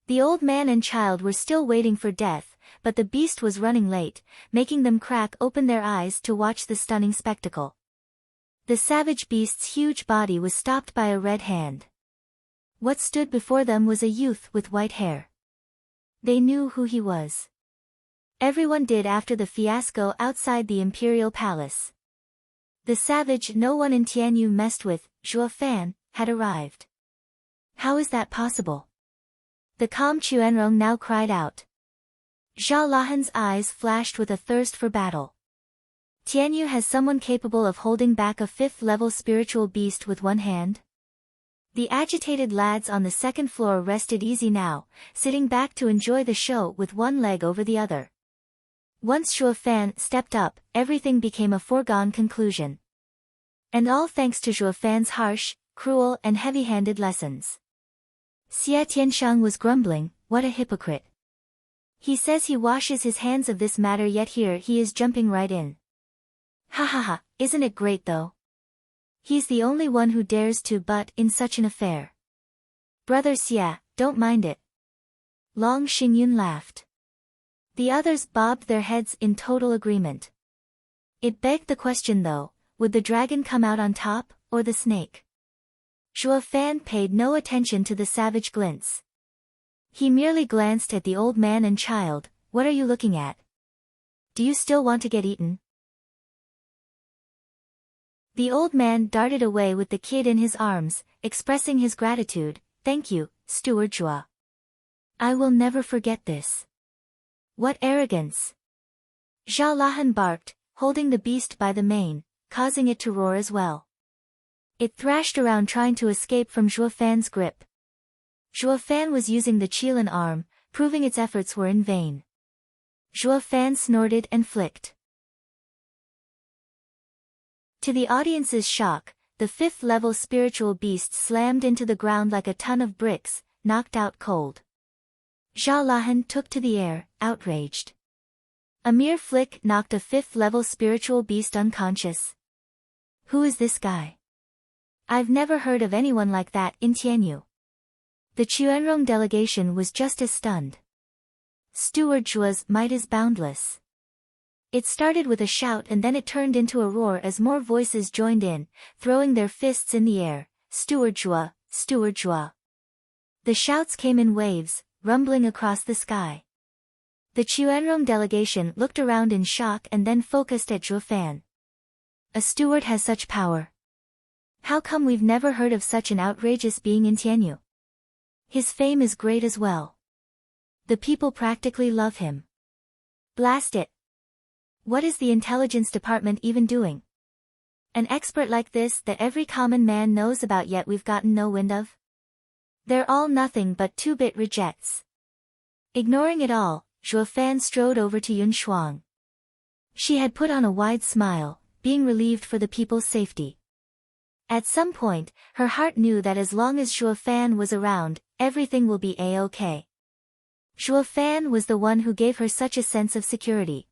The old man and child were still waiting for death, but the beast was running late, making them crack open their eyes to watch the stunning spectacle. The savage beast's huge body was stopped by a red hand. What stood before them was a youth with white hair. They knew who he was. Everyone did after the fiasco outside the imperial palace. The savage no one in Tianyu messed with, Zhuo Fan, had arrived. How is that possible? The calm Chuanrong now cried out. Zhao Lahan's eyes flashed with a thirst for battle. Tianyu has someone capable of holding back a 5th-level spiritual beast with one hand? The agitated lads on the second floor rested easy now, sitting back to enjoy the show with one leg over the other. Once Zhuo Fan stepped up, everything became a foregone conclusion. And all thanks to Zhuo Fan's harsh, cruel and heavy-handed lessons. Xie Tianshang was grumbling, what a hypocrite. He says he washes his hands of this matter, yet here he is jumping right in. Ha ha ha, isn't it great though? He's the only one who dares to butt in such an affair. Brother Xie, don't mind it. Long Xingyun laughed. The others bobbed their heads in total agreement. It begged the question though, would the dragon come out on top, or the snake? Zhuo Fan paid no attention to the savage glints. He merely glanced at the old man and child. What are you looking at? Do you still want to get eaten? The old man darted away with the kid in his arms, expressing his gratitude. Thank you, Steward Zhua. I will never forget this. What arrogance! Zhao Lahan barked, holding the beast by the mane, causing it to roar as well. It thrashed around trying to escape from Zhuo Fan's grip. Zhuo Fan was using the Qilin arm, proving its efforts were in vain. Zhuo Fan snorted and flicked. To the audience's shock, the 5th-level spiritual beast slammed into the ground like a ton of bricks, knocked out cold. Zhao Lahan took to the air, outraged. A mere flick knocked a 5th-level spiritual beast unconscious. Who is this guy? I've never heard of anyone like that in Tianyu. The Quanrong delegation was just as stunned. Steward Zhua's might is boundless. It started with a shout and then it turned into a roar as more voices joined in, throwing their fists in the air. Steward Zhua, Steward Zhua. The shouts came in waves, rumbling across the sky. The Quanrong delegation looked around in shock and then focused at Zhuo Fan. A steward has such power. How come we've never heard of such an outrageous being in Tianyu? His fame is great as well. The people practically love him. Blast it! What is the intelligence department even doing? An expert like this that every common man knows about yet we've gotten no wind of? They're all nothing but 2-bit rejects. Ignoring it all, Zhuo Fan strode over to Yun Shuang. She had put on a wide smile, being relieved for the people's safety. At some point, her heart knew that as long as Zhuo Fan was around, everything will be a-okay. Zhuo Fan was the one who gave her such a sense of security.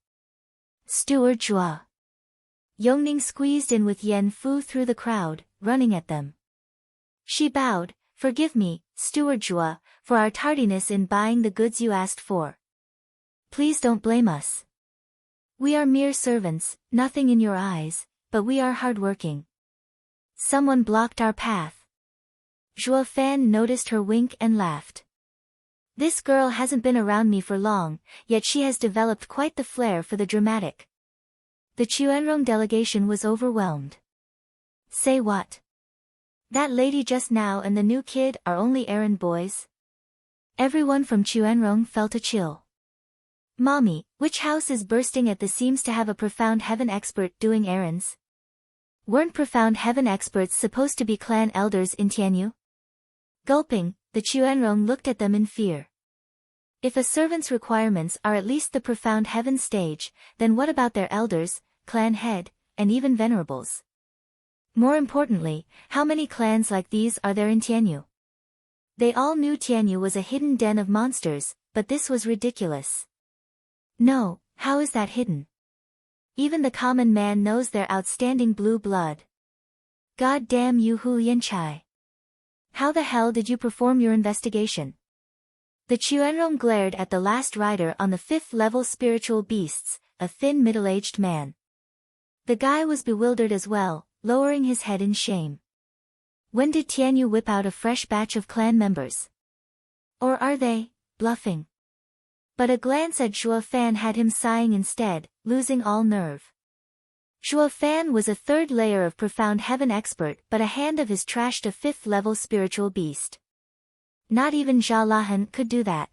Steward Zhua. Yongning squeezed in with Yan Fu through the crowd, running at them. She bowed, forgive me, Steward Zhua, for our tardiness in buying the goods you asked for. Please don't blame us. We are mere servants, nothing in your eyes, but we are hardworking. Someone blocked our path. Zhuo Fan noticed her wink and laughed. This girl hasn't been around me for long, yet she has developed quite the flair for the dramatic. The Quanrong delegation was overwhelmed. Say what? That lady just now and the new kid are only errand boys? Everyone from Quanrong felt a chill. Mommy, which house is bursting at the seams to have a profound heaven expert doing errands? Weren't profound heaven experts supposed to be clan elders in Tianyu? Gulping, the Quanrong looked at them in fear. If a servant's requirements are at least the profound heaven stage, then what about their elders, clan head, and even venerables? More importantly, how many clans like these are there in Tianyu? They all knew Tianyu was a hidden den of monsters, but this was ridiculous. No, how is that hidden? Even the common man knows their outstanding blue blood. God damn you Hu Yanchai. How the hell did you perform your investigation? The Quanrong glared at the last rider on the 5th-level spiritual beasts, a thin middle-aged man. The guy was bewildered as well, lowering his head in shame. When did Tianyu whip out a fresh batch of clan members? Or are they bluffing? But a glance at Zhuo Fan had him sighing instead, losing all nerve. Zhuo Fan was a 3rd layer of profound heaven expert, but a hand of his trashed a 5th-level spiritual beast. Not even Zhao Lahan could do that.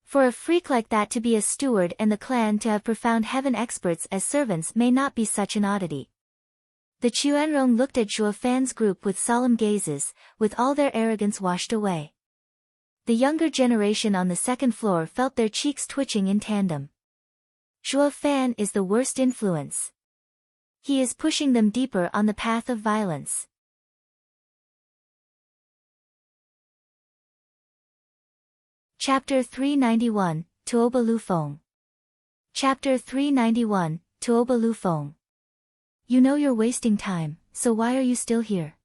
For a freak like that to be a steward and the clan to have profound heaven experts as servants may not be such an oddity. The Chuanrong looked at Zhuo Fan's group with solemn gazes, with all their arrogance washed away. The younger generation on the second floor felt their cheeks twitching in tandem. Zhuo Fan is the worst influence. He is pushing them deeper on the path of violence. Chapter 391, Tuoba Lu Feng. Chapter 391, Tuoba Lu Feng. You know you're wasting time, so why are you still here?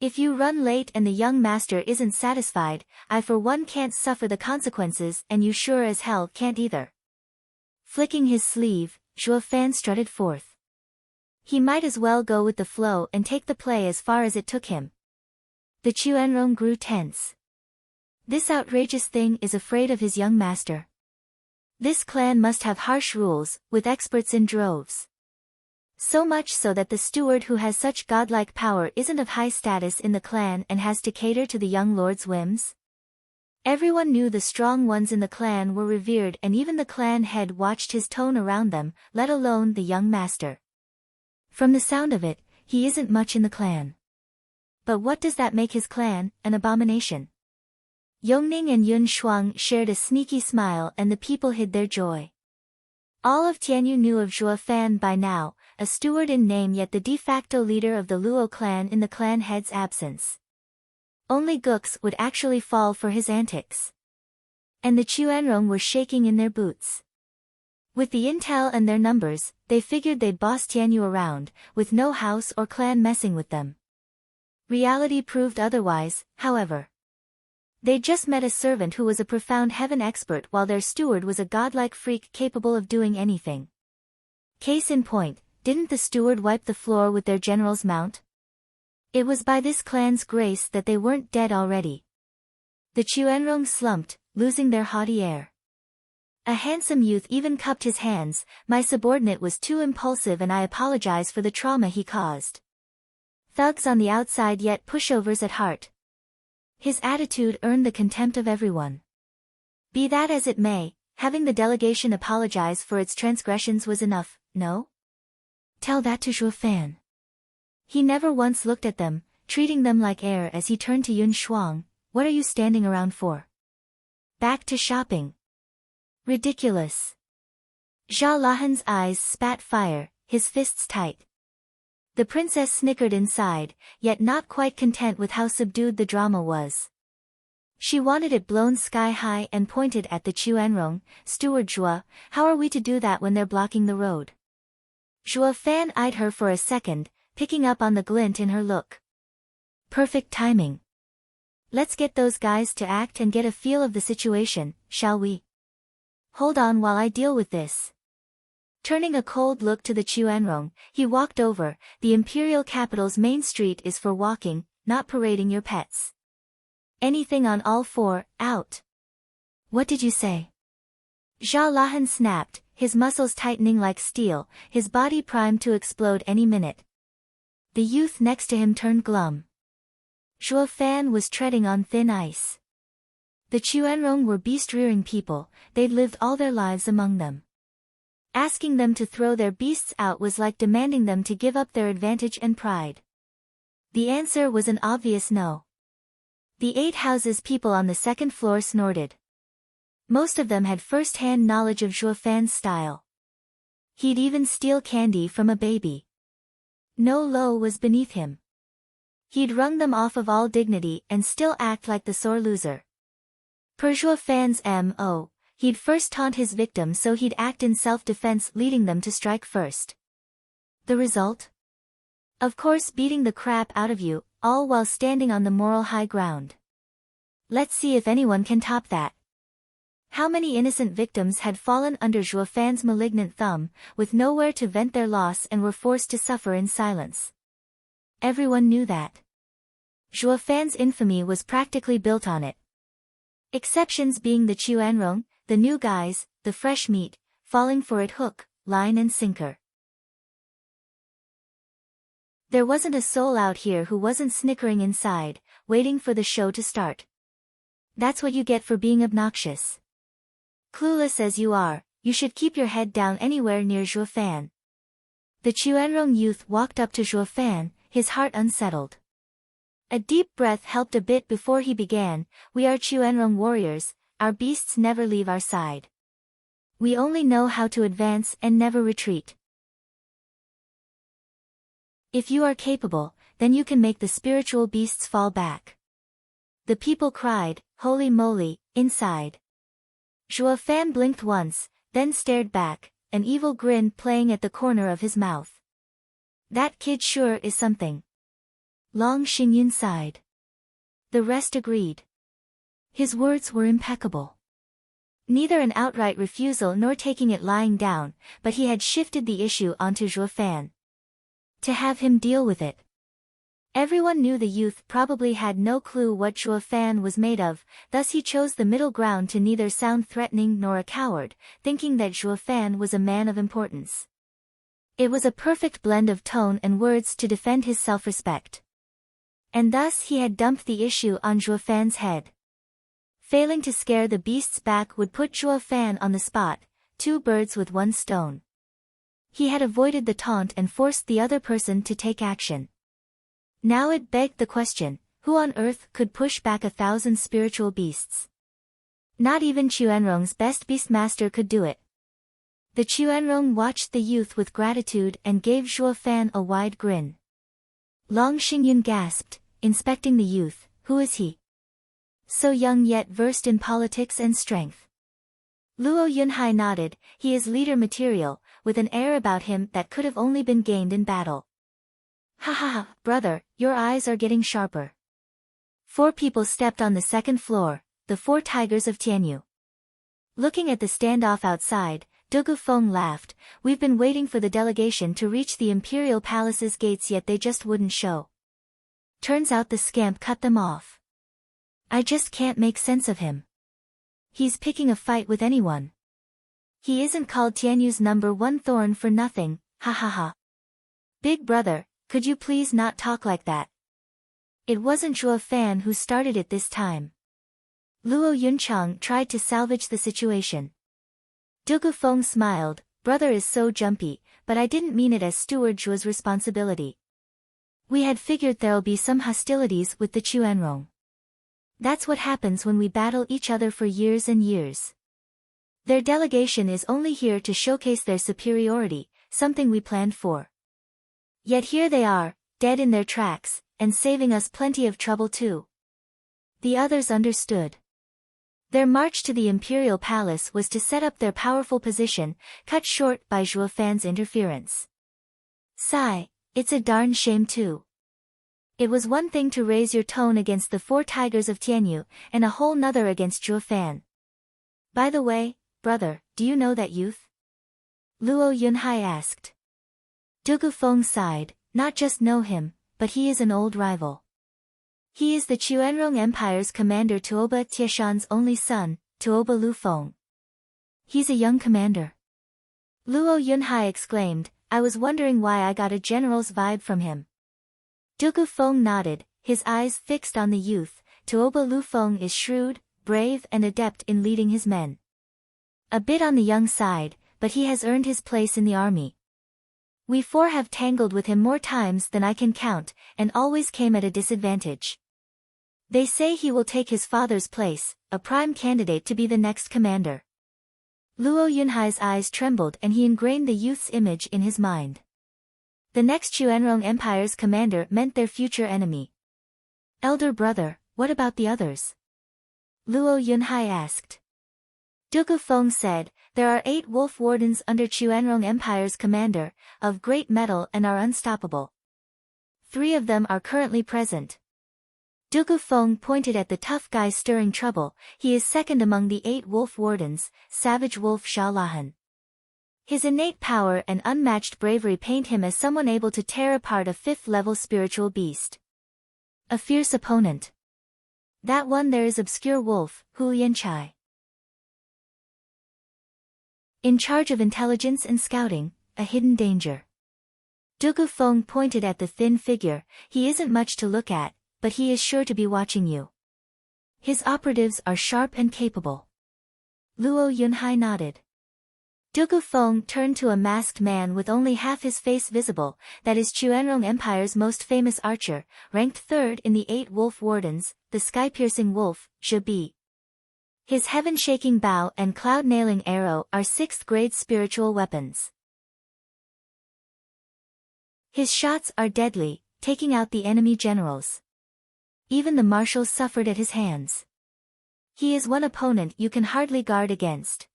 If you run late and the young master isn't satisfied, I for one can't suffer the consequences and you sure as hell can't either. Flicking his sleeve, Zhuo Fan strutted forth. He might as well go with the flow and take the play as far as it took him. The Chuanrong grew tense. This outrageous thing is afraid of his young master. This clan must have harsh rules, with experts in droves. So much so that the steward who has such godlike power isn't of high status in the clan and has to cater to the young lord's whims? Everyone knew the strong ones in the clan were revered and even the clan head watched his tone around them, let alone the young master. From the sound of it, he isn't much in the clan. But what does that make his clan, an abomination? Yongning and Yun Shuang shared a sneaky smile and the people hid their joy. All of Tianyu knew of Zhuo Fan by now, a steward in name yet the de facto leader of the Luo clan in the clan head's absence. Only Gux would actually fall for his antics. And the Chuanrong were shaking in their boots. With the intel and their numbers, they figured they'd boss Tianyu around, with no house or clan messing with them. Reality proved otherwise, however. They'd just met a servant who was a profound heaven expert while their steward was a godlike freak capable of doing anything. Case in point, didn't the steward wipe the floor with their general's mount? It was by this clan's grace that they weren't dead already. The Chuanrong slumped, losing their haughty air. A handsome youth even cupped his hands. My subordinate was too impulsive and I apologize for the trauma he caused. Thugs on the outside yet pushovers at heart. His attitude earned the contempt of everyone. Be that as it may, having the delegation apologize for its transgressions was enough, no? Tell that to Zhuo Fan. He never once looked at them, treating them like air as he turned to Yun Shuang. What are you standing around for? Back to shopping. Ridiculous. Zhao Lahan's eyes spat fire, his fists tight. The princess snickered inside, yet not quite content with how subdued the drama was. She wanted it blown sky high and pointed at the Chuanrong. Steward Zhuo, how are we to do that when they're blocking the road? Zhuo Fan eyed her for a second, picking up on the glint in her look. Perfect timing. Let's get those guys to act and get a feel of the situation, shall we? Hold on while I deal with this. Turning a cold look to the Chuanrong, he walked over. The imperial capital's main street is for walking, not parading your pets. Anything on all four, out. What did you say? Zhao Lahan snapped, his muscles tightening like steel, his body primed to explode any minute. The youth next to him turned glum. Zhuo Fan was treading on thin ice. The Chuanrong were beast-rearing people, they'd lived all their lives among them. Asking them to throw their beasts out was like demanding them to give up their advantage and pride. The answer was an obvious no. The 8 houses people on the second floor snorted. Most of them had first-hand knowledge of Zhuo Fan's style. He'd even steal candy from a baby. No low was beneath him. He'd wrung them off of all dignity and still act like the sore loser. Per Zhuo Fan's M.O., he'd first taunt his victim so he'd act in self-defense, leading them to strike first. The result? Of course, beating the crap out of you, all while standing on the moral high ground. Let's see if anyone can top that. How many innocent victims had fallen under Zhuo Fan's malignant thumb, with nowhere to vent their loss and were forced to suffer in silence? Everyone knew that. Zhuo Fan's infamy was practically built on it. Exceptions being the Chuanrong, the new guys, the fresh meat, falling for it hook, line and sinker. There wasn't a soul out here who wasn't snickering inside, waiting for the show to start. That's what you get for being obnoxious. Clueless as you are, you should keep your head down anywhere near Zhuo Fan. The Chuanrong youth walked up to Zhuo Fan, his heart unsettled. A deep breath helped a bit before he began. We are Chuanrong warriors, our beasts never leave our side. We only know how to advance and never retreat. If you are capable, then you can make the spiritual beasts fall back. The people cried, holy moly, inside. Zhuo Fan blinked once, then stared back, an evil grin playing at the corner of his mouth. That kid sure is something. Long Xingyun sighed. The rest agreed. His words were impeccable. Neither an outright refusal nor taking it lying down, but he had shifted the issue onto Zhuo Fan. To have him deal with it. Everyone knew the youth probably had no clue what Zhuo Fan was made of, thus he chose the middle ground to neither sound threatening nor a coward, thinking that Zhuo Fan was a man of importance. It was a perfect blend of tone and words to defend his self-respect. And thus he had dumped the issue on Zhuo Fan's head. Failing to scare the beasts back would put Zhuo Fan on the spot, 2 birds with 1 stone. He had avoided the taunt and forced the other person to take action. Now it begged the question, who on earth could push back 1,000 spiritual beasts? Not even Chuanrong's best beastmaster could do it. The Chuanrong watched the youth with gratitude and gave Zhuo Fan a wide grin. Long Xingyun gasped, inspecting the youth, who is he? So young yet versed in politics and strength. Luo Yunhai nodded, he is leader material, with an air about him that could have only been gained in battle. Ha ha ha, brother, your eyes are getting sharper. 4 people stepped on the 2nd floor, the 4 tigers of Tianyu. Looking at the standoff outside, Dugu Feng laughed, we've been waiting for the delegation to reach the Imperial Palace's gates yet they just wouldn't show. Turns out the scamp cut them off. I just can't make sense of him. He's picking a fight with anyone. He isn't called Tianyu's #1 thorn for nothing, ha ha ha. Big brother, could you please not talk like that? It wasn't Zhuo Fan who started it this time. Luo Yunchang tried to salvage the situation. Dugu Feng smiled, brother is so jumpy, but I didn't mean it as Steward Zhuo's responsibility. We had figured there'll be some hostilities with the Chuanrong. That's what happens when we battle each other for years and years. Their delegation is only here to showcase their superiority, something we planned for. Yet here they are, dead in their tracks, and saving us plenty of trouble too. The others understood. Their march to the Imperial Palace was to set up their powerful position, cut short by Zhuo Fan's interference. Sigh, it's a darn shame too. It was one thing to raise your tone against the 4 tigers of Tianyu, and a whole nother against Zhuo Fan. By the way, brother, do you know that youth? Luo Yunhai asked. Dugu Feng sighed, not just know him, but he is an old rival. He is the Chuanrong Empire's commander Tuoba Tieshan's only son, Tuoba Lu Feng. He's a young commander. Luo Yunhai exclaimed, I was wondering why I got a general's vibe from him. Dugu Feng nodded, his eyes fixed on the youth. Tuoba Lu Feng is shrewd, brave and adept in leading his men. A bit on the young side, but he has earned his place in the army. We 4 have tangled with him more times than I can count, and always came at a disadvantage. They say he will take his father's place, a prime candidate to be the next commander. Luo Yunhai's eyes trembled and he ingrained the youth's image in his mind. The next Chuanrong Empire's commander meant their future enemy. Elder brother, what about the others? Luo Yunhai asked. Dugu Feng said, there are 8 wolf wardens under Chuanrong Empire's commander, of great mettle and are unstoppable. 3 of them are currently present. Dugu Feng pointed at the tough guy stirring trouble, he is second among the 8 wolf wardens, Savage Wolf Shalahan. His innate power and unmatched bravery paint him as someone able to tear apart a 5th-level spiritual beast. A fierce opponent. That one there is obscure wolf, Hu Yanchai. In charge of intelligence and scouting, a hidden danger. Dugu Feng pointed at the thin figure, he isn't much to look at, but he is sure to be watching you. His operatives are sharp and capable. Luo Yunhai nodded. Dugu Feng turned to a masked man with only half his face visible, that is Chuanrong Empire's most famous archer, ranked third in the 8 wolf wardens, the sky-piercing wolf, Zhe Bi. His heaven-shaking bow and cloud-nailing arrow are 6th-grade spiritual weapons. His shots are deadly, taking out the enemy generals. Even the marshals suffered at his hands. He is one opponent you can hardly guard against.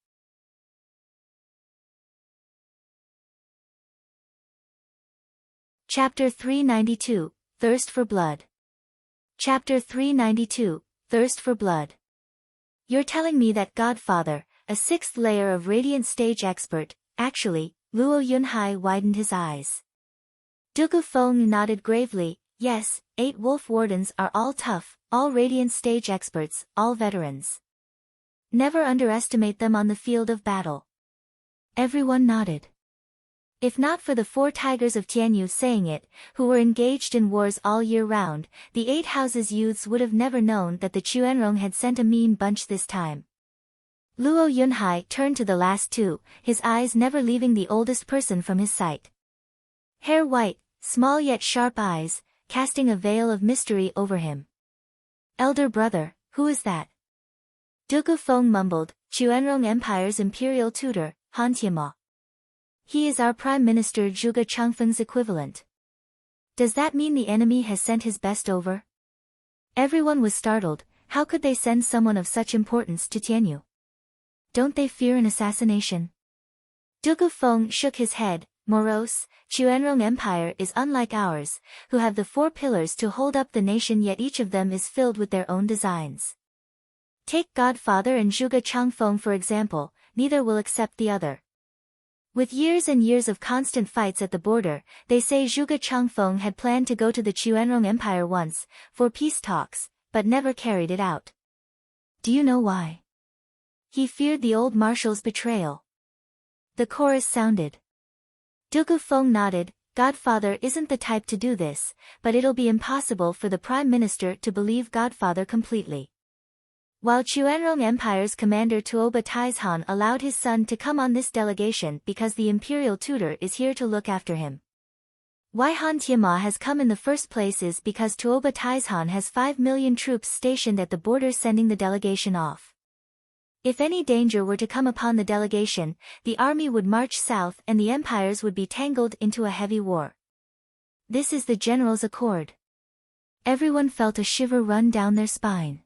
Chapter 392, Thirst for Blood. Chapter 392, Thirst for Blood. You're telling me that Godfather, a 6th layer of radiant stage expert, actually, Luo Yunhai widened his eyes. Dugu Feng nodded gravely, yes, 8 wolf wardens are all tough, all radiant stage experts, all veterans. Never underestimate them on the field of battle. Everyone nodded. If not for the 4 tigers of Tianyu saying it, who were engaged in wars all year round, the 8 houses youths would have never known that the Chuanrong had sent a mean bunch this time. Luo Yunhai turned to the last 2, his eyes never leaving the oldest person from his sight. Hair white, small yet sharp eyes, casting a veil of mystery over him. Elder brother, who is that? Dugu Feng mumbled, Chuanrong Empire's imperial tutor, Han Tianma. He is our Prime Minister Zhuge Changfeng's equivalent. Does that mean the enemy has sent his best over? Everyone was startled. How could they send someone of such importance to Tianyu? Don't they fear an assassination? Dugu Feng shook his head, morose. Chuanrong Empire is unlike ours, who have the 4 pillars to hold up the nation, yet each of them is filled with their own designs. Take Godfather and Zhuge Changfeng for example, neither will accept the other. With years and years of constant fights at the border, they say Zhuge Changfeng had planned to go to the Chuanrong Empire once, for peace talks, but never carried it out. Do you know why? He feared the old marshal's betrayal. The chorus sounded. Dugu Feng nodded, Godfather isn't the type to do this, but it'll be impossible for the Prime Minister to believe Godfather completely. While Chuanrong Empire's commander Tuoba Taizhan allowed his son to come on this delegation because the imperial tutor is here to look after him. Why Han Tianma has come in the first place is because Tuoba Taizhan has 5 million troops stationed at the border sending the delegation off. If any danger were to come upon the delegation, the army would march south and the empires would be tangled into a heavy war. This is the general's accord. Everyone felt a shiver run down their spine.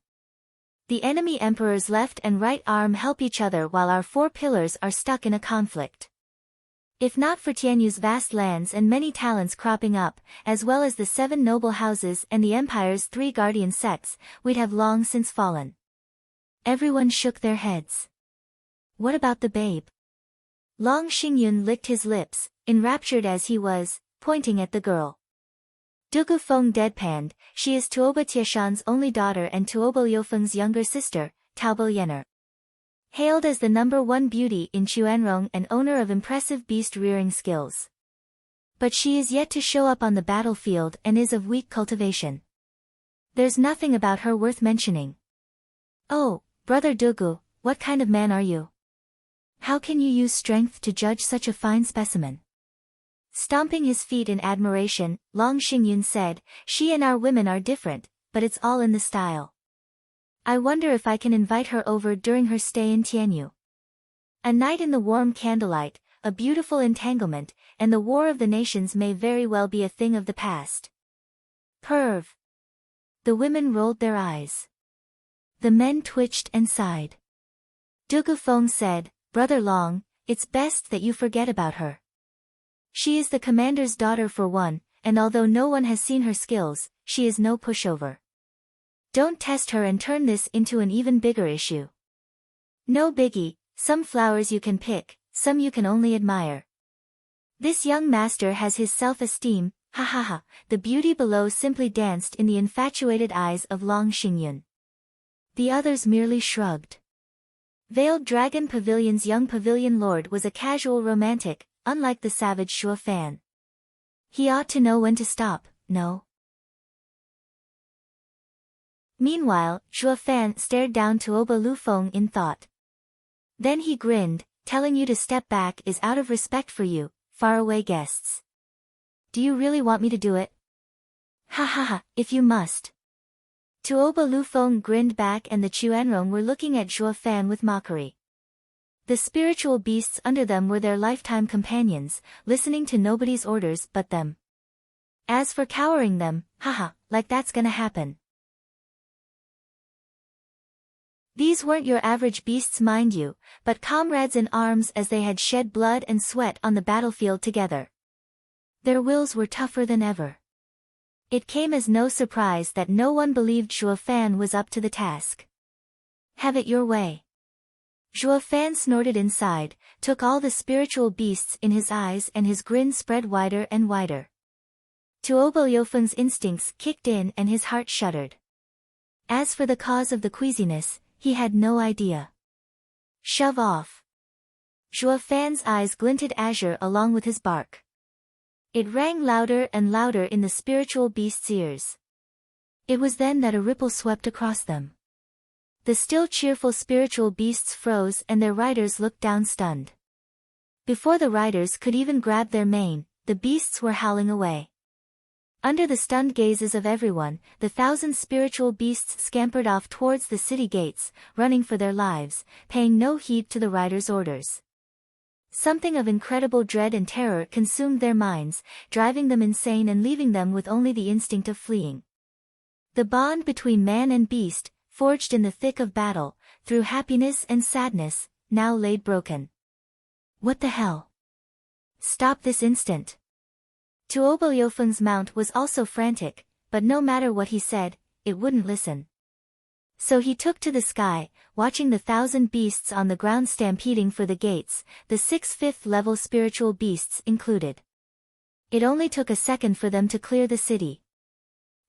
The enemy emperor's left and right arm help each other while our 4 pillars are stuck in a conflict. If not for Tianyu's vast lands and many talents cropping up, as well as the 7 noble houses and the empire's 3 guardian sects, we'd have long since fallen. Everyone shook their heads. What about the babe? Long Xingyun licked his lips, enraptured as he was, pointing at the girl. Dugu Feng deadpanned, she is Tuoba Tieshan's only daughter and Tuoba Liufeng's younger sister, Taobo Yener. Hailed as the #1 beauty in Chuanrong and owner of impressive beast-rearing skills. But she is yet to show up on the battlefield and is of weak cultivation. There's nothing about her worth mentioning. Oh, brother Dugu, what kind of man are you? How can you use strength to judge such a fine specimen? Stomping his feet in admiration, Long Xingyun said, she and our women are different, but it's all in the style. I wonder if I can invite her over during her stay in Tianyu. A night in the warm candlelight, a beautiful entanglement, and the war of the nations may very well be a thing of the past. Perv. The women rolled their eyes. The men twitched and sighed. Dugu Feng said, Brother Long, it's best that you forget about her. She is the commander's daughter for one, and although no one has seen her skills, she is no pushover. Don't test her and turn this into an even bigger issue. No biggie, some flowers you can pick, some you can only admire. This young master has his self-esteem, ha ha ha, the beauty below simply danced in the infatuated eyes of Long Xingyun. The others merely shrugged. Veiled Dragon Pavilion's young pavilion lord was a casual romantic, unlike the savage Shuo Fan. He ought to know when to stop, no? Meanwhile, Shuo Fan stared down Tuoba Lufeng in thought. Then he grinned, telling you to step back is out of respect for you, faraway guests. Do you really want me to do it? Ha ha ha, if you must. Tuoba Lufeng grinned back and the Chuanrong were looking at Zhuo Fan with mockery. The spiritual beasts under them were their lifetime companions, listening to nobody's orders but them. As for cowering them, haha, like that's gonna happen. These weren't your average beasts mind you, but comrades in arms as they had shed blood and sweat on the battlefield together. Their wills were tougher than ever. It came as no surprise that no one believed Zhuo Fan was up to the task. Have it your way. Zhuo Fan snorted inside, took all the spiritual beasts in his eyes and his grin spread wider and wider. Tuobo Yofeng's instincts kicked in and his heart shuddered. As for the cause of the queasiness, he had no idea. Shove off. Zhuo Fan's eyes glinted azure along with his bark. It rang louder and louder in the spiritual beast's ears. It was then that a ripple swept across them. The still cheerful spiritual beasts froze and their riders looked down stunned. Before the riders could even grab their mane, the beasts were howling away. Under the stunned gazes of everyone, the 1,000 spiritual beasts scampered off towards the city gates, running for their lives, paying no heed to the riders' orders. Something of incredible dread and terror consumed their minds, driving them insane and leaving them with only the instinct of fleeing. The bond between man and beast, forged in the thick of battle, through happiness and sadness, now laid broken. What the hell? Stop this instant. Tuobo Yofeng's mount was also frantic, but no matter what he said, it wouldn't listen. So he took to the sky, watching the 1,000 beasts on the ground stampeding for the gates, the 6 5th-level spiritual beasts included. It only took a second for them to clear the city.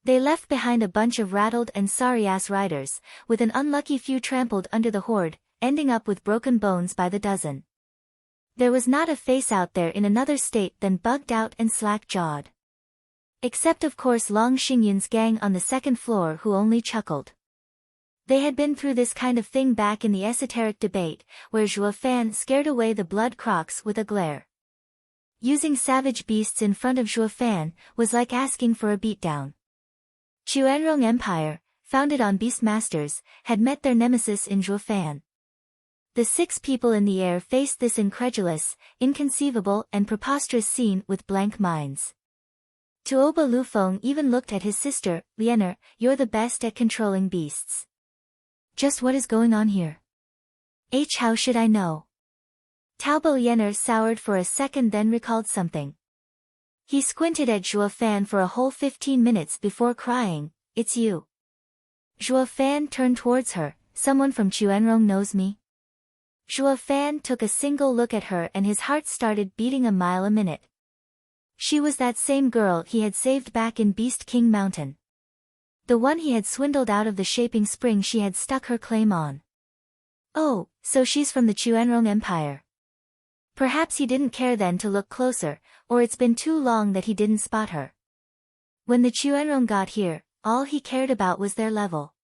They left behind a bunch of rattled and sorry-ass riders, with an unlucky few trampled under the horde, ending up with broken bones by the dozen. There was not a face out there in another state than bugged out and slack-jawed. Except of course Long Xingyun's gang on the second floor who only chuckled. They had been through this kind of thing back in the esoteric debate, where Zhuo Fan scared away the blood crocs with a glare. Using savage beasts in front of Zhuo Fan was like asking for a beatdown. Chuanrong Empire, founded on beastmasters, had met their nemesis in Zhuo Fan. The 6 people in the air faced this incredulous, inconceivable and preposterous scene with blank minds. Tuoba Lufeng even looked at his sister, Liener, you're the best at controlling beasts. Just what is going on here? How should I know? Taobo Liener soured for a second then recalled something. He squinted at Zhuo Fan for a whole 15 minutes before crying, it's you. Zhuo Fan turned towards her, someone from Chuanrong knows me? Zhuo Fan took a single look at her and his heart started beating a mile a minute. She was that same girl he had saved back in Beast King Mountain. The one he had swindled out of the shaping spring she had stuck her claim on. Oh, so she's from the Chuanrong Empire. Perhaps he didn't care then to look closer, or it's been too long that he didn't spot her. When the Chuanrong got here, all he cared about was their level.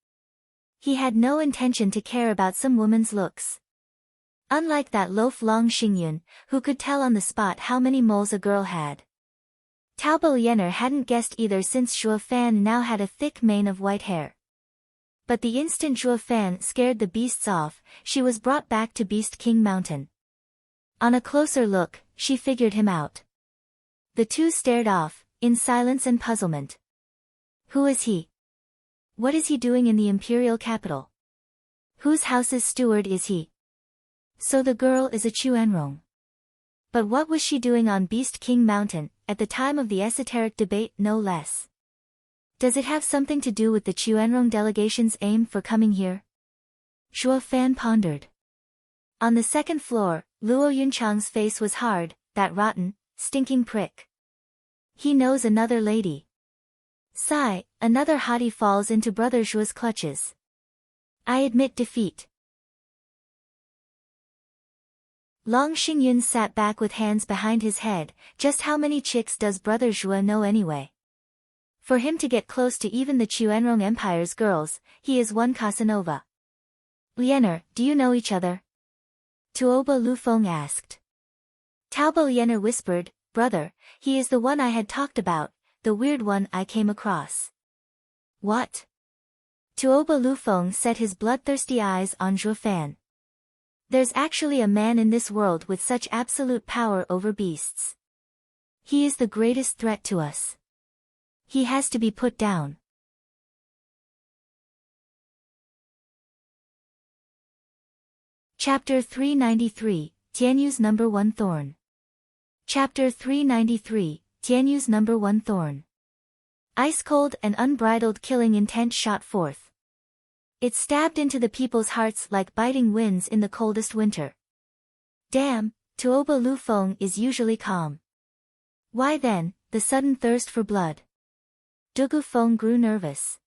He had no intention to care about some woman's looks. Unlike that loaf Long Xingyun, who could tell on the spot how many moles a girl had. Taobo Liener hadn't guessed either since Zhuo Fan now had a thick mane of white hair. But the instant Zhuo Fan scared the beasts off, she was brought back to Beast King Mountain. On a closer look, she figured him out. The two stared off, in silence and puzzlement. Who is he? What is he doing in the imperial capital? Whose house's steward is he? So the girl is a Chuanrong. But what was she doing on Beast King Mountain, at the time of the esoteric debate no less? Does it have something to do with the Chuanrong delegation's aim for coming here? Zhuo Fan pondered. On the second floor, Luo Yunchang's face was hard, that rotten, stinking prick. He knows another lady. Sigh, another hottie falls into Brother Zhuo's clutches. I admit defeat. Long Xingyun sat back with hands behind his head, just how many chicks does Brother Zhuo know anyway? For him to get close to even the Chuanrong Empire's girls, he is one Casanova. Liener, do you know each other? Tuoba Lufeng asked. Taoba Yener whispered, brother, he is the one I had talked about, the weird one I came across. What? Tuoba Lufeng set his bloodthirsty eyes on Zhuo Fan. There's actually a man in this world with such absolute power over beasts. He is the greatest threat to us. He has to be put down. Chapter 393, Tianyu's Number 1 Thorn. Chapter 393, Tianyu's Number 1 Thorn. Ice-cold and unbridled killing intent shot forth. It stabbed into the people's hearts like biting winds in the coldest winter. Damn, Tuoba Lufeng is usually calm. Why then, the sudden thirst for blood? Dugu Feng grew nervous.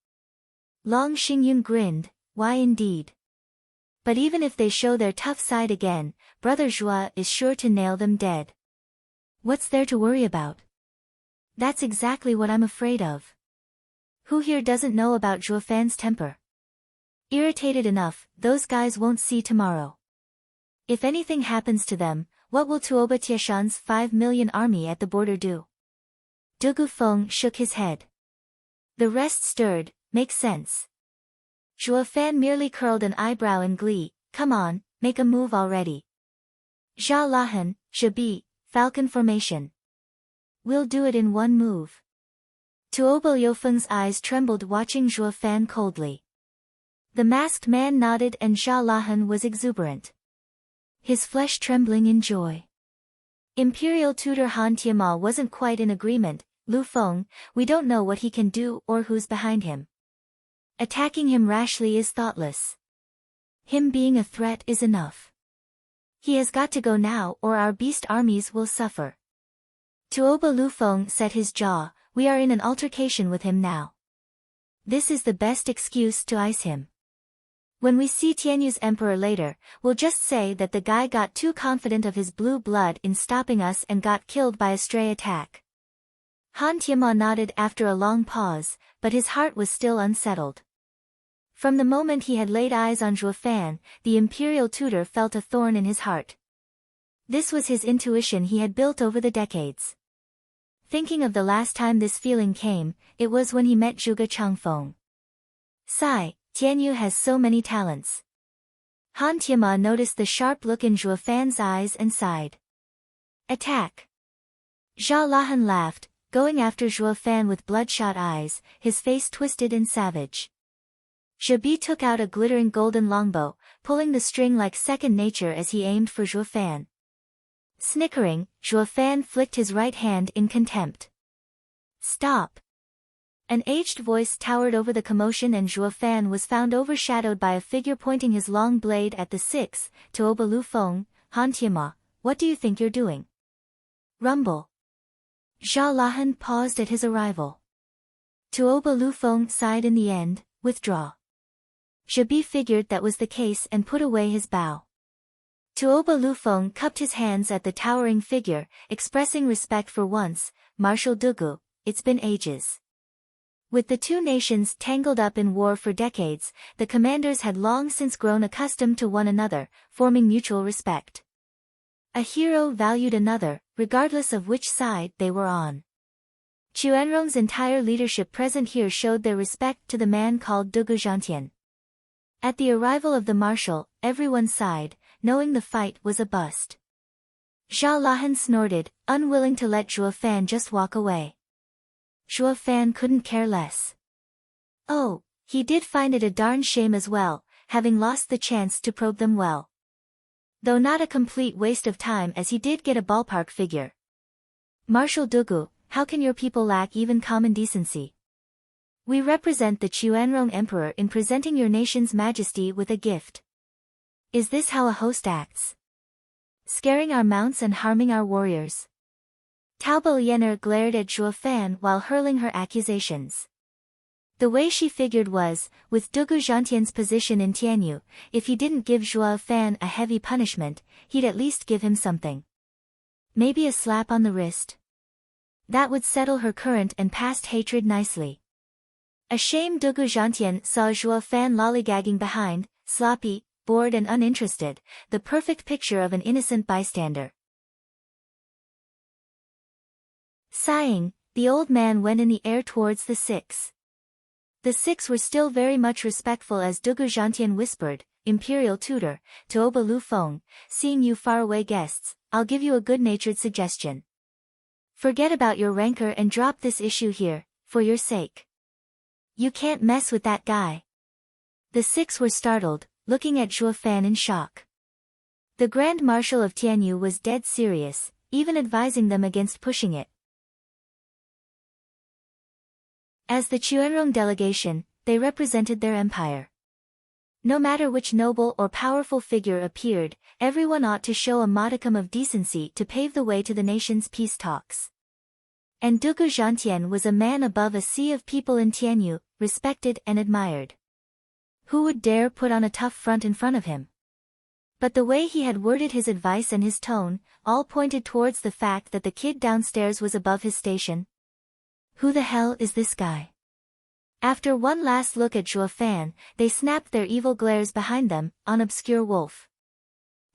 Long Xingyun grinned, why indeed? But even if they show their tough side again, Brother Zhua is sure to nail them dead. What's there to worry about? That's exactly what I'm afraid of. Who here doesn't know about Zhuo Fan's temper? Irritated enough, those guys won't see tomorrow. If anything happens to them, what will Tuoba Tieshan's 5 million army at the border do? Dugu Feng shook his head. The rest stirred, makes sense. Zhuo Fan merely curled an eyebrow in glee, come on, make a move already. Zha Lahan, Shabi, Falcon formation. We'll do it in one move. Tuoba Yofeng's eyes trembled watching Zhuo Fan coldly. The masked man nodded and Zha Lahan was exuberant. His flesh trembling in joy. Imperial tutor Han Tiama wasn't quite in agreement, Lu Feng, we don't know what he can do or who's behind him. Attacking him rashly is thoughtless. Him being a threat is enough. He has got to go now or our beast armies will suffer. Tuoba Lufeng set his jaw, we are in an altercation with him now. This is the best excuse to ice him. When we see Tianyu's emperor later, we'll just say that the guy got too confident of his blue blood in stopping us and got killed by a stray attack. Han Tiama nodded after a long pause, but his heart was still unsettled. From the moment he had laid eyes on Zhuo Fan, the imperial tutor felt a thorn in his heart. This was his intuition he had built over the decades. Thinking of the last time this feeling came, it was when he met Zhuge Changfeng. Sigh, Tianyu has so many talents. Han Tiama noticed the sharp look in Zhuo Fan's eyes and sighed. Attack! Zha Lahan laughed, going after Zhuo Fan with bloodshot eyes, his face twisted and savage. Shabi took out a glittering golden longbow, pulling the string like second nature as he aimed for Zhuo Fan. Snickering, Zhuo Fan flicked his right hand in contempt. Stop! An aged voice towered over the commotion and Zhuo Fan was found overshadowed by a figure pointing his long blade at the six, Tuoba Lufeng, Han Tiama, what do you think you're doing? Rumble. Zha Lahan paused at his arrival. Tuoba Lufeng sighed in the end, withdraw. Shabi figured that was the case and put away his bow. Tuoba Lufeng cupped his hands at the towering figure, expressing respect for once, Marshal Dugu, it's been ages. With the two nations tangled up in war for decades, the commanders had long since grown accustomed to one another, forming mutual respect. A hero valued another, regardless of which side they were on. Chuanrong's entire leadership present here showed their respect to the man called Dugu Zhantian. At the arrival of the marshal, everyone sighed, knowing the fight was a bust. Zha Lahan snorted, unwilling to let Zhuo Fan just walk away. Zhuo Fan couldn't care less. Oh, he did find it a darn shame as well, having lost the chance to probe them well. Though not a complete waste of time as he did get a ballpark figure. Marshal Dugu, how can your people lack even common decency? We represent the Chuanrong Emperor in presenting your nation's majesty with a gift. Is this how a host acts? Scaring our mounts and harming our warriors? Taoba Yener glared at Zhuo Fan while hurling her accusations. The way she figured was, with Dugu Zhantian's position in Tianyu, if he didn't give Zhuo Fan a heavy punishment, he'd at least give him something. Maybe a slap on the wrist. That would settle her current and past hatred nicely. Ashamed Dugu Zhantian saw Zhuo Fan lollygagging behind, sloppy, bored and uninterested, the perfect picture of an innocent bystander. Sighing, the old man went in the air towards the six. The six were still very much respectful as Dugu Zhantian whispered, "Imperial tutor, to Oba Lu Feng, seeing you faraway guests, I'll give you a good-natured suggestion. Forget about your rancor and drop this issue here, for your sake. You can't mess with that guy." The six were startled, looking at Zhuo Fan in shock. The Grand Marshal of Tianyu was dead serious, even advising them against pushing it. As the Chuanrong delegation, they represented their empire. No matter which noble or powerful figure appeared, everyone ought to show a modicum of decency to pave the way to the nation's peace talks. And Dugu Zhantian was a man above a sea of people in Tianyu, respected and admired. Who would dare put on a tough front in front of him? But the way he had worded his advice and his tone, all pointed towards the fact that the kid downstairs was above his station. Who the hell is this guy? After one last look at Zhuo Fan, they snapped their evil glares behind them, on obscure wolf.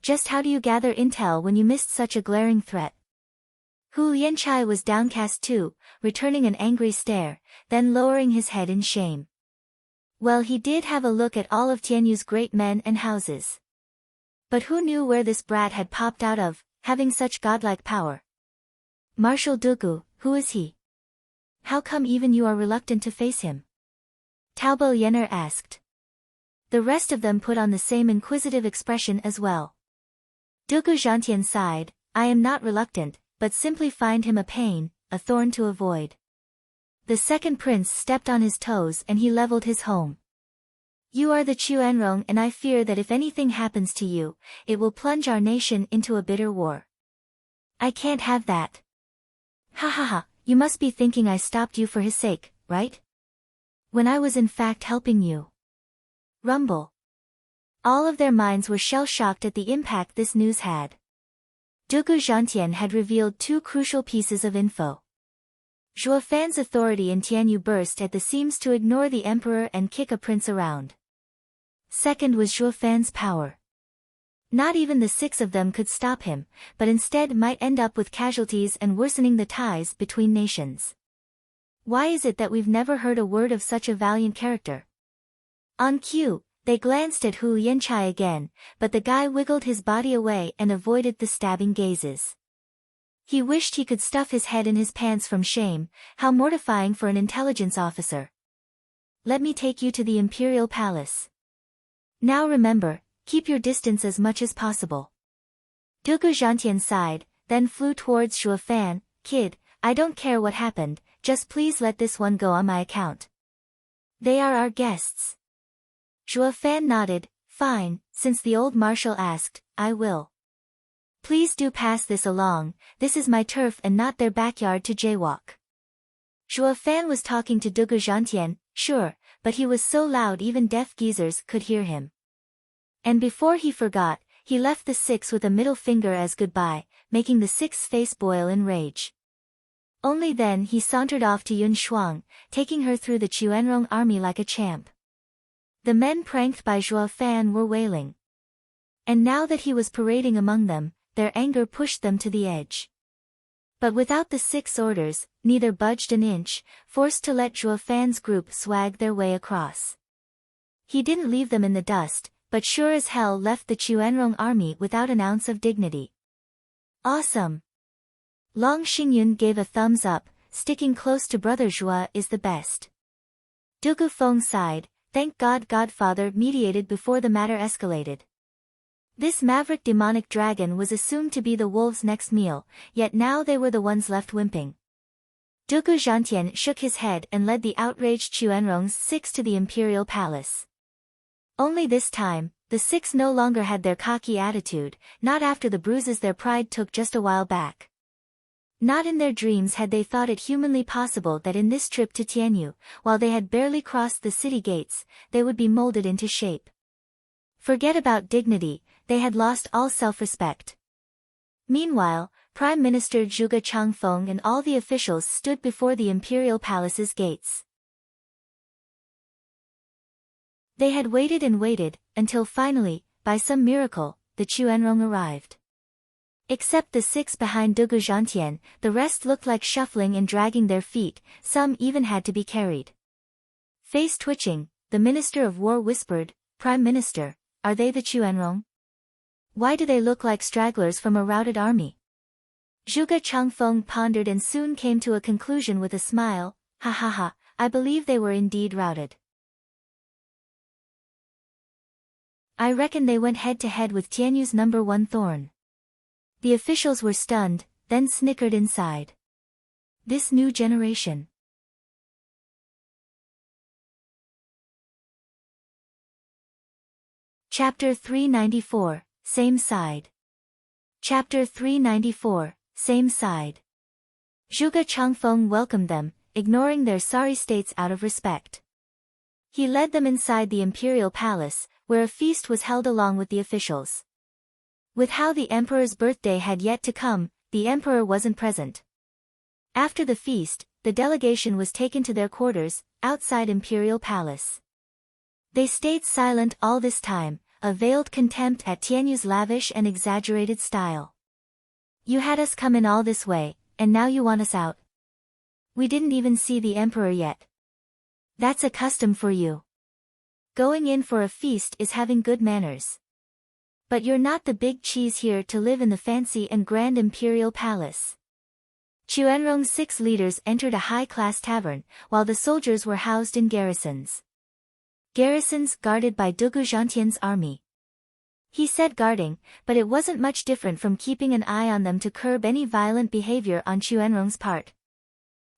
Just how do you gather intel when you missed such a glaring threat? Hu Yanchai was downcast too, returning an angry stare, then lowering his head in shame. Well, he did have a look at all of Tianyu's great men and houses. But who knew where this brat had popped out of, having such godlike power? Marshal Dugu, who is he? How come even you are reluctant to face him? Taobo Yenner asked. The rest of them put on the same inquisitive expression as well. Dugu Zhantian sighed, I am not reluctant, but simply find him a pain, a thorn to avoid. The second prince stepped on his toes and he leveled his home. You are the Chuanrong and I fear that if anything happens to you, it will plunge our nation into a bitter war. I can't have that. Ha ha ha, you must be thinking I stopped you for his sake, right? When I was in fact helping you. Rumble. All of their minds were shell-shocked at the impact this news had. Dugu Zhantian had revealed two crucial pieces of info. Zhuo Fan's authority in Tianyu burst at the seams to ignore the emperor and kick a prince around. Second was Zhuo Fan's power. Not even the six of them could stop him, but instead might end up with casualties and worsening the ties between nations. Why is it that we've never heard a word of such a valiant character? On cue, they glanced at Hu Yanchai again, but the guy wiggled his body away and avoided the stabbing gazes. He wished he could stuff his head in his pants from shame, how mortifying for an intelligence officer. Let me take you to the Imperial Palace. Now remember, keep your distance as much as possible. Dugu Zhantian sighed, then flew towards Zhuo Fan. Kid, I don't care what happened, just please let this one go on my account. They are our guests. Zhuo Fan nodded, fine, since the old marshal asked, I will. Please do pass this along, this is my turf and not their backyard to jaywalk. Zhuo Fan was talking to Dugu Zhantian, sure, but he was so loud even deaf geezers could hear him. And before he forgot, he left the six with a middle finger as goodbye, making the six's face boil in rage. Only then he sauntered off to Yun Shuang, taking her through the Chuanrong army like a champ. The men pranked by Zhuo Fan were wailing. And now that he was parading among them, their anger pushed them to the edge. But without the six orders, neither budged an inch, forced to let Zhuo Fan's group swag their way across. He didn't leave them in the dust, but sure as hell left the Chuanrong army without an ounce of dignity. Awesome! Long Xingyun gave a thumbs up, sticking close to brother Zhuo is the best. Dugu Feng sighed, thank God Godfather mediated before the matter escalated. This maverick demonic dragon was assumed to be the wolves' next meal, yet now they were the ones left whimpering. Dugu Zhantian shook his head and led the outraged Chuanrong's six to the imperial palace. Only this time, the six no longer had their cocky attitude, not after the bruises their pride took just a while back. Not in their dreams had they thought it humanly possible that in this trip to Tianyu, while they had barely crossed the city gates, they would be molded into shape. Forget about dignity, they had lost all self-respect. Meanwhile, Prime Minister Zhuge Changfeng and all the officials stood before the imperial palace's gates. They had waited and waited, until finally, by some miracle, the Chuanrong arrived. Except the 6 behind Dugu Zhantian, the rest looked like shuffling and dragging their feet, some even had to be carried. Face twitching, the Minister of War whispered, "Prime Minister, are they the Chuanrong? Why do they look like stragglers from a routed army?" Zhuge Changfeng pondered and soon came to a conclusion with a smile, "Ha ha ha, I believe they were indeed routed. I reckon they went head-to-head with Tianyu's number 1 thorn." The officials were stunned, then snickered inside. This new generation. Chapter 394, Same Side. Chapter 394, Same Side. Zhuge Changfeng welcomed them, ignoring their sorry states out of respect. He led them inside the imperial palace, where a feast was held along with the officials. With how the emperor's birthday had yet to come, the emperor wasn't present. After the feast, the delegation was taken to their quarters, outside imperial palace. They stayed silent all this time, a veiled contempt at Tianyu's lavish and exaggerated style. "You had us come in all this way, and now you want us out? We didn't even see the emperor yet. That's a custom for you. Going in for a feast is having good manners. But you're not the big cheese here to live in the fancy and grand imperial palace." Chuanrong's 6 leaders entered a high-class tavern, while the soldiers were housed in garrisons. Garrisons guarded by Dugu Zhantian's army. He said guarding, but it wasn't much different from keeping an eye on them to curb any violent behavior on Chuanrong's part.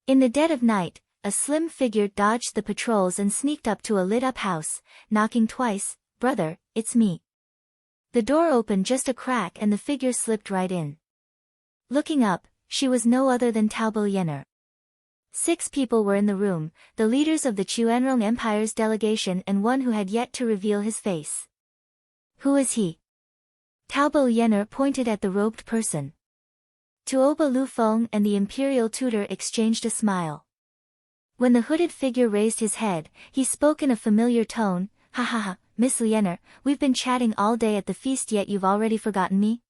In the dead of night, a slim figure dodged the patrols and sneaked up to a lit-up house, knocking twice, "Brother, it's me." The door opened just a crack and the figure slipped right in. Looking up, she was no other than Taobo Yener. 6 people were in the room, the leaders of the Chuanrong Empire's delegation and one who had yet to reveal his face. "Who is he?" Taobo Yener pointed at the robed person. Tuoba Lufeng and the imperial tutor exchanged a smile. When the hooded figure raised his head, he spoke in a familiar tone, "Ha ha ha, Miss Yener, we've been chatting all day at the feast yet you've already forgotten me?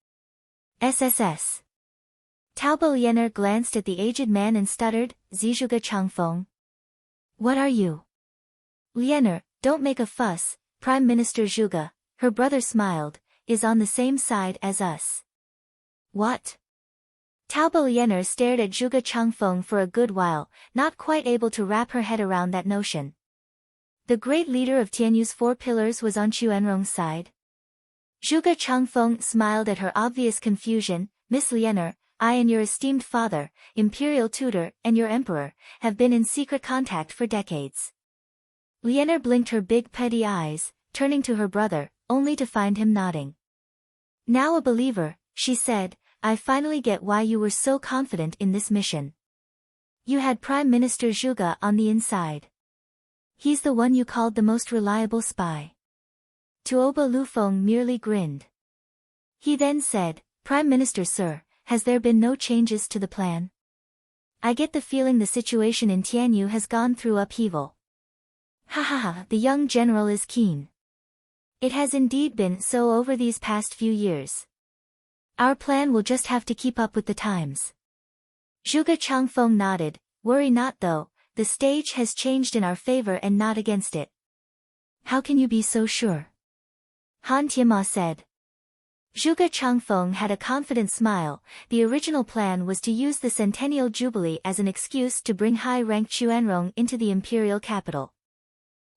SSS. Taobo Yener glanced at the aged man and stuttered, "Zizhuge Changfeng. What are you?" "Yener, don't make a fuss, Prime Minister Zhuge," her brother smiled, "is on the same side as us." "What?" Taobo Yener stared at Zhuge Changfeng for a good while, not quite able to wrap her head around that notion. The great leader of Tianyu's 4 pillars was on Chuanrong's side. Zhuge Changfeng smiled at her obvious confusion, "Miss Yener, I and your esteemed father, imperial tutor, and your emperor, have been in secret contact for decades." Yener blinked her big putty eyes, turning to her brother, only to find him nodding. "Now a believer," she said, "I finally get why you were so confident in this mission. You had Prime Minister Zhuge on the inside. He's the one you called the most reliable spy." Tuoba Lufeng merely grinned. He then said, "Prime Minister sir, has there been no changes to the plan? I get the feeling the situation in Tianyu has gone through upheaval." "Ha ha ha, the young general is keen. It has indeed been so over these past few years. Our plan will just have to keep up with the times." Zhuge Changfeng nodded, "Worry not though, the stage has changed in our favor and not against it." "How can you be so sure?" Han Tianma said. Zhuge Changfeng had a confident smile. The original plan was to use the Centennial Jubilee as an excuse to bring high-ranked Chuanrong into the imperial capital.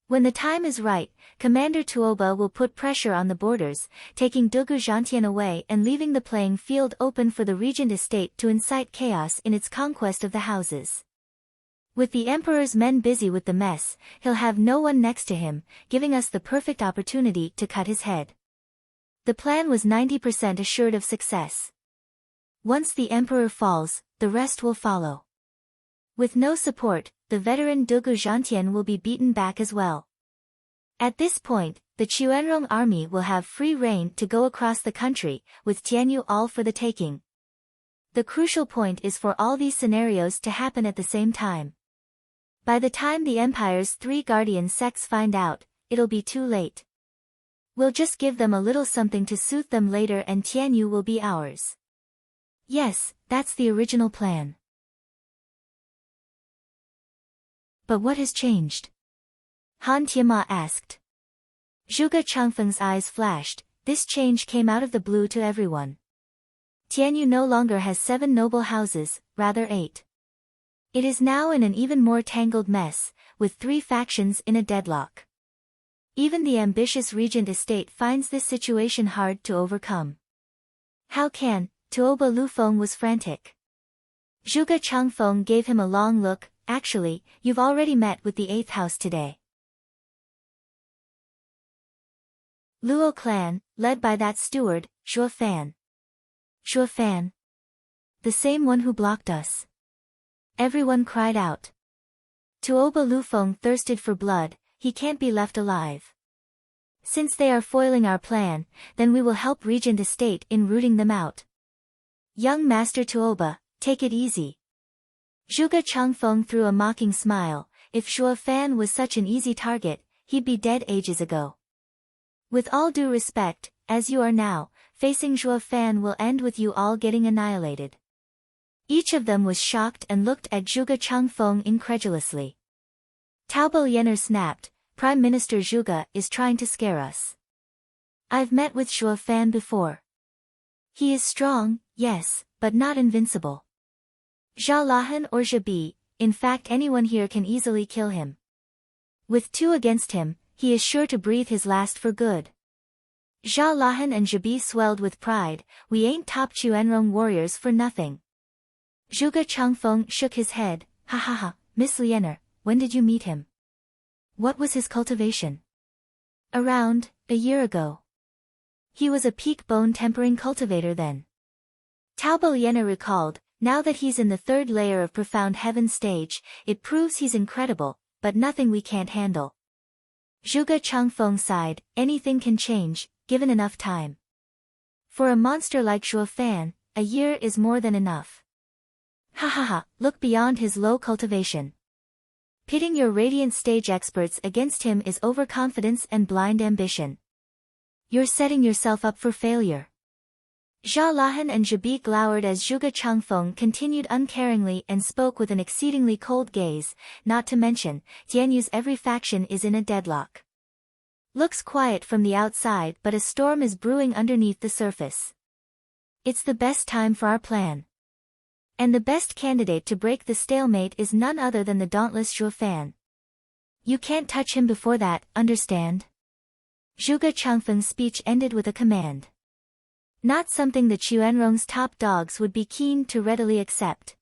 When the time is right, Commander Tuoba will put pressure on the borders, taking Dugu Zhantian away and leaving the playing field open for the regent estate to incite chaos in its conquest of the houses. With the emperor's men busy with the mess, he'll have no one next to him, giving us the perfect opportunity to cut his head. The plan was 90% assured of success. Once the emperor falls, the rest will follow. With no support, the veteran Dugu Zhantian will be beaten back as well. At this point, the Chuanrong army will have free rein to go across the country, with Tianyu all for the taking. The crucial point is for all these scenarios to happen at the same time. By the time the Empire's 3 guardian sects find out, it'll be too late. We'll just give them a little something to soothe them later and Tianyu will be ours. Yes, that's the original plan. But what has changed? Han Tianma asked. Zhuge Changfeng's eyes flashed. This change came out of the blue to everyone. Tianyu no longer has 7 noble houses, rather 8. It is now in an even more tangled mess, with 3 factions in a deadlock. Even the ambitious regent estate finds this situation hard to overcome. How can? Tuoba Lufeng was frantic. Zhuge Changfeng gave him a long look. Actually, you've already met with the 8th house today. Luo clan, led by that steward, Shuo Fan. Shuo Fan? The same one who blocked us. Everyone cried out. Tuoba Lufeng thirsted for blood, he can't be left alive. Since they are foiling our plan, then we will help Regent Estate in rooting them out. Young Master Tuoba, take it easy. Zhuge Changfeng threw a mocking smile. If Shuo Fan was such an easy target, he'd be dead ages ago. With all due respect, as you are now, facing Shuo Fan will end with you all getting annihilated. Each of them was shocked and looked at Zhuge Changfeng incredulously. Taobo Yenner snapped, Prime Minister Zhuge is trying to scare us. I've met with Shuo Fan before. He is strong, yes, but not invincible. Zhao Lahan or Zhabi, in fact anyone here can easily kill him. With 2 against him, he is sure to breathe his last for good. Zhao Lahan and Zhabi swelled with pride, we ain't top Chuanrong warriors for nothing. Zhuge Changfeng shook his head, ha ha ha, Miss Lianer, when did you meet him? What was his cultivation? Around, a year ago. He was a peak bone tempering cultivator then. Taobo Lianer recalled, now that he's in the 3rd layer of profound heaven stage, it proves he's incredible, but nothing we can't handle. Zhuge Changfeng sighed, anything can change, given enough time. For a monster like Shuo Fan, a year is more than enough. Ha ha ha, look beyond his low cultivation. Pitting your radiant stage experts against him is overconfidence and blind ambition. You're setting yourself up for failure. Zhao Lahan and Zhabi glowered as Zhuge Changfeng continued uncaringly and spoke with an exceedingly cold gaze, not to mention, Tianyu's every faction is in a deadlock. Looks quiet from the outside but a storm is brewing underneath the surface. It's the best time for our plan. And the best candidate to break the stalemate is none other than the dauntless Shuo Fan. You can't touch him before that, understand? Zhuge Changfeng's speech ended with a command. Not something the Chuanrong's top dogs would be keen to readily accept.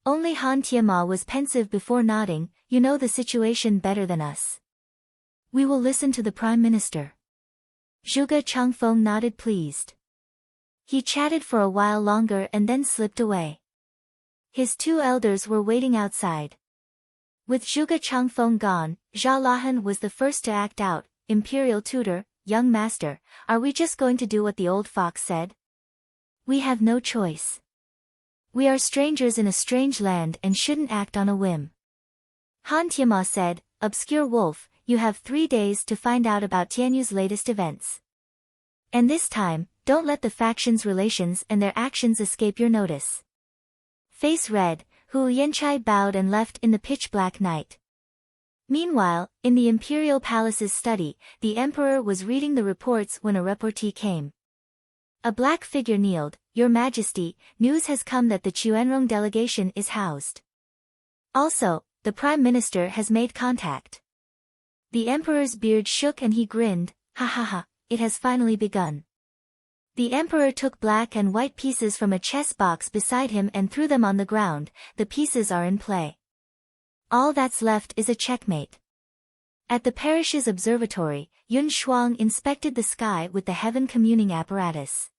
Only Han Tianma was pensive before nodding, you know the situation better than us. We will listen to the Prime Minister. Zhuge Changfeng nodded pleased. He chatted for a while longer and then slipped away. His 2 elders were waiting outside. With Zhuge Changfeng gone, Zhao Lahan was the first to act out, Imperial Tutor, young master, are we just going to do what the old fox said? We have no choice. We are strangers in a strange land and shouldn't act on a whim. Han Tianma said, Obscure Wolf, you have 3 days to find out about Tianyu's latest events. And this time, don't let the factions' relations and their actions escape your notice. Face red, Hu Yanchai bowed and left in the pitch-black night. Meanwhile, in the Imperial Palace's study, the Emperor was reading the reports when a reportee came. A black figure kneeled, Your Majesty, news has come that the Chuanrong delegation is housed. Also, the Prime Minister has made contact. The Emperor's beard shook and he grinned, ha ha ha, it has finally begun. The Emperor took black and white pieces from a chess box beside him and threw them on the ground, the pieces are in play. All that's left is a checkmate. At the parish's observatory, Yun Shuang inspected the sky with the heaven communing apparatus.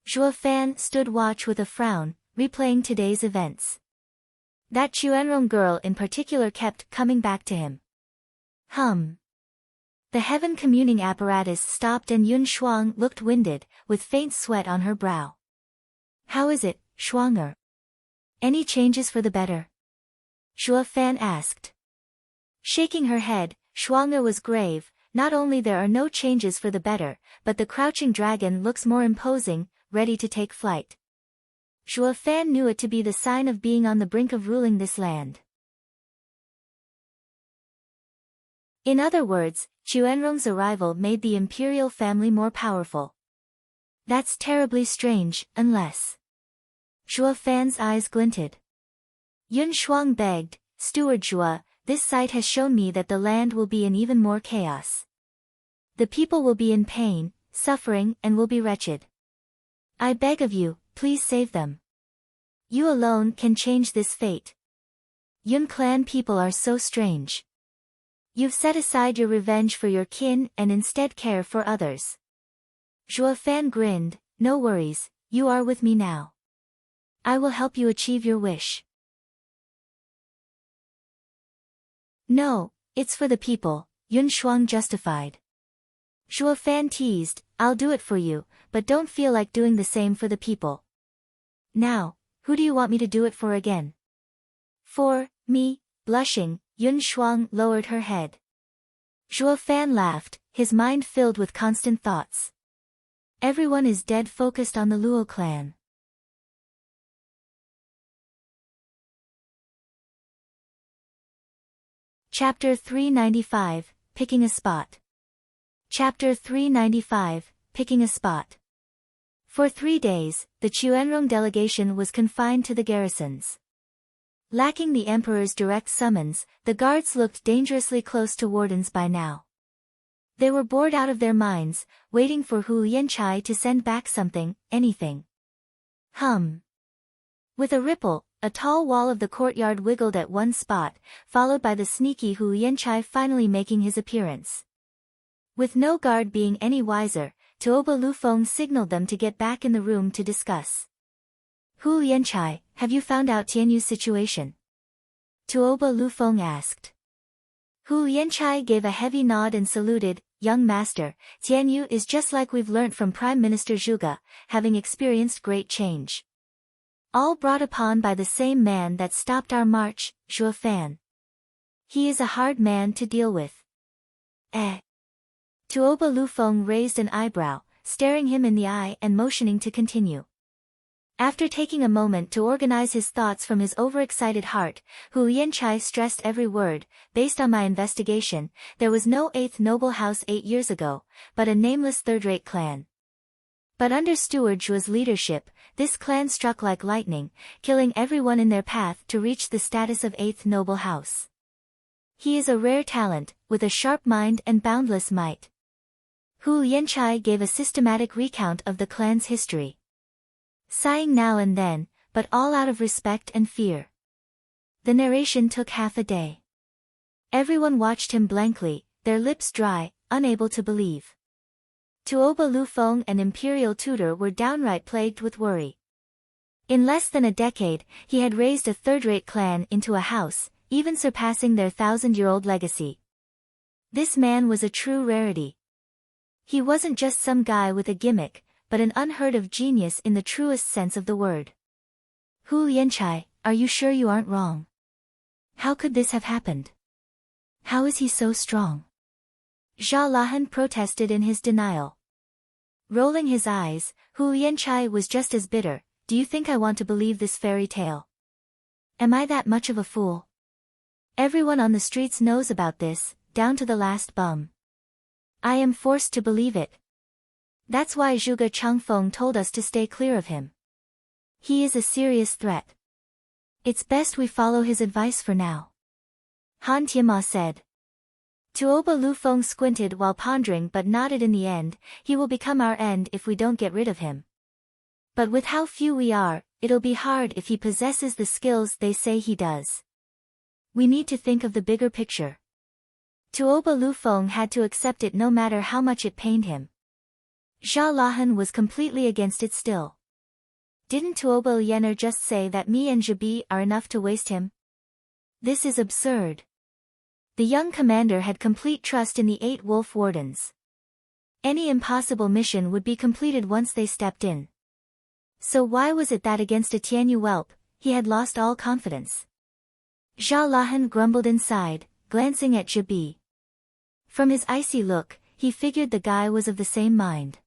Shuo Fan stood watch with a frown, replaying today's events. That Chuanrong girl in particular kept coming back to him. The heaven communing apparatus stopped and Yun Shuang looked winded, with faint sweat on her brow. How is it, Shuanger? Any changes for the better? Shuo Fan asked. Shaking her head, Shuanger was grave, not only there are no changes for the better, but the crouching dragon looks more imposing, ready to take flight. Zhuo Fan knew it to be the sign of being on the brink of ruling this land. In other words, Chuanrong's arrival made the imperial family more powerful. That's terribly strange, unless... Zhuo Fan's eyes glinted. Yun Shuang begged, Steward Zhuo, this sight has shown me that the land will be in even more chaos. The people will be in pain, suffering, and will be wretched. I beg of you, please save them. You alone can change this fate. Yun clan people are so strange. You've set aside your revenge for your kin and instead care for others. Zhuo Fan grinned, no worries, you are with me now. I will help you achieve your wish. No, it's for the people, Yun Shuang justified. Zhuo Fan teased, I'll do it for you, but don't feel like doing the same for the people. Now, who do you want me to do it for again? For me, blushing, Yun Shuang lowered her head. Zhuo Fan laughed, his mind filled with constant thoughts. Everyone is dead focused on the Luo clan. Chapter 395, Picking a Spot. Chapter 395, Picking a Spot. For 3 days, the Chuanrong delegation was confined to the garrisons. Lacking the emperor's direct summons, the guards looked dangerously close to wardens by now. They were bored out of their minds, waiting for Hu Yanchai to send back something, anything. With a ripple, a tall wall of the courtyard wiggled at one spot, followed by the sneaky Hu Yanchai finally making his appearance. With no guard being any wiser, Tuoba Lufeng signaled them to get back in the room to discuss. Hu Yanchai, have you found out Tianyu's situation? Tuoba Lufeng asked. Hu Yanchai gave a heavy nod and saluted, young master, Tianyu is just like we've learnt from Prime Minister Zhuge, having experienced great change. All brought upon by the same man that stopped our march, Zhuo Fan. He is a hard man to deal with. Tuoba Lufeng raised an eyebrow, staring him in the eye and motioning to continue. After taking a moment to organize his thoughts from his overexcited heart, Hu Yanchai stressed every word, based on my investigation, there was no 8th noble house 8 years ago, but a nameless third-rate clan. But under Steward Zhuo's leadership, this clan struck like lightning, killing everyone in their path to reach the status of 8th noble house. He is a rare talent, with a sharp mind and boundless might. Hu Yanchai gave a systematic recount of the clan's history. Sighing now and then, but all out of respect and fear. The narration took half a day. Everyone watched him blankly, their lips dry, unable to believe. Tuoba Lufeng and Imperial Tutor were downright plagued with worry. In less than a decade, he had raised a third-rate clan into a house, even surpassing their 1,000-year-old legacy. This man was a true rarity. He wasn't just some guy with a gimmick, but an unheard-of genius in the truest sense of the word. Hu Yanchai, are you sure you aren't wrong? How could this have happened? How is he so strong? Zhao Lahan protested in his denial. Rolling his eyes, Hu Yanchai was just as bitter, do you think I want to believe this fairy tale? Am I that much of a fool? Everyone on the streets knows about this, down to the last bum. I am forced to believe it. That's why Zhuge Changfeng told us to stay clear of him. He is a serious threat. It's best we follow his advice for now. Han Tianma said. Tuoba Lufeng squinted while pondering but nodded in the end, he will become our end if we don't get rid of him. But with how few we are, it'll be hard if he possesses the skills they say he does. We need to think of the bigger picture. Tuoba Lufeng had to accept it no matter how much it pained him. Zhao Lahan was completely against it still. Didn't Tuoba Yener just say that me and Zhibi are enough to waste him? This is absurd. The young commander had complete trust in the 8 wolf wardens. Any impossible mission would be completed once they stepped in. So why was it that against a Tianyu whelp, he had lost all confidence? Zhao Lahan grumbled inside, glancing at Zhibi. From his icy look, he figured the guy was of the same mind.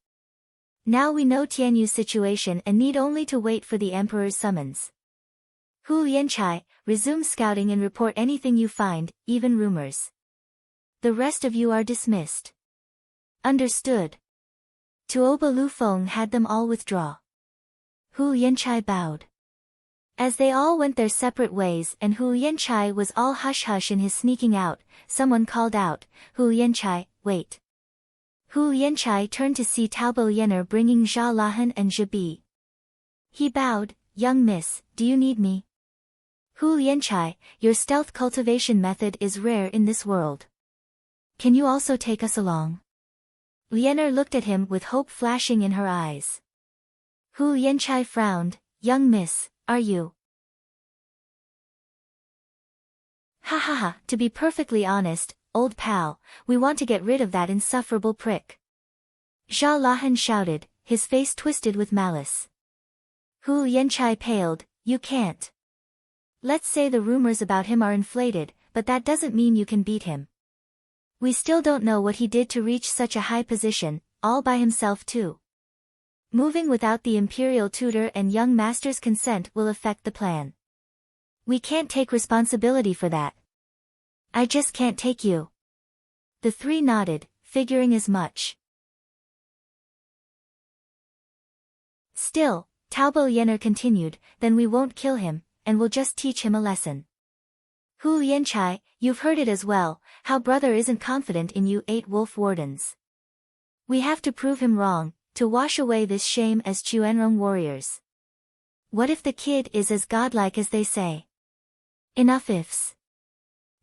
Now we know Tianyu's situation and need only to wait for the Emperor's summons. Hu Yanchai, resume scouting and report anything you find, even rumors. The rest of you are dismissed. Understood. Tuoba Lu Feng had them all withdraw. Hu Yanchai bowed. As they all went their separate ways and Hu Yanchai was all hush-hush in his sneaking out, someone called out, Hu Yanchai, wait. Hu Yanchai turned to see Taobo Yener bringing Zha Lahan and Zhabi. He bowed, young miss, do you need me? Hu Yanchai, your stealth cultivation method is rare in this world. Can you also take us along? Yener looked at him with hope flashing in her eyes. Hu Yanchai frowned, young miss, are you? Ha ha ha, to be perfectly honest, old pal, we want to get rid of that insufferable prick. Zha Lahan shouted, his face twisted with malice. Hu Yanchai paled, you can't. Let's say the rumors about him are inflated, but that doesn't mean you can beat him. We still don't know what he did to reach such a high position, all by himself too. Moving without the imperial tutor and young master's consent will affect the plan. We can't take responsibility for that. I just can't take you. The three nodded, figuring as much. Still, Taobo Yener continued, then we won't kill him, and we'll just teach him a lesson. Hu Yanchai, you've heard it as well, how brother isn't confident in you 8 wolf wardens. We have to prove him wrong, to wash away this shame as Chuanrong warriors. What if the kid is as godlike as they say? Enough ifs.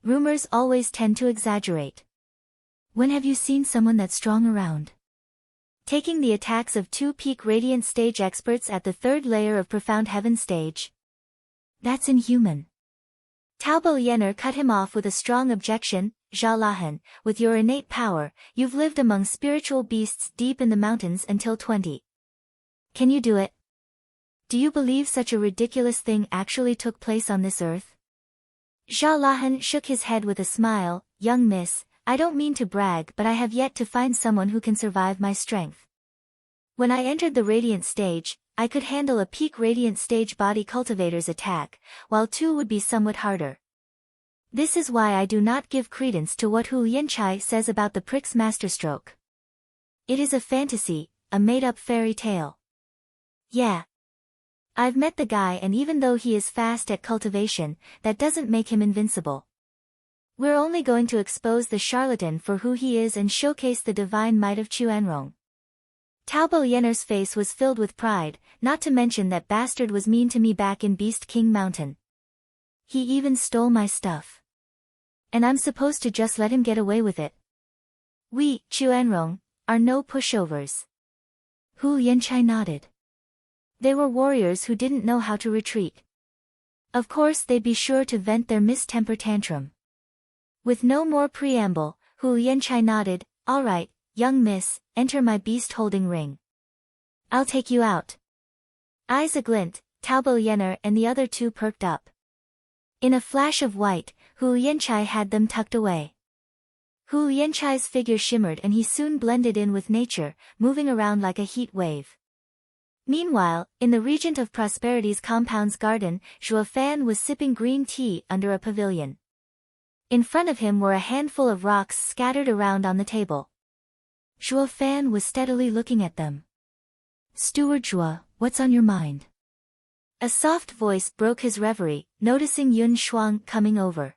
Rumors always tend to exaggerate. When have you seen someone that strong around? Taking the attacks of 2 peak radiant stage experts at the 3rd layer of profound heaven stage. That's inhuman. Taobo Yener cut him off with a strong objection, Zha Lahan, with your innate power, you've lived among spiritual beasts deep in the mountains until 20. Can you do it? Do you believe such a ridiculous thing actually took place on this earth? Zha Lahan shook his head with a smile, young miss, I don't mean to brag but I have yet to find someone who can survive my strength. When I entered the radiant stage, I could handle a peak radiant stage body cultivator's attack, while 2 would be somewhat harder. This is why I do not give credence to what Hu Yanchai says about the prick's masterstroke. It is a fantasy, a made-up fairy tale. Yeah. I've met the guy and even though he is fast at cultivation, that doesn't make him invincible. We're only going to expose the charlatan for who he is and showcase the divine might of Chuanrong. Taobo Yener's face was filled with pride, not to mention that bastard was mean to me back in Beast King Mountain. He even stole my stuff. And I'm supposed to just let him get away with it. We, Chuanrong, are no pushovers. Hu Yanchai nodded. They were warriors who didn't know how to retreat. Of course they'd be sure to vent their mistemper tantrum. With no more preamble, Hu Yanchai nodded, all right, young miss, enter my beast-holding ring. I'll take you out. Eyes aglint, Taobo Yener and the other 2 perked up. In a flash of white, Hu Yanchai had them tucked away. Hu Yanchai's figure shimmered and he soon blended in with nature, moving around like a heat wave. Meanwhile, in the Regent of Prosperity's compound's garden, Zhuo Fan was sipping green tea under a pavilion. In front of him were a handful of rocks scattered around on the table. Zhuo Fan was steadily looking at them. Steward Zhuo, what's on your mind? A soft voice broke his reverie, noticing Yun Shuang coming over.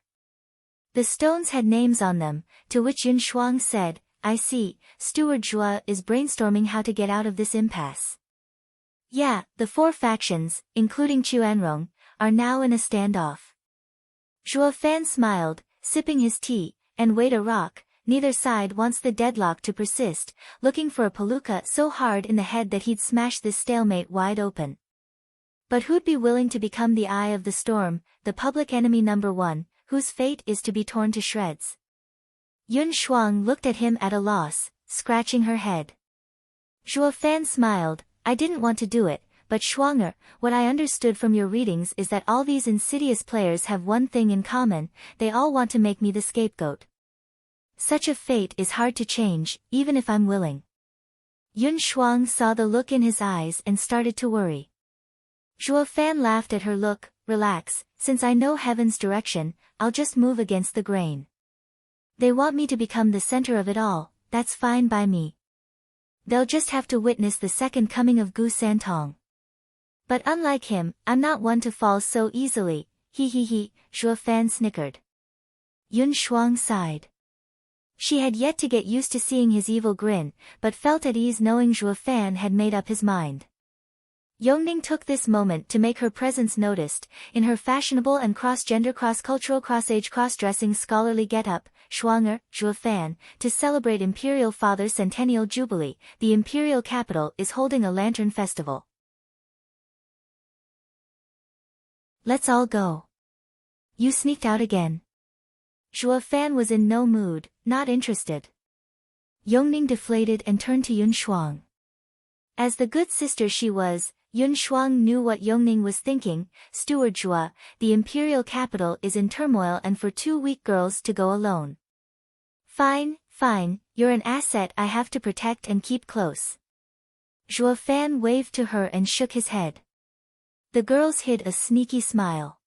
The stones had names on them, to which Yun Shuang said, I see, Steward Zhuo is brainstorming how to get out of this impasse. Yeah, the 4 factions, including Chuanrong, are now in a standoff. Zhuo Fan smiled, sipping his tea, and weighed a rock. Neither side wants the deadlock to persist, looking for a palooka so hard in the head that he'd smash this stalemate wide open. But who'd be willing to become the eye of the storm, the public enemy number 1, whose fate is to be torn to shreds? Yun Shuang looked at him at a loss, scratching her head. Zhuo Fan smiled, I didn't want to do it, but Shuanger, what I understood from your readings is that all these insidious players have one thing in common, they all want to make me the scapegoat. Such a fate is hard to change, even if I'm willing. Yun Shuang saw the look in his eyes and started to worry. Zhuo Fan laughed at her look. Relax, since I know heaven's direction, I'll just move against the grain. They want me to become the center of it all, that's fine by me. They'll just have to witness the second coming of Gu Santong. But unlike him, I'm not one to fall so easily, he, Zhuo Fan snickered. Yun Shuang sighed. She had yet to get used to seeing his evil grin, but felt at ease knowing Zhuo Fan had made up his mind. Yongning took this moment to make her presence noticed, in her fashionable and cross-gender cross-cultural cross-age cross-dressing scholarly get-up, Shuanger, Zhuo Fan, to celebrate Imperial Father's Centennial Jubilee, the Imperial capital is holding a lantern festival. Let's all go. You sneaked out again. Zhuo Fan was in no mood, not interested. Yongning deflated and turned to Yun Shuang. As the good sister she was, Yun Shuang knew what Yongning was thinking. Steward Zhua, the imperial capital is in turmoil and for 2 weak girls to go alone. Fine, you're an asset I have to protect and keep close. Zhuo Fan waved to her and shook his head. The girls hid a sneaky smile.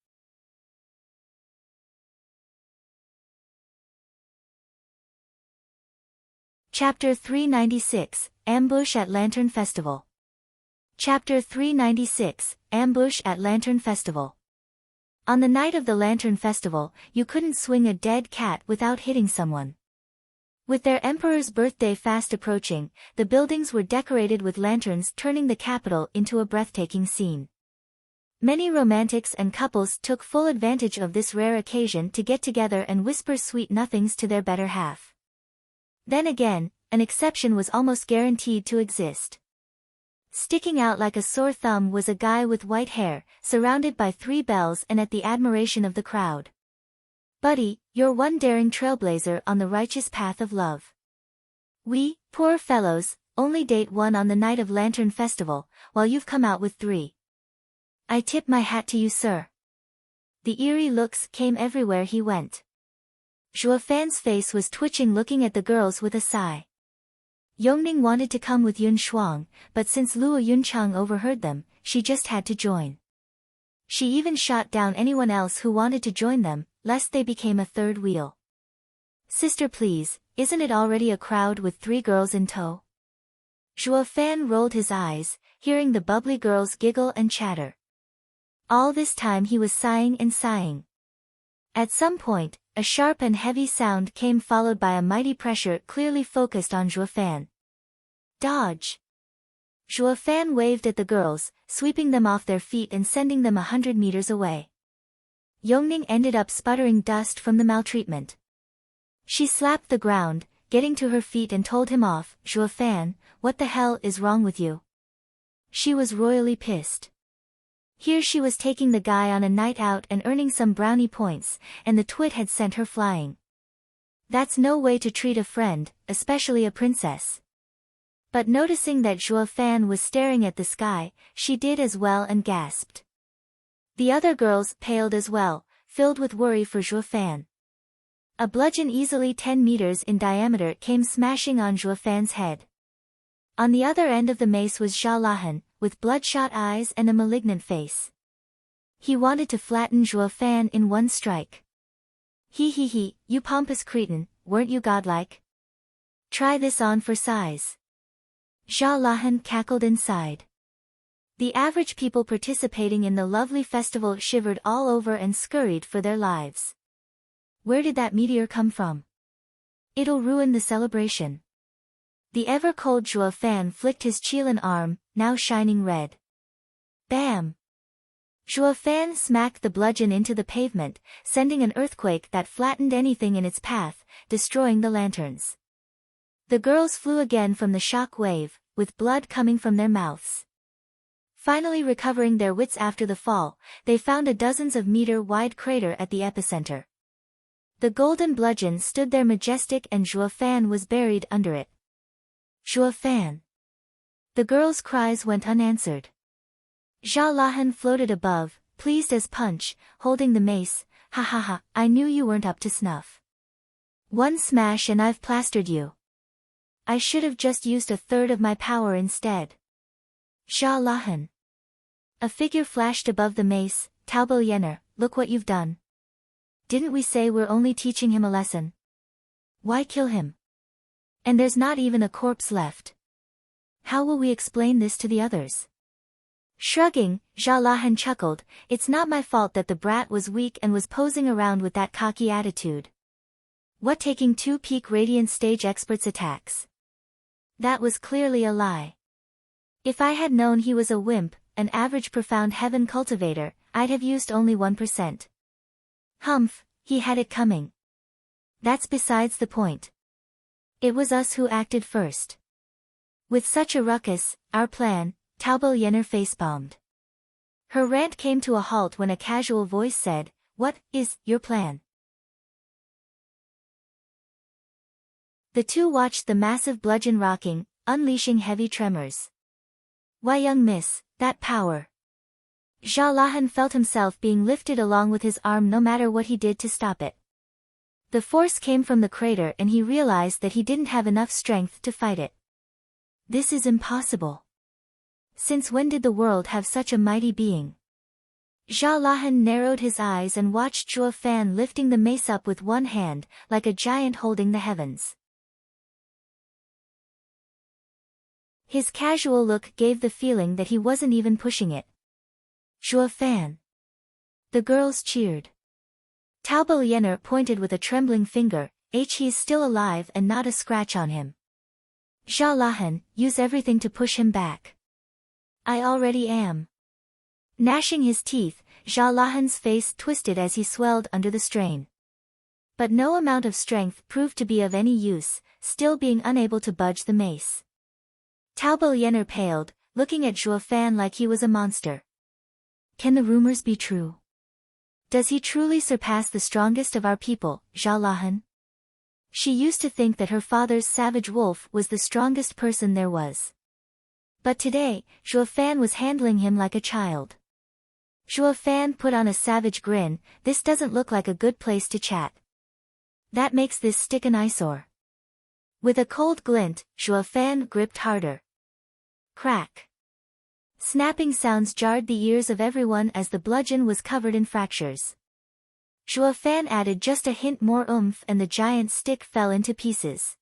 Chapter 396, Ambush at Lantern Festival. Chapter 396, Ambush at Lantern Festival. On the night of the Lantern Festival, you couldn't swing a dead cat without hitting someone. With their emperor's birthday fast approaching, the buildings were decorated with lanterns, turning the capital into a breathtaking scene. Many romantics and couples took full advantage of this rare occasion to get together and whisper sweet nothings to their better half. Then again, an exception was almost guaranteed to exist. Sticking out like a sore thumb was a guy with white hair, surrounded by 3 bells and at the admiration of the crowd. Buddy, you're one daring trailblazer on the righteous path of love. We, poor fellows, only date one on the night of Lantern Festival, while you've come out with 3. I tip my hat to you, sir. The eerie looks came everywhere he went. Zhuo Fan's face was twitching looking at the girls with a sigh. Yongning wanted to come with Yun Shuang, but since Luo Yunchang overheard them, she just had to join. She even shot down anyone else who wanted to join them, lest they became a third wheel. Sister please, isn't it already a crowd with 3 girls in tow? Zhuo Fan rolled his eyes, hearing the bubbly girls giggle and chatter. All this time he was sighing and sighing. At some point, a sharp and heavy sound came followed by a mighty pressure clearly focused on Zhuo Fan. Dodge! Zhuo Fan waved at the girls, sweeping them off their feet and sending them 100 meters away. Yongning ended up sputtering dust from the maltreatment. She slapped the ground, getting to her feet and told him off. Zhuo Fan, what the hell is wrong with you? She was royally pissed. Here she was taking the guy on a night out and earning some brownie points, and the twit had sent her flying. That's no way to treat a friend, especially a princess. But noticing that Zhuo Fan was staring at the sky, she did as well and gasped. The other girls paled as well, filled with worry for Zhuo Fan. A bludgeon easily 10 meters in diameter came smashing on Zhuo Fan's head. On the other end of the mace was Zhao Lahan, with bloodshot eyes and a malignant face. He wanted to flatten Zhuo Fan in one strike. He, you pompous cretin, weren't you godlike? Try this on for size. Zhao Lahan cackled inside. The average people participating in the lovely festival shivered all over and scurried for their lives. Where did that meteor come from? It'll ruin the celebration. The ever-cold Zhuo Fan flicked his Qilin arm, now shining red. Bam! Zhuo Fan smacked the bludgeon into the pavement, sending an earthquake that flattened anything in its path, destroying the lanterns. The girls flew again from the shock wave, with blood coming from their mouths. Finally recovering their wits after the fall, they found a dozens of meter-wide crater at the epicenter. The golden bludgeon stood there majestic and Zhuo Fan was buried under it. Zhuo Fan! The girls' cries went unanswered. Zhao Lahan floated above, pleased as punch, holding the mace. Ha, I knew you weren't up to snuff. One smash and I've plastered you. I should have just used a third of my power instead. Shah-Lahan. A figure flashed above the mace. Taubal Yener, look what you've done. Didn't we say we're only teaching him a lesson? Why kill him? And there's not even a corpse left. How will we explain this to the others? Shrugging, Shah-Lahan chuckled, it's not my fault that the brat was weak and was posing around with that cocky attitude. What, taking 2 peak radiant stage experts' attacks? That was clearly a lie. If I had known he was a wimp, an average profound heaven cultivator, I'd have used only 1%. Humph, he had it coming. That's besides the point. It was us who acted first. With such a ruckus, our plan, Taubal Yener facepalmed. Her rant came to a halt when a casual voice said, what is your plan? The two watched the massive bludgeon rocking, unleashing heavy tremors. Why, young miss, that power. Shah-Lahan felt himself being lifted along with his arm no matter what he did to stop it. The force came from the crater and he realized that he didn't have enough strength to fight it. This is impossible. Since when did the world have such a mighty being? Shah-Lahan narrowed his eyes and watched Zhuo Fan lifting the mace up with one hand, like a giant holding the heavens. His casual look gave the feeling that he wasn't even pushing it. Zhuo Fan. The girls cheered. Taubal Yener pointed with a trembling finger, he's still alive and not a scratch on him. Shah-Lahan, use everything to push him back. I already am. Gnashing his teeth, Shah-Lahan's face twisted as he swelled under the strain. But no amount of strength proved to be of any use, still being unable to budge the mace. Taubal Yener paled, looking at Zhuo Fan like he was a monster. Can the rumors be true? Does he truly surpass the strongest of our people, Shah-Lahan? She used to think that her father's savage wolf was the strongest person there was. But today, Zhuo Fan was handling him like a child. Zhuo Fan put on a savage grin, this doesn't look like a good place to chat. That makes this stick an eyesore. With a cold glint, Zhuo Fan gripped harder. Crack. Snapping sounds jarred the ears of everyone as the bludgeon was covered in fractures. Zhuo Fan added just a hint more oomph and the giant stick fell into pieces.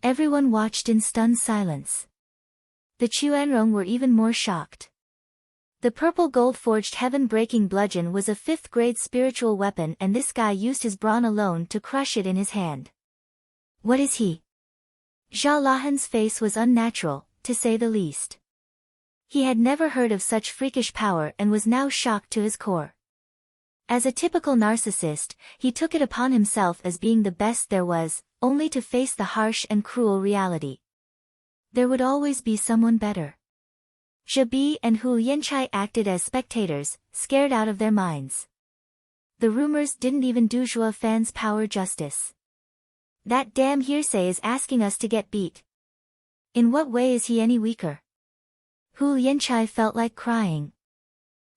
Everyone watched in stunned silence. The Chuanrong were even more shocked. The purple gold-forged heaven-breaking bludgeon was a 5th-grade spiritual weapon and this guy used his brawn alone to crush it in his hand. What is he? Shah-Lahan's face was unnatural, to say the least. He had never heard of such freakish power and was now shocked to his core. As a typical narcissist, he took it upon himself as being the best there was, only to face the harsh and cruel reality. There would always be someone better. Zhabi and Hu Yanchai acted as spectators, scared out of their minds. The rumors didn't even do Zhuo Fan's power justice. That damn hearsay is asking us to get beat. In what way is he any weaker? Hu Yanchai felt like crying.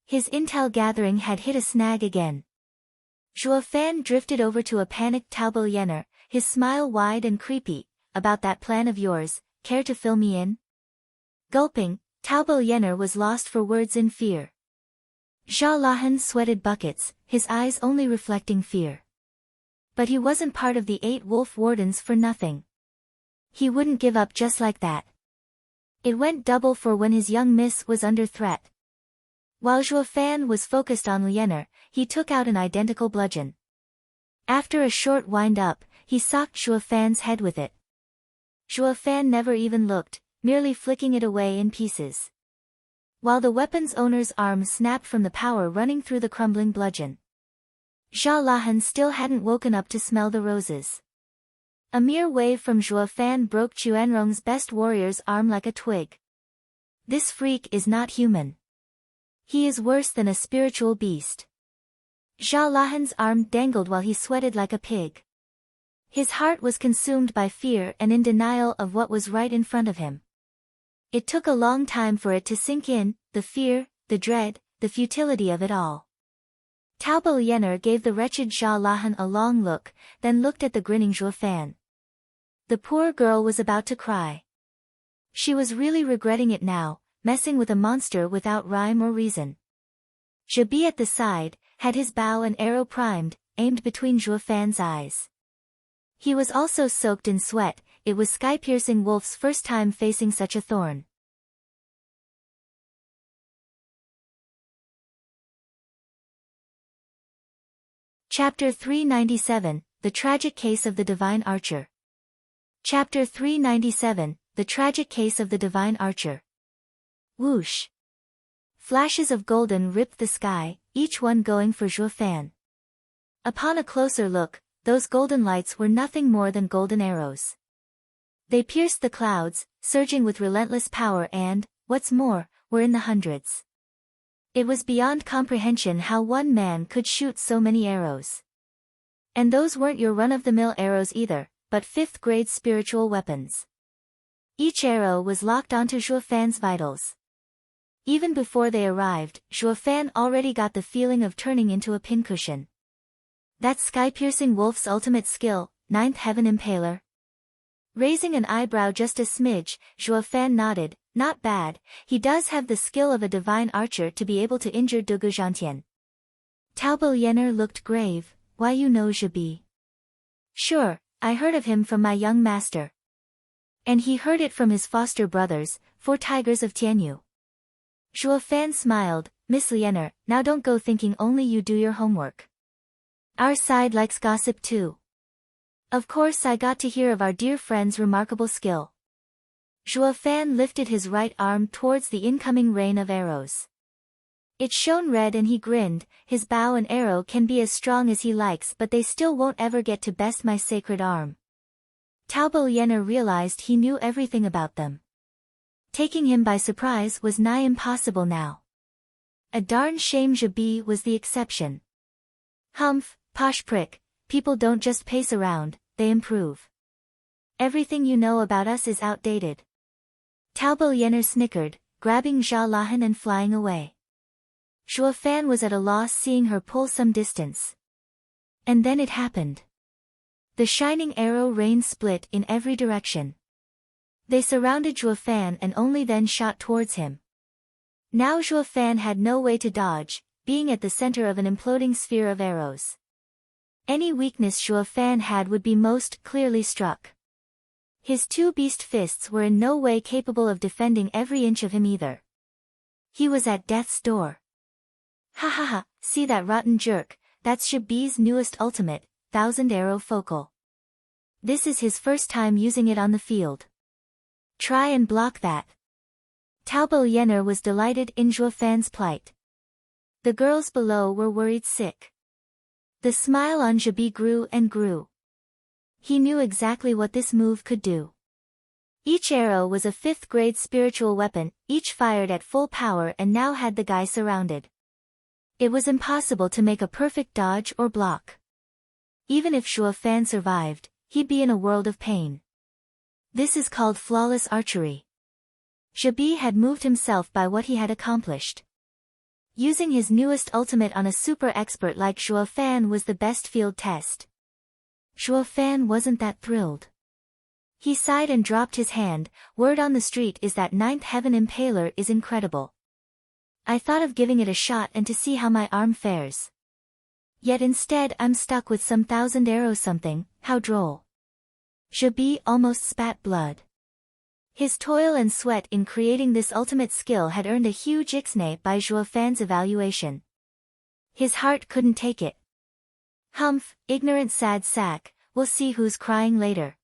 His intel gathering had hit a snag again. Zhuo Fan drifted over to a panicked Taubal Yener, his smile wide and creepy. About that plan of yours, care to fill me in? Gulping, Taubal Yener was lost for words in fear. Shah-Lahan sweated buckets, his eyes only reflecting fear. But he wasn't part of the 8 wolf wardens for nothing. He wouldn't give up just like that. It went double for when his young miss was under threat. While Zhuo Fan was focused on Yener, he took out an identical bludgeon. After a short wind-up, he socked Zhuo Fan's head with it. Zhuo Fan never even looked, merely flicking it away in pieces. While the weapon's owner's arm snapped from the power running through the crumbling bludgeon. Shah-Lahan still hadn't woken up to smell the roses. A mere wave from Zhuo Fan broke Chuanrong's best warrior's arm like a twig. This freak is not human. He is worse than a spiritual beast. Shah-Lahan's arm dangled while he sweated like a pig. His heart was consumed by fear and in denial of what was right in front of him. It took a long time for it to sink in, the fear, the dread, the futility of it all. Taobo Lianer gave the wretched Zhao Lahan a long look, then looked at the grinning Zhuo Fan. The poor girl was about to cry. She was really regretting it now, messing with a monster without rhyme or reason. Zhabi at the side, had his bow and arrow primed, aimed between Zhuo Fan's eyes. He was also soaked in sweat. It was sky-piercing Wolf's first time facing such a thorn. Chapter 397, The Tragic Case of the Divine Archer. Chapter 397, The Tragic Case of the Divine Archer. Whoosh! Flashes of golden ripped the sky, each one going for Zhuo Fan. Upon a closer look, those golden lights were nothing more than golden arrows. They pierced the clouds, surging with relentless power and, what's more, were in the hundreds. It was beyond comprehension how one man could shoot so many arrows. And those weren't your run-of-the-mill arrows either, but fifth-grade spiritual weapons. Each arrow was locked onto Zhuo Fan's vitals. Even before they arrived, Zhuo Fan already got the feeling of turning into a pincushion. That sky-piercing wolf's ultimate skill, Ninth Heaven Impaler. Raising an eyebrow just a smidge, Zhuo Fan nodded. Not bad, he does have the skill of a divine archer to be able to injure Dugu Zhantian. Taobo Lianer looked grave. Why you know Zhabi? Sure, I heard of him from my young master. And he heard it from his foster brothers, 4 tigers of Tianyu. Zhuo Fan smiled. Miss Lianer, now don't go thinking only you do your homework. Our side likes gossip too. Of course I got to hear of our dear friend's remarkable skill. Zhuo Fan lifted his right arm towards the incoming rain of arrows. It shone red and he grinned. His bow and arrow can be as strong as he likes, but they still won't ever get to best my sacred arm. Taobo Lianer realized he knew everything about them. Taking him by surprise was nigh impossible now. A darn shame Zhabi was the exception. Humph, posh prick, people don't just pace around, they improve. Everything you know about us is outdated. Taobo Lianer snickered, grabbing Zhao Lahan and flying away. Zhuo Fan was at a loss seeing her pull some distance. And then it happened. The shining arrow rain split in every direction. They surrounded Zhuo Fan and only then shot towards him. Now Zhuo Fan had no way to dodge, being at the center of an imploding sphere of arrows. Any weakness Zhuo Fan had would be most clearly struck. His 2 beast fists were in no way capable of defending every inch of him either. He was at death's door. Ha ha ha, see that rotten jerk, that's Zhabi's newest ultimate, 1000 Arrow Focal. This is his first time using it on the field. Try and block that. Taobo Lianer was delighted in Zhuo Fan's plight. The girls below were worried sick. The smile on Zhabi grew and grew. He knew exactly what this move could do. Each arrow was a 5th-grade spiritual weapon, each fired at full power and now had the guy surrounded. It was impossible to make a perfect dodge or block. Even if Zhuo Fan survived, he'd be in a world of pain. This is called flawless archery. Zhabi had moved himself by what he had accomplished. Using his newest ultimate on a super expert like Zhuo Fan was the best field test. Zhuo Fan wasn't that thrilled. He sighed and dropped his hand. Word on the street is that 9th Heaven Impaler is incredible. I thought of giving it a shot and to see how my arm fares. Yet instead I'm stuck with some 1000 arrows something, how droll. Zhabi almost spat blood. His toil and sweat in creating this ultimate skill had earned a huge ixnay by Zhuo Fan's evaluation. His heart couldn't take it. Humph, ignorant sad sack, we'll see who's crying later.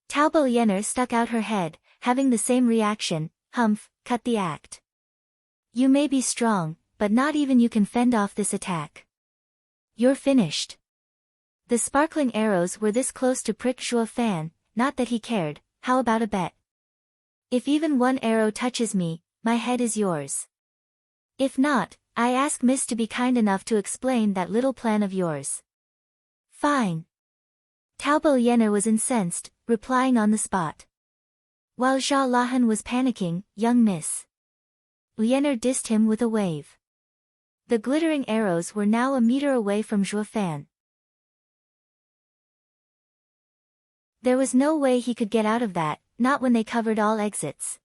Taobo Lianer stuck out her head, having the same reaction. Humph, cut the act. You may be strong, but not even you can fend off this attack. You're finished. The sparkling arrows were this close to prick Zhuo Fan, not that he cared. How about a bet? If even one arrow touches me, my head is yours. If not, I ask Miss to be kind enough to explain that little plan of yours. Fine. Taobo Lianer was incensed, replying on the spot. While Zhao Lahan was panicking, young Miss Lianer dissed him with a wave. The glittering arrows were now a meter away from Zhuo Fan. There was no way he could get out of that, not when they covered all exits.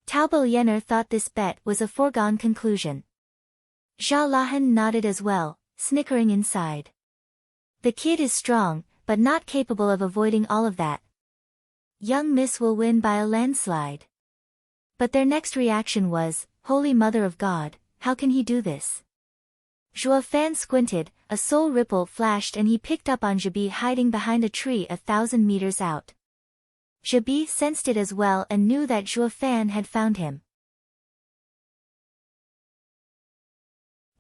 Taobo Yener thought this bet was a foregone conclusion. Zhao Lahan nodded as well, snickering inside. The kid is strong, but not capable of avoiding all of that. Young Miss will win by a landslide. But their next reaction was, Holy Mother of God, how can he do this? Zhuo Fan squinted, a soul ripple flashed and he picked up on Zhebi hiding behind a tree 1,000 meters out. Zhebi sensed it as well and knew that Zhuo Fan had found him.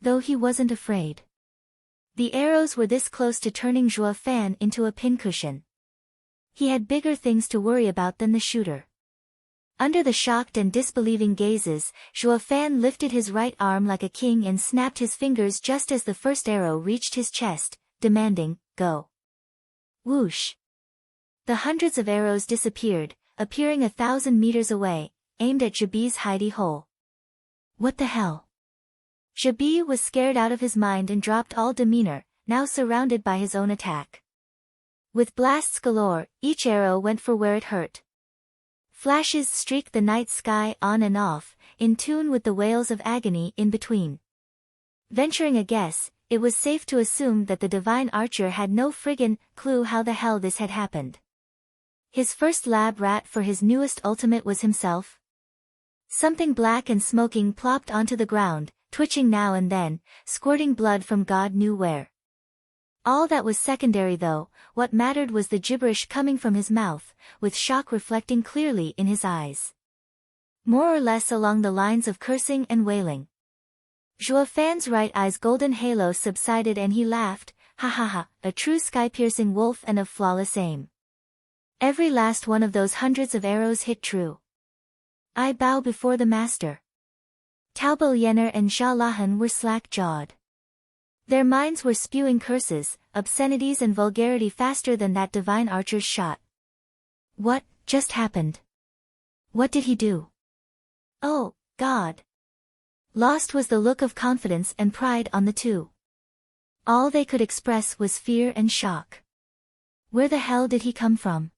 Though he wasn't afraid. The arrows were this close to turning Zhuo Fan into a pincushion. He had bigger things to worry about than the shooter. Under the shocked and disbelieving gazes, Zhuo Fan lifted his right arm like a king and snapped his fingers just as the first arrow reached his chest, demanding, go. Whoosh. The hundreds of arrows disappeared, appearing 1,000 meters away, aimed at Zhebi's hidey hole. What the hell? Zhebi was scared out of his mind and dropped all demeanor, now surrounded by his own attack. With blasts galore, each arrow went for where it hurt. Flashes streaked the night sky on and off, in tune with the wails of agony in between. Venturing a guess, it was safe to assume that the divine archer had no friggin' clue how the hell this had happened. His first lab rat for his newest ultimate was himself. Something black and smoking plopped onto the ground, twitching now and then, squirting blood from God knew where. All that was secondary though, what mattered was the gibberish coming from his mouth, with shock reflecting clearly in his eyes. More or less along the lines of cursing and wailing. Zhuo Fan's right eye's golden halo subsided and he laughed, ha ha ha, a true sky-piercing wolf and of flawless aim. Every last one of those hundreds of arrows hit true. I bow before the master. Taobo Yener and Zhao Lahan were slack-jawed. Their minds were spewing curses, obscenities and vulgarity faster than that divine archer's shot. What just happened? What did he do? Oh, God! Lost was the look of confidence and pride on the two. All they could express was fear and shock. Where the hell did he come from?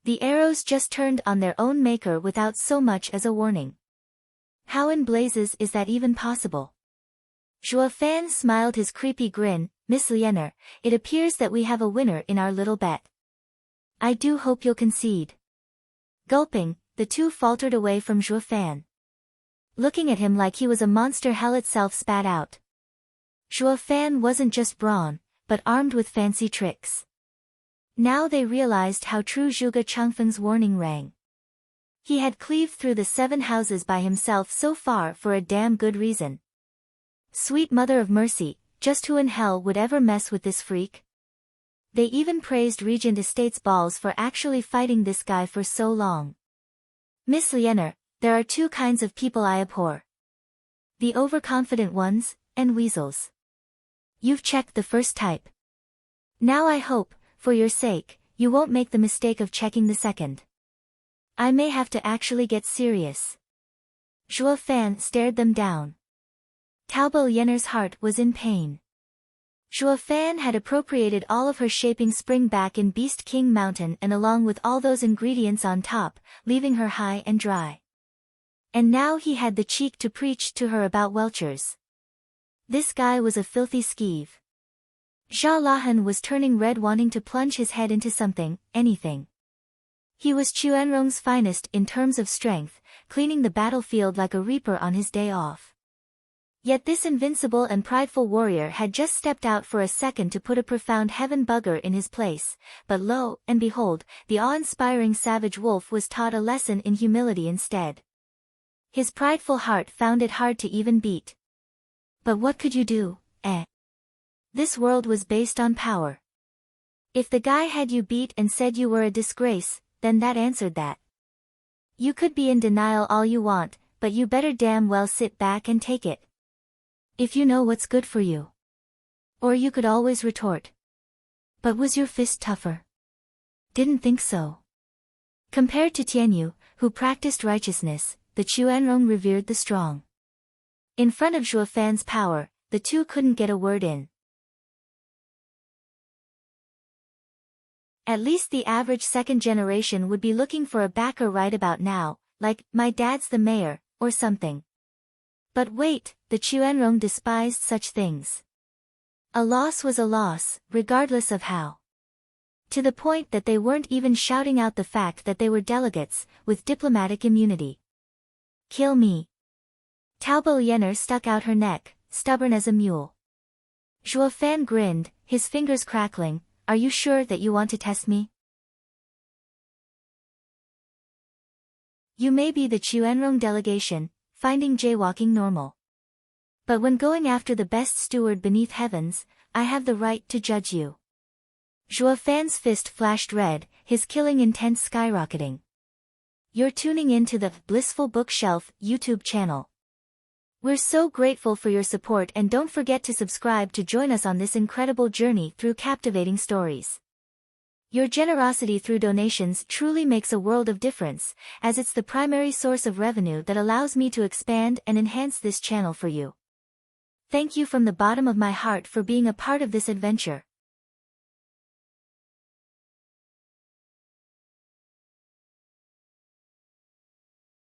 The arrows just turned on their own maker without so much as a warning. How in blazes is that even possible? Zhuo Fan smiled his creepy grin, Miss Lianer, it appears that we have a winner in our little bet. I do hope you'll concede. Gulping, the two faltered away from Zhuo Fan. Looking at him like he was a monster hell itself spat out. Zhuo Fan wasn't just brawn, but armed with fancy tricks. Now they realized how true Zhuge Changfeng's warning rang. He had cleaved through the 7 houses by himself so far for a damn good reason. Sweet mother of mercy, just who in hell would ever mess with this freak? They even praised Regent Estate's balls for actually fighting this guy for so long. Miss Lianer, there are 2 kinds of people I abhor. The overconfident ones, and weasels. You've checked the first type. Now I hope, for your sake, you won't make the mistake of checking the second. I may have to actually get serious. Zhuo Fan stared them down. Taobo Yener's heart was in pain. Zhuo Fan had appropriated all of her shaping spring back in Beast King Mountain and along with all those ingredients on top, leaving her high and dry. And now he had the cheek to preach to her about Welchers. This guy was a filthy skeeve. Zhao Lahan was turning red wanting to plunge his head into something, anything. He was Chuanrong's finest in terms of strength, cleaning the battlefield like a reaper on his day off. Yet this invincible and prideful warrior had just stepped out for a second to put a profound heaven bugger in his place, but lo and behold, the awe-inspiring savage wolf was taught a lesson in humility instead. His prideful heart found it hard to even beat. But what could you do, eh? This world was based on power. If the guy had you beat and said you were a disgrace, then that answered that. You could be in denial all you want, but you better damn well sit back and take it. If you know what's good for you. Or you could always retort. But was your fist tougher? Didn't think so. Compared to Tianyu, who practiced righteousness, the Chuanrong revered the strong. In front of Zhuo Fan's power, the two couldn't get a word in. At least the average second generation would be looking for a backer right about now, like, my dad's the mayor, or something. But wait, the Chuanrong despised such things. A loss was a loss, regardless of how. To the point that they weren't even shouting out the fact that they were delegates, with diplomatic immunity. Kill me. Taobo Yenner stuck out her neck, stubborn as a mule. Zhuo Fan grinned, his fingers crackling. Are you sure that you want to test me? You may be the Chuanrong delegation, finding jaywalking normal. But when going after the best steward beneath heavens, I have the right to judge you. Zhuo Fan's fist flashed red, his killing intent skyrocketing. You're tuning in to the Blissful Bookshelf YouTube channel. We're so grateful for your support, and don't forget to subscribe to join us on this incredible journey through captivating stories. Your generosity through donations truly makes a world of difference, as it's the primary source of revenue that allows me to expand and enhance this channel for you. Thank you from the bottom of my heart for being a part of this adventure.